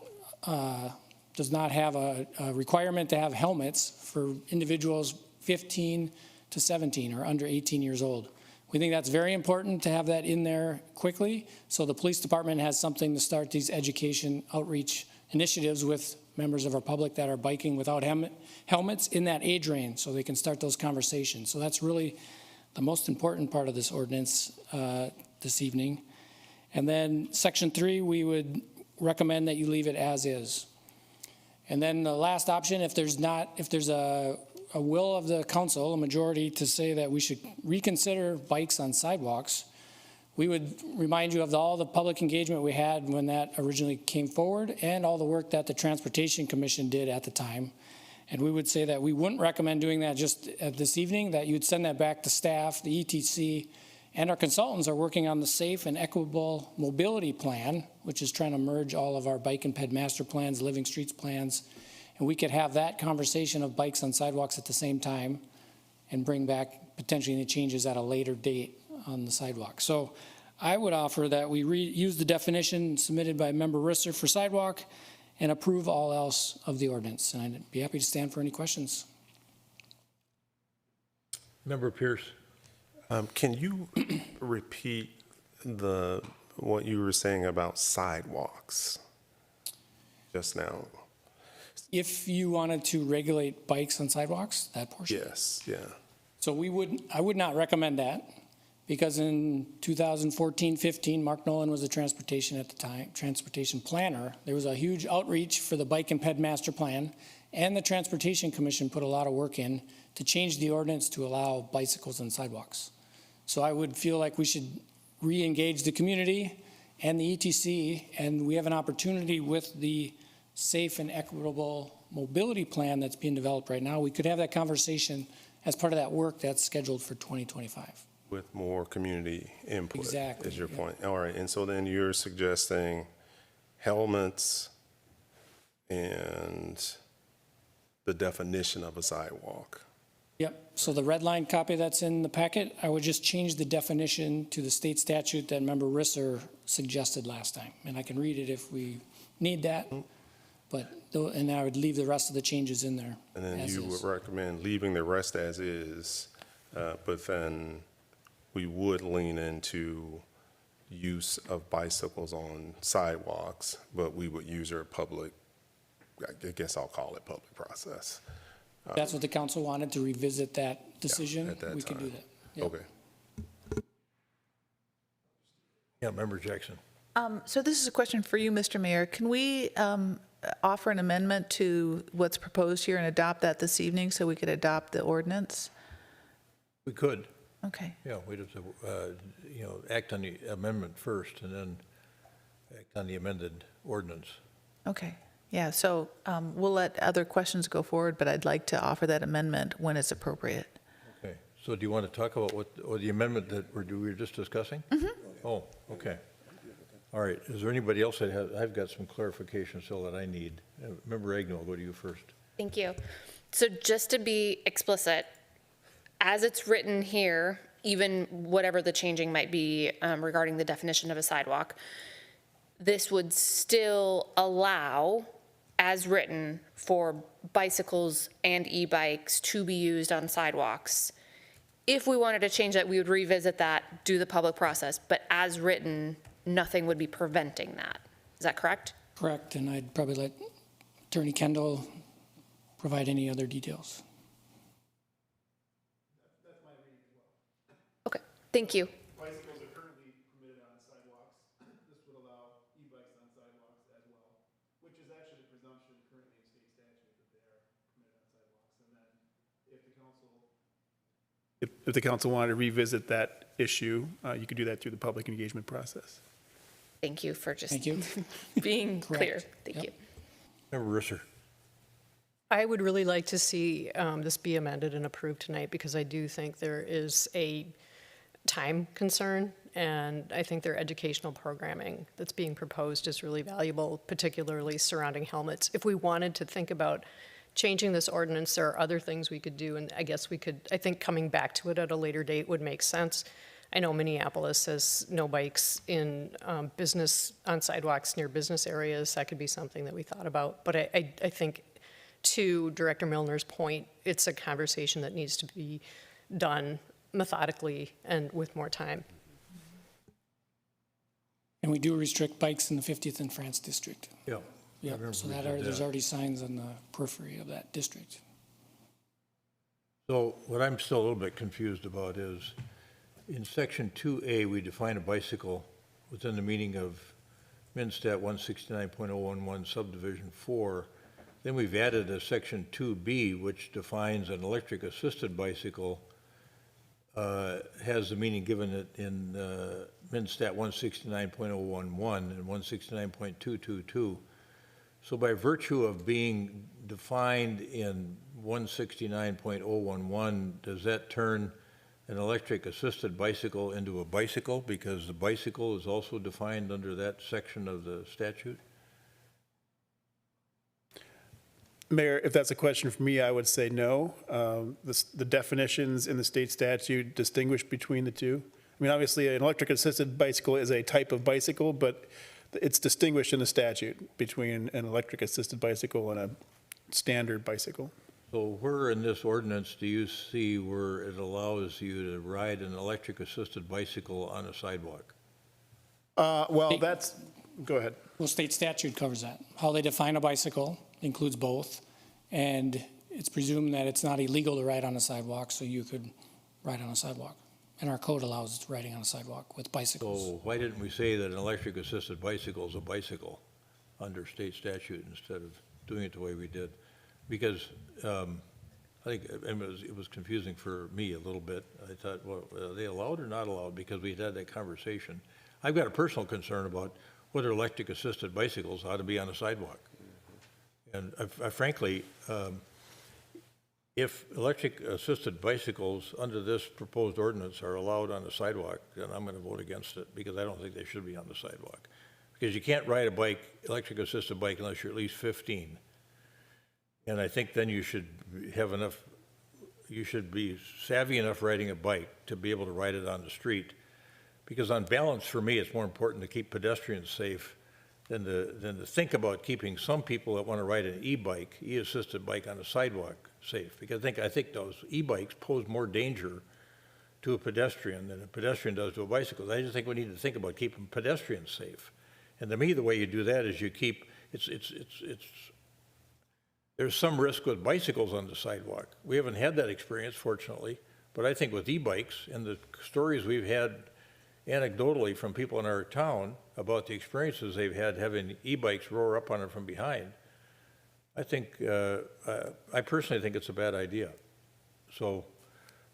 have a requirement to have helmets for individuals 15 to 17 or under 18 years old. We think that's very important to have that in there quickly, so the police department has something to start these education outreach initiatives with members of our public that are biking without helmets in that age range, so they can start those conversations. So that's really the most important part of this ordinance this evening. And then Section 3, we would recommend that you leave it as is. And then the last option, if there's a will of the council, a majority, to say that we should reconsider bikes on sidewalks, we would remind you of all the public engagement we had when that originally came forward and all the work that the Transportation Commission did at the time. And we would say that we wouldn't recommend doing that just this evening, that you'd send that back to staff, the ETC, and our consultants are working on the safe and equitable mobility plan, which is trying to merge all of our bike and ped master plans, living streets plans. And we could have that conversation of bikes on sidewalks at the same time and bring back potentially any changes at a later date on the sidewalk. So I would offer that we use the definition submitted by Member Risser for sidewalk and approve all else of the ordinance. And I'd be happy to stand for any questions. Member Pierce. Can you repeat what you were saying about sidewalks just now? If you wanted to regulate bikes on sidewalks, that portion? Yes, yeah. So I would not recommend that, because in 2014-15, Mark Nolan was the transportation at the time, transportation planner. There was a huge outreach for the bike and ped master plan, and the Transportation Commission put a lot of work in to change the ordinance to allow bicycles on sidewalks. So I would feel like we should re-engage the community and the ETC, and we have an opportunity with the safe and equitable mobility plan that's being developed right now. We could have that conversation as part of that work that's scheduled for 2025. With more community input. Exactly, Is your yeah. point. All right, and so then you're suggesting helmets and the definition of a sidewalk. Yep, so the red line copy that's in the packet, I would just change the definition to the state statute that Member Risser suggested last time. And I can read it if we need that, but, and I would leave the rest of the changes in there. And then as you is. would recommend leaving the rest as is, but then we would lean into use of bicycles on sidewalks, but we would use our public, I guess I'll call it public process. That's what the council wanted, to revisit that decision. at that We could do time. that. Yep. Okay. Yeah, Member Jackson. So this is a question for you, Mr. Mayor. Can we offer an amendment to what's proposed here and adopt that this evening so we could adopt the ordinance? We could. Okay. Yeah, we'd have to, act on the amendment first and then act on the amended ordinance. Okay. Yeah, so we'll let other questions go forward, but I'd like to offer that amendment when it's appropriate. Okay, so do you want to talk about or the amendment that we were just discussing? Mm-hmm. Oh, okay. All right, is there anybody else that has, I've got some clarification still that I need. Member Agnew, I'll go to you first. Thank you. So just to be explicit, as it's written here, even whatever the changing might be regarding the definition of a sidewalk, this would still allow, as written, for bicycles and e-bikes to be used on sidewalks. If we wanted to change that, we would revisit that, do the public process, but as written, nothing would be preventing that. Is that correct? Correct, and I'd probably let Attorney Kendall provide any other details. Okay, thank you. Bicycles are currently permitted on sidewalks. This would allow e-bikes on sidewalks as well, which is actually the presumption currently in state statute that they are permitted on sidewalks. And then if the council... If the council wanted to revisit that issue, you could do that through the public engagement process. Thank you for just Thank you. being clear. Thank you. Member Risser. I would really like to see this be amended and approved tonight because I do think there is a time concern, and I think their educational programming that's being proposed is really valuable, particularly surrounding helmets. If we wanted to think about changing this ordinance, there are other things we could do, and I guess we could, I think coming back to it at a later date would make sense. I know Minneapolis says no bikes in business, on sidewalks near business areas. That could be something that we thought about. But I think, to Director Milner's point, it's a conversation that needs to be done methodically and with more time. And we do restrict bikes in the 50th and France district. Yeah. Yeah, so there's already signs on the periphery of that district. So what I'm still a little bit confused about is, in section 2A, we define a bicycle within the meaning of MnSTAT 169.011 subdivision 4. Then we've added a section 2B, which defines an electric assisted bicycle, has the meaning given it in MnSTAT 169.011 and 169.222. So by virtue of being defined in 169.011, does that turn an electric assisted bicycle into a bicycle because the bicycle is also defined under that section of the statute? Mayor, if that's a question for me, I would say no. The definitions in the state statute distinguish between the two. I mean, obviously, an electric assisted bicycle is a type of bicycle, but it's distinguished in the statute between an electric assisted bicycle and a standard bicycle. So where in this ordinance do you see where it allows you to ride an electric assisted bicycle on a sidewalk? Well, go ahead. Well, state statute covers that. How they define a bicycle includes both, and it's presumed that it's not illegal to ride on a sidewalk, so you could ride on a sidewalk. And our code allows riding on a sidewalk with bicycles. So why didn't we say that an electric assisted bicycle is a bicycle under state statute instead of doing it the way we did? Because I think it was confusing for me a little bit. I thought, well, are they allowed or not allowed? Because we'd had that conversation. I've got a personal concern about whether electric-assisted bicycles ought to be on the sidewalk. And I frankly, if electric-assisted bicycles under this proposed ordinance are allowed on the sidewalk, then I'm going to vote against it, because I don't think they should be on the sidewalk. Because you can't ride a bike, electric-assisted bike, unless you're at least 15. And I think then you should have enough, you should be savvy enough riding a bike to be able to ride it on the street. Because on balance, for me, it's more important to keep pedestrians safe than to think about keeping some people that want to ride an e-bike, e-assisted bike on the sidewalk safe. Because I think those e-bikes pose more danger to a pedestrian than a pedestrian does to a bicycle. I just think we need to think about keeping pedestrians safe. And to me, the way you do that is you keep, there's some risk with bicycles on the sidewalk. We haven't had that experience, fortunately, but I think with e-bikes and the stories we've had anecdotally from people in our town about the experiences they've had having e-bikes roar up on them from behind, I think, I personally think it's a bad idea. So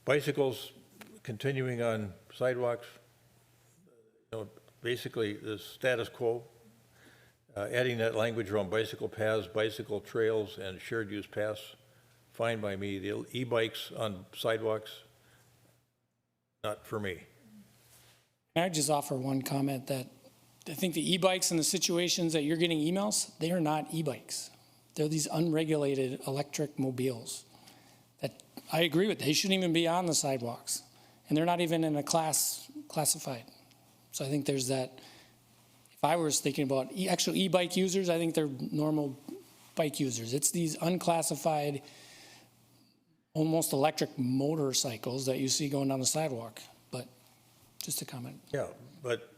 bicycles continuing on sidewalks, basically the status quo, adding that language around bicycle paths, bicycle trails, and shared use paths, fine by me. The e-bikes on sidewalks, not for me. Can I just offer one comment that I think the e-bikes and the situations that you're getting emails, they are not e-bikes. They're these unregulated electric mobiles that I agree with. They shouldn't even be on the sidewalks. And they're not even in a classified. So I think there's that. If I was thinking about actual e-bike users, I think they're normal bike users. It's these unclassified, almost electric motorcycles that you see going down the sidewalk. But just a comment. Yeah, but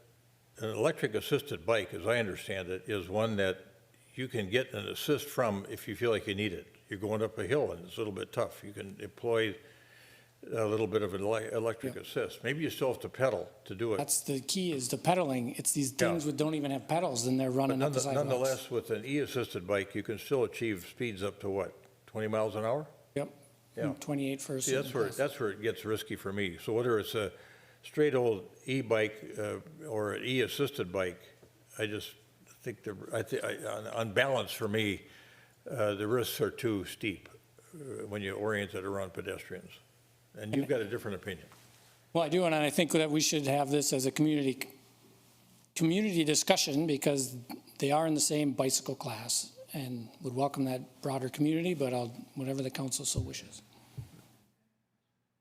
an electric-assisted bike, as I understand it, is one that you can get an assist from if you feel like you need it. You're going up a hill and it's a little bit tough. You can employ a little bit of an electric assist. Maybe you still have to pedal to do it. That's the key, is the pedaling. It's these things that don't even have pedals, and they're running up the sidewalks. Nonetheless, with an e-assisted bike, you can still achieve speeds up to what, 20 miles an hour? Yep. Yeah. 28 for a See, that's where it gets risky for me. So whether it's a straight old e-bike or an e-assisted bike, I just think on balance for me, the risks are too steep when you orient it around pedestrians. And you've got a different opinion. Well, I do, and I think that we should have this as a community discussion, because they are in the same bicycle class, and would welcome that broader community, but whatever the council so wishes.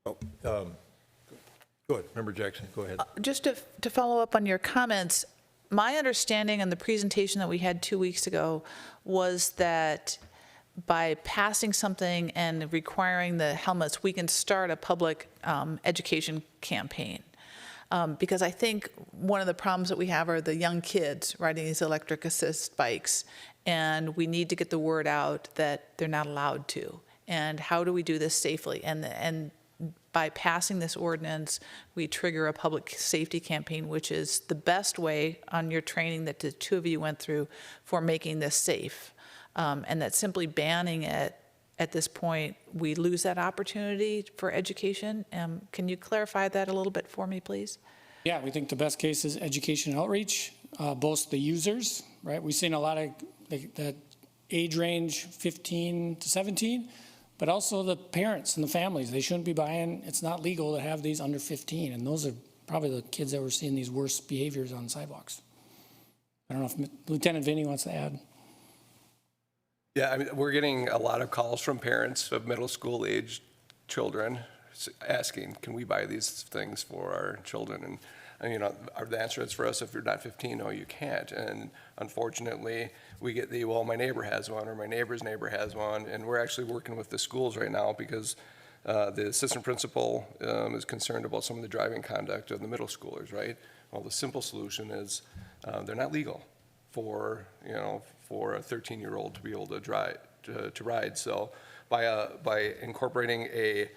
Oh, go ahead, Member Jackson, go ahead. Just to follow up on your comments, my understanding on the presentation that we had 2 weeks ago was that by passing something and requiring the helmets, we can start a public education campaign. Because I think one of the problems that we have are the young kids riding these electric assist bikes, and we need to get the word out that they're not allowed to. And how do we do this safely? And by passing this ordinance, we trigger a public safety campaign, which is the best way on your training that the two of you went through for making this safe. And that simply banning it at this point, we lose that opportunity for education. Can you clarify that a little bit for me, please? Yeah, we think the best case is education outreach, both the users, right? We've seen a lot of that age range 15 to 17, but also the parents and the families. They shouldn't be buying, it's not legal to have these under 15. And those are probably the kids that we're seeing these worst behaviors on sidewalks. I don't know if Lieutenant Vinnie wants to add. Yeah, I mean, we're getting a lot of calls from parents of middle school age children asking, can we buy these things for our children? And you know, the answer is for us, if you're not 15, no, you can't. And unfortunately, we get the, well, my neighbor has one, or my neighbor's neighbor has one. And we're actually working with the schools right now because the assistant principal is concerned about some of the driving conduct of the middle schoolers, right? Well, the simple solution is they're not legal for, you know, for a 13-year-old to be able to drive, to ride. So by incorporating a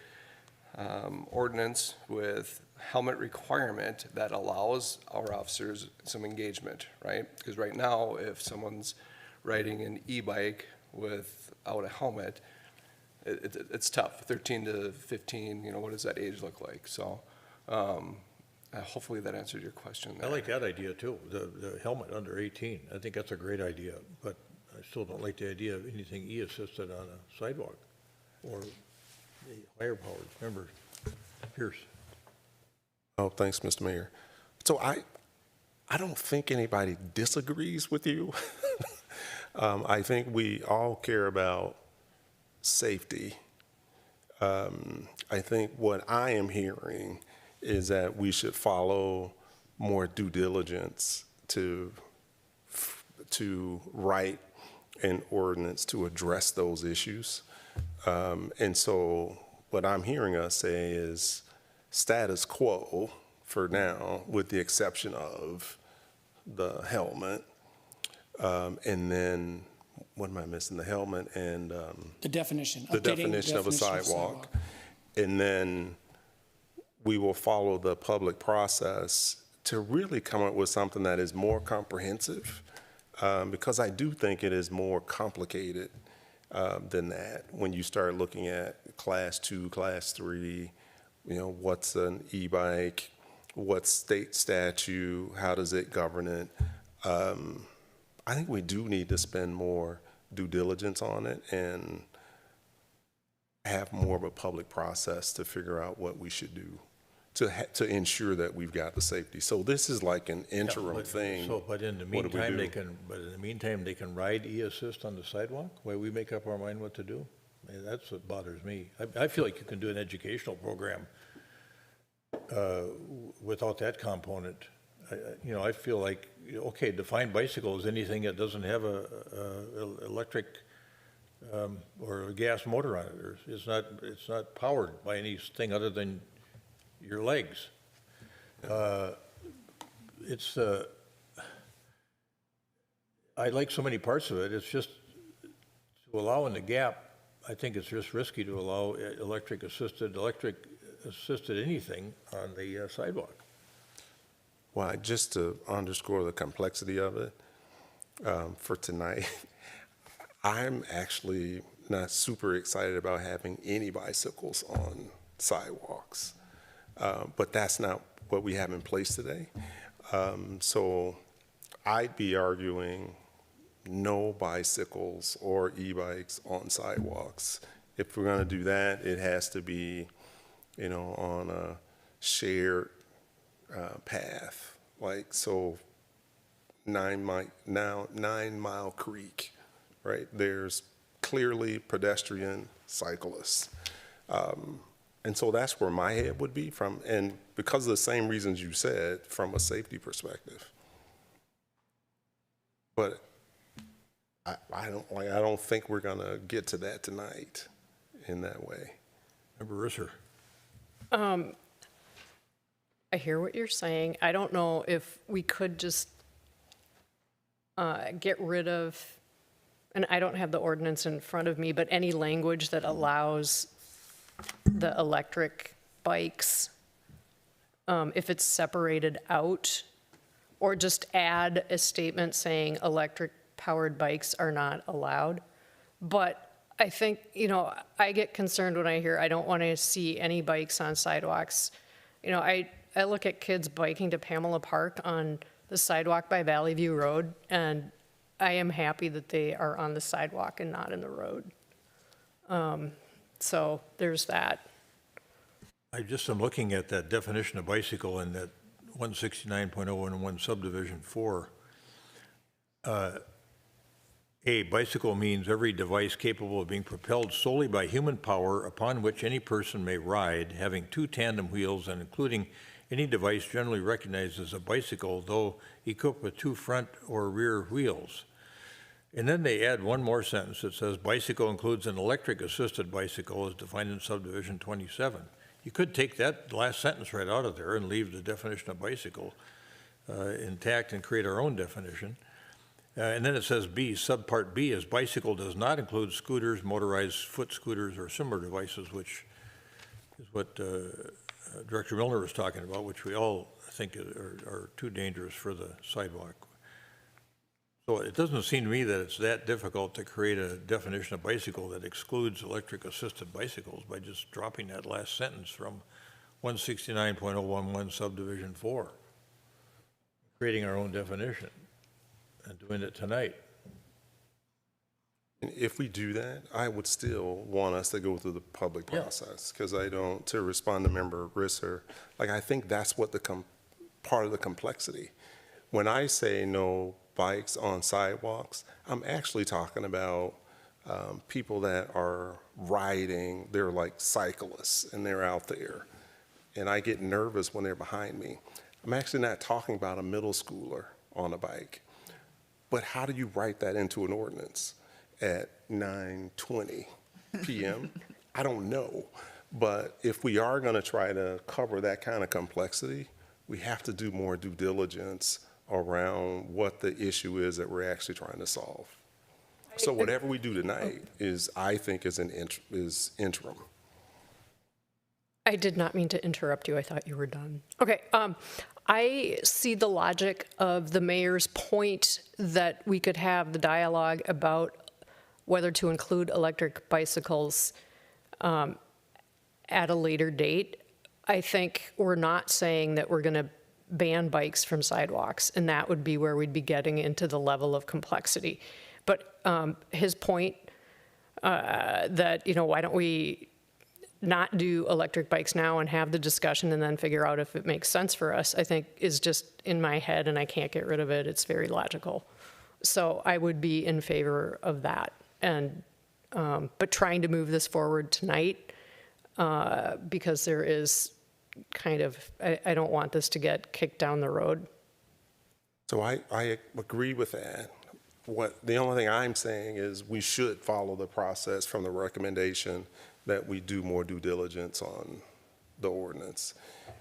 ordinance with helmet requirement that allows our officers some engagement, right? Because right now, if someone's riding an e-bike without a helmet, it's tough, 13 to 15, you know, what does that age look like? So hopefully that answered your question I there. like that idea too, the helmet under 18. I think that's a great idea, but I still don't like the idea of anything E-assisted on a sidewalk or the higher powers. Remember, Pierce. Oh, thanks, Mr. Mayor. So I don't think anybody disagrees with you. I think we all care about safety. I think what I am hearing is that we should follow more due diligence to write an ordinance to address those issues. And so what I'm hearing us say is status quo for now, with the exception of the helmet. And then, what am I missing? The helmet and The definition. the updating definition of a sidewalk. And then we will follow the public process to really come up with something that is more comprehensive, because I do think it is more complicated than that. When you start looking at class 2, class 3, you know, what's an e-bike, what's state statute, how does it govern it? I think we do need to spend more due diligence on it and have more of a public process to figure out what we should do to ensure that we've got the safety. So this is like an interim thing. So, but in the What do we meantime, they can ride e-assist on the sidewalk while we make up our mind what to do? I mean, that's what bothers me. I feel like you can do an educational program without that component. You know, I feel like, okay, define bicycle as anything that doesn't have a electric or a gas motor on it, or it's not powered by anything other than your legs. I like so many parts of it. It's just to allow in the gap. I think it's just risky to allow electric assisted anything on the sidewalk. Well, just to underscore the complexity of it, for tonight, I'm actually not super excited about having any bicycles on sidewalks. But that's not what we have in place today. So I'd be arguing no bicycles or e-bikes on sidewalks. If we're going to do that, it has to be, you know, on a shared path. Like, so 9 Mile Creek, right? There's clearly pedestrian cyclists. And so that's where my head would be from, and because of the same reasons you said, from a safety perspective. But I don't think we're gonna get to that tonight in that way. Member Risser. I hear what you're saying. I don't know if we could just get rid of, and I don't have the ordinance in front of me, but any language that allows the electric bikes, if it's separated out, or just add a statement saying electric powered bikes are not allowed. But I think, you know, I get concerned when I hear I don't want to see any bikes on sidewalks. You know, I look at kids biking to Pamela Park on the sidewalk by Valley View Road, and I am happy that they are on the sidewalk and not in the road. So there's that. I just am looking at that definition of bicycle in that 169.011 subdivision 4. A, bicycle means every device capable of being propelled solely by human power upon which any person may ride, having 2 tandem wheels and including any device generally recognized as a bicycle, though equipped with 2 front or rear wheels. And then they add one more sentence that says bicycle includes an electric assisted bicycle as defined in subdivision 27. You could take that last sentence right out of there and leave the definition of bicycle intact and create our own definition. And then it says B, subpart B is bicycle does not include scooters, motorized foot scooters, or similar devices, which is what Director Milner was talking about, which we all think are too dangerous for the sidewalk. So it doesn't seem to me that it's that difficult to create a definition of bicycle that excludes electric-assisted bicycles by just dropping that last sentence from 169.011 subdivision 4, creating our own definition and doing it tonight. And if we do that, I would still want us to go through the public process, because I don't, to respond to Member Risser, like, I think that's what part of the complexity. When I say no bikes on sidewalks, I'm actually talking about people that are riding, they're like cyclists, and they're out there. And I get nervous when they're behind me. I'm actually not talking about a middle schooler on a bike. But how do you write that into an ordinance at 9:20 p.m.? I don't know. But if we are going to try to cover that kind of complexity, we have to do more due diligence around what the issue is that we're actually trying to solve. So whatever we do tonight is, I think, is interim. I did not mean to interrupt you. I thought you were done. Okay. I see the logic of the mayor's point that we could have the dialogue about whether to include electric bicycles at a later date. I think we're not saying that we're going to ban bikes from sidewalks, and that would be where we'd be getting into the level of complexity. But his point that, why don't we not do electric bikes now and have the discussion and then figure out if it makes sense for us, I think is just in my head, and I can't get rid of it. It's very logical. So I would be in favor of that. And but trying to move this forward tonight, because there is kind of, I don't want this to get kicked down the road. So I agree with that. The only thing I'm saying is we should follow the process from the recommendation that we do more due diligence on the ordinance.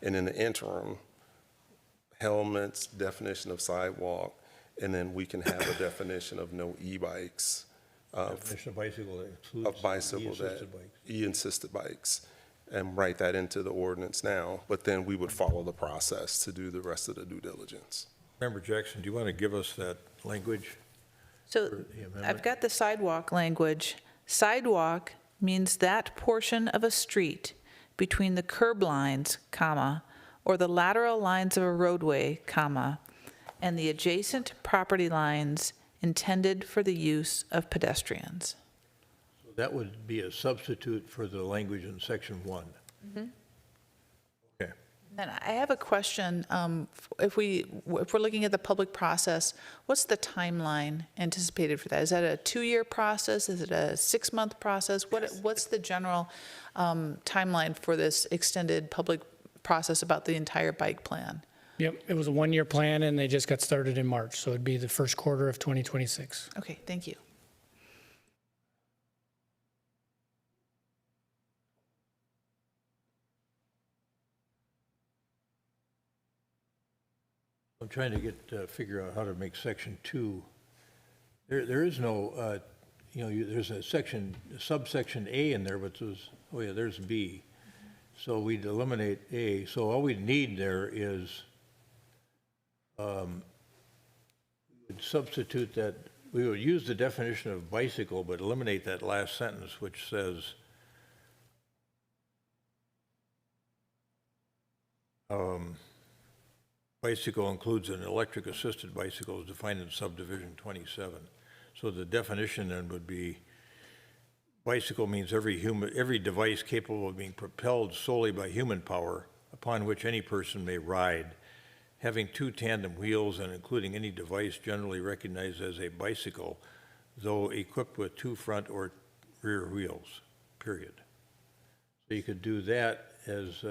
And in the interim, helmets, definition of sidewalk, and then we can have a definition of no e-bikes. Definition of bicycle that includes Of bicycle, e-assisted bikes. E-assisted bikes, and write that into the ordinance now, but then we would follow the process to do the rest of the due diligence. Member Jackson, do you want to give us that language? So I've got the sidewalk language. Sidewalk means that portion of a street between the curb lines, comma, or the lateral lines of a roadway, comma, and the adjacent property lines intended for the use of pedestrians. So that would be a substitute for the language in section 1. Mm-hmm. Okay. And I have a question. If we're looking at the public process, what's the timeline anticipated for that? Is that a 2-year process? Is it a 6-month process? What's the general timeline for this extended public process about the entire bike plan? Yep, it was a 1-year plan, and they just got started in March, so it'd be the first quarter of 2026. Okay, thank you. I'm trying to figure out how to make section 2. There is no, there's a subsection A in there, but there's B. So we'd eliminate A. So all we'd need there is, we'd substitute that, we would use the definition of bicycle, but eliminate that last sentence, which says, bicycle includes an electric-assisted bicycle as defined in subdivision 27. So the definition then would be, bicycle means every device capable of being propelled solely by human power, upon which any person may ride, having 2 tandem wheels and including any device generally recognized as a bicycle, though equipped with 2 front or rear wheels, period. So you could do that as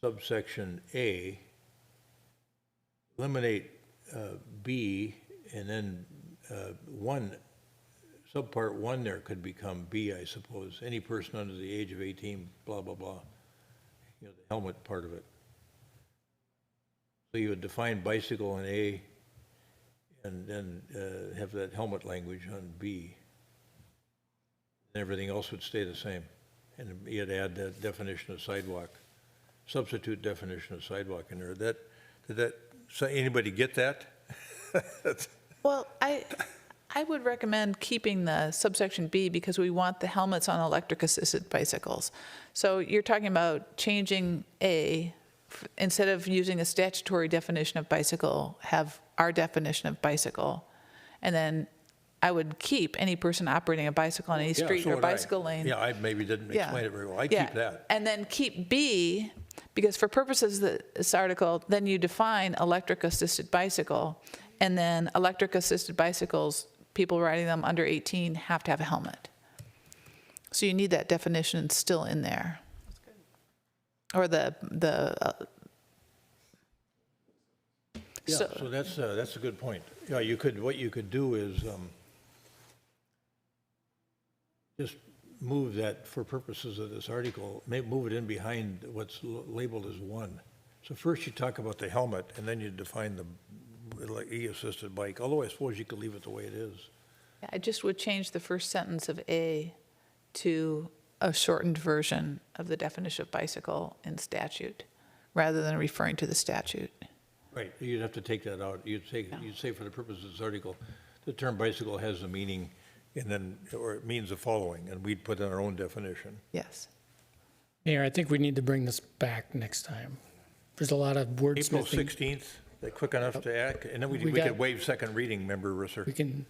subsection A, eliminate B, and then subpart 1 there could become B, I suppose. Any person under the age of 18, blah, blah, blah. The helmet part of it. So you would define bicycle in A, and then have that helmet language on B. And everything else would stay the same. And you'd add that definition of sidewalk, substitute definition of sidewalk in there. Did that, so anybody get that? Well, I would recommend keeping the subsection B because we want the helmets on electric assisted bicycles. So you're talking about changing A, instead of using a statutory definition of bicycle, have our definition of bicycle. And then I would keep any person operating a bicycle on any Yeah, street so or would I. bicycle lane. Yeah, I maybe didn't Yeah. explain it very well. I Yeah. keep that. And then keep B, because for purposes of this article, then you define electric assisted bicycle, and then electric assisted bicycles, people riding them under 18 have to have a helmet. So you need that definition still in there. Or Yeah, so that's a good point. Yeah, what you could do is just move that for purposes of this article, move it in behind what's labeled as 1. So first you talk about the helmet, and then you define the e-assisted bike, although I suppose you could leave it the way it is. I just would change the first sentence of A to a shortened version of the definition of bicycle in statute, rather than referring to the statute. Right, you'd have to take that out. You'd say for the purpose of this article, the term bicycle has a meaning, and then, or it means the following, and we'd put in our own definition. Yes. Mayor, I think we need to bring this back next time. There's a lot of wordsmithing. April 16th, that quick enough to act, and then we could waive second reading, member Risser. We can.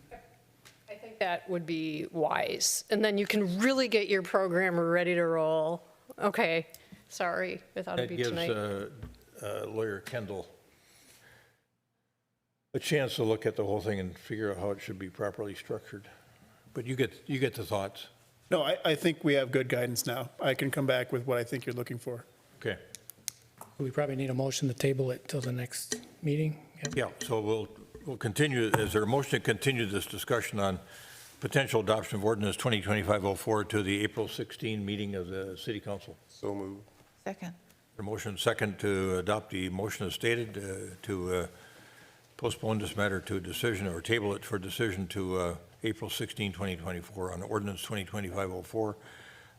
I think that would be wise. And then you can really get your programmer ready to roll. Okay, sorry, I thought it'd be tonight. That gives Lawyer Kendall a chance to look at the whole thing and figure out how it should be properly structured. But you get the thoughts. No, I think we have good guidance now. I can come back with what I think you're looking for. Okay. We probably need a motion to table it till the next meeting. Yep. Yeah, so we'll continue. Is there a motion to continue this discussion on potential adoption of ordinance 2025-04 to the April 16 meeting of the City Council? So moved. Second. A motion second to adopt the motion as stated to postpone this matter to a decision or table it for decision to April 16, 2024 on ordinance 2025-04.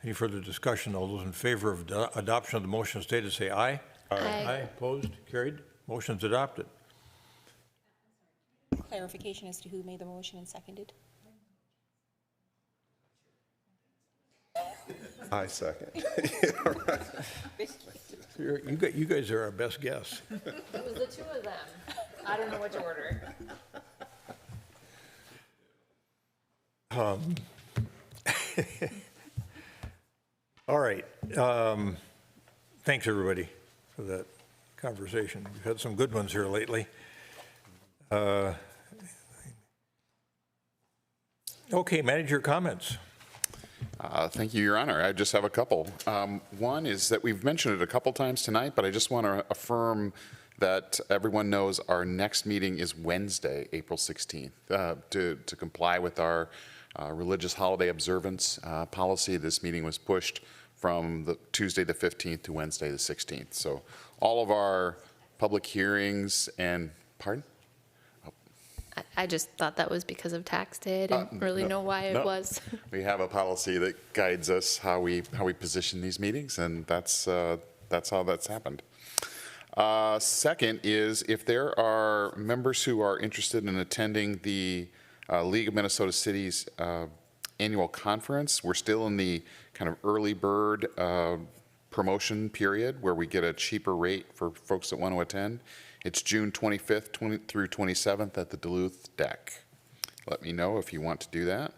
Any further discussion? All those in favor of adoption of the motion stated say aye. Aye. Aye. Opposed? Carried. Motion's adopted. Clarification as to who made the motion and seconded. I second. You guys are our best guess. It was the two of them. I don't know which order. All right. Thanks, everybody, for that conversation. We've had some good ones here lately. Okay, manager comments. Thank you, Your Honor. I just have a couple. One is that we've mentioned it a couple times tonight, but I just want to affirm that everyone knows our next meeting is Wednesday, April 16th. To comply with our religious holiday observance policy, this meeting was pushed from the Tuesday the 15th to Wednesday the 16th. So all of our public hearings and, pardon? I just thought that was because of tax day. I didn't really know why it was. We have a policy that guides us how we position these meetings, and that's how that's happened. Second is if there are members who are interested in attending the League of Minnesota Cities annual conference, we're still in the kind of early bird promotion period where we get a cheaper rate for folks that want to attend. It's June 25th through 27th at the Duluth Deck. Let me know if you want to do that.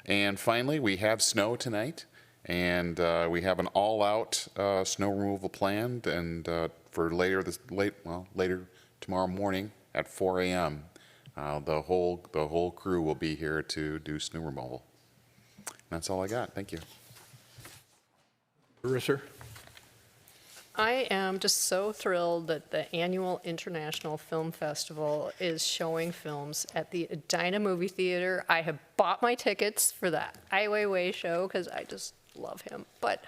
And finally, we have snow tonight, and we have an all-out snow removal planned, and for later tomorrow morning at 4 a.m. The whole crew will be here to do snow removal. That's all I got. Thank you. Risser? I am just so thrilled that the annual International Film Festival is showing films at the Edina Movie Theater. I have bought my tickets for the Ai Weiwei show because I just love him. But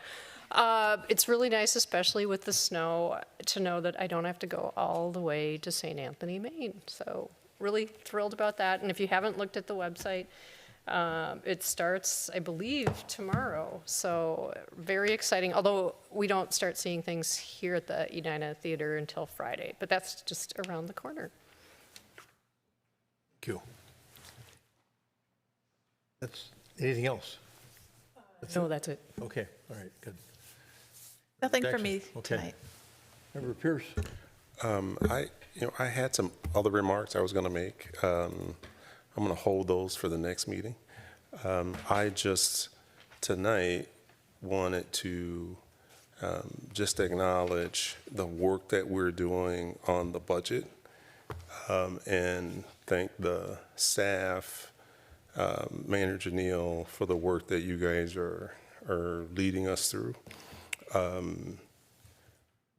it's really nice, especially with the snow, to know that I don't have to go all the way to St. Anthony, Maine. So really thrilled about that. And if you haven't looked at the website, it starts, I believe, tomorrow. So very exciting, although we don't start seeing things here at the Edina Theater until Friday, but that's just around the corner. Thank you. That's, anything else? No, that's it. Okay, all right, good. Nothing for Jackson, me okay. tonight. Member Pierce? I had some other remarks I was going to make. I'm going to hold those for the next meeting. I just tonight wanted to just acknowledge the work that we're doing on the budget and thank the staff, Manager Neal, for the work that you guys are leading us through.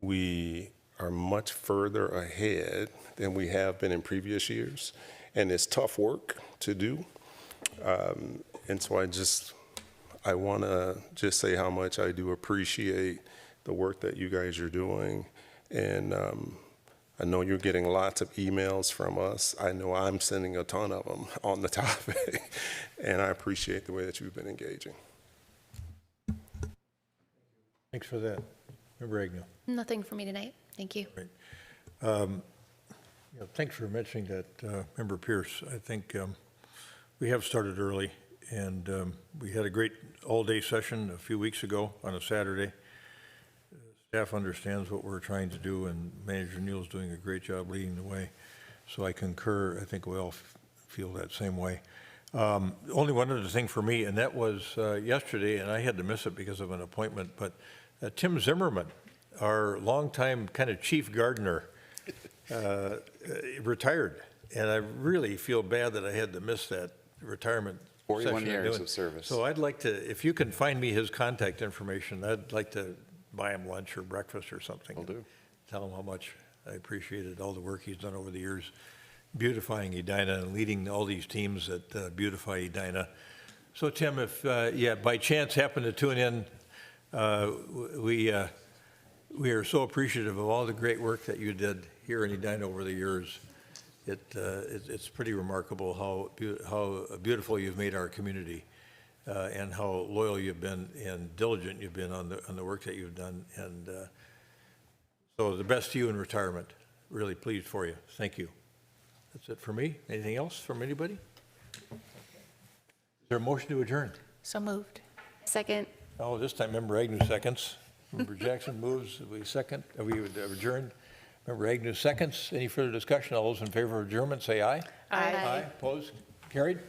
We are much further ahead than we have been in previous years, and it's tough work to do. And so I want to just say how much I do appreciate the work that you guys are doing. And I know you're getting lots of emails from us. I know I'm sending a ton of them on the topic, and I appreciate the way that you've been engaging. Thanks for that. Member Agnew? Nothing for me tonight. Thank you. Thanks for mentioning that, Member Pierce. I think we have started early, and we had a great all-day session a few weeks ago on a Saturday. Staff understands what we're trying to do, and Manager Neal's doing a great job leading the way. So I concur. I think we all feel that same way. Only one other thing for me, and that was yesterday, and I had to miss it because of an appointment, but Tim Zimmerman, our longtime kind of chief gardener, retired. And I really feel bad that I had to miss that retirement 41 session years doing. of service. So I'd like to, if you can find me his contact information, I'd like to buy him lunch or breakfast or something. Will do. Tell him how much I appreciated all the work he's done over the years, beautifying Edina and leading all these teams that beautify Edina. So Tim, if by chance happen to tune in, we are so appreciative of all the great work that you did here in Edina over the years. It's pretty remarkable how beautiful you've made our community, and how loyal you've been and diligent you've been on the work that you've done. And so the best to you in retirement. Really pleased for you. Thank you. That's it for me. Anything else from anybody? Is there a motion to adjourn? So moved. Second. Oh, this time Member Agnew seconds. Member Jackson moves. We second. We would adjourn. Member Agnew seconds. Any further discussion? All those in favor of adjournment say aye. Aye. Aye. Opposed? Carried.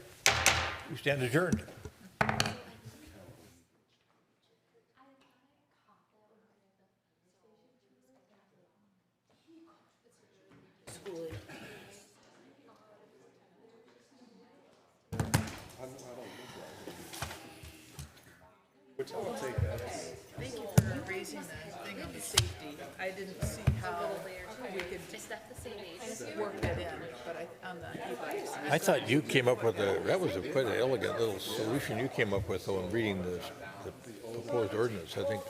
We stand adjourned. Thank you for raising that thing on the safety. I didn't see how we could work that in, but on the e-bikes. I thought you came up with that was quite an elegant little solution you came up with, though, in reading the proposed ordinance. I think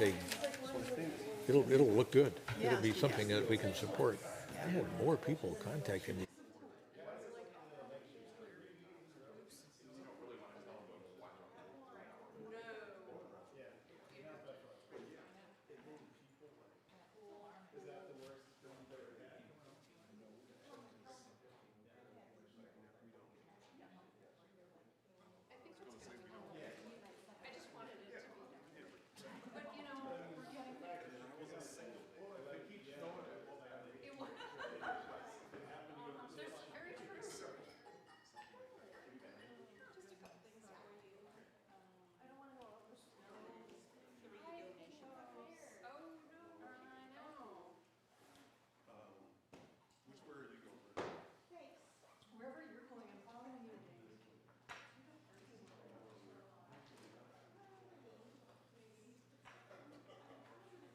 it'll look good. It'll be something that we can support. I had more people contacting me.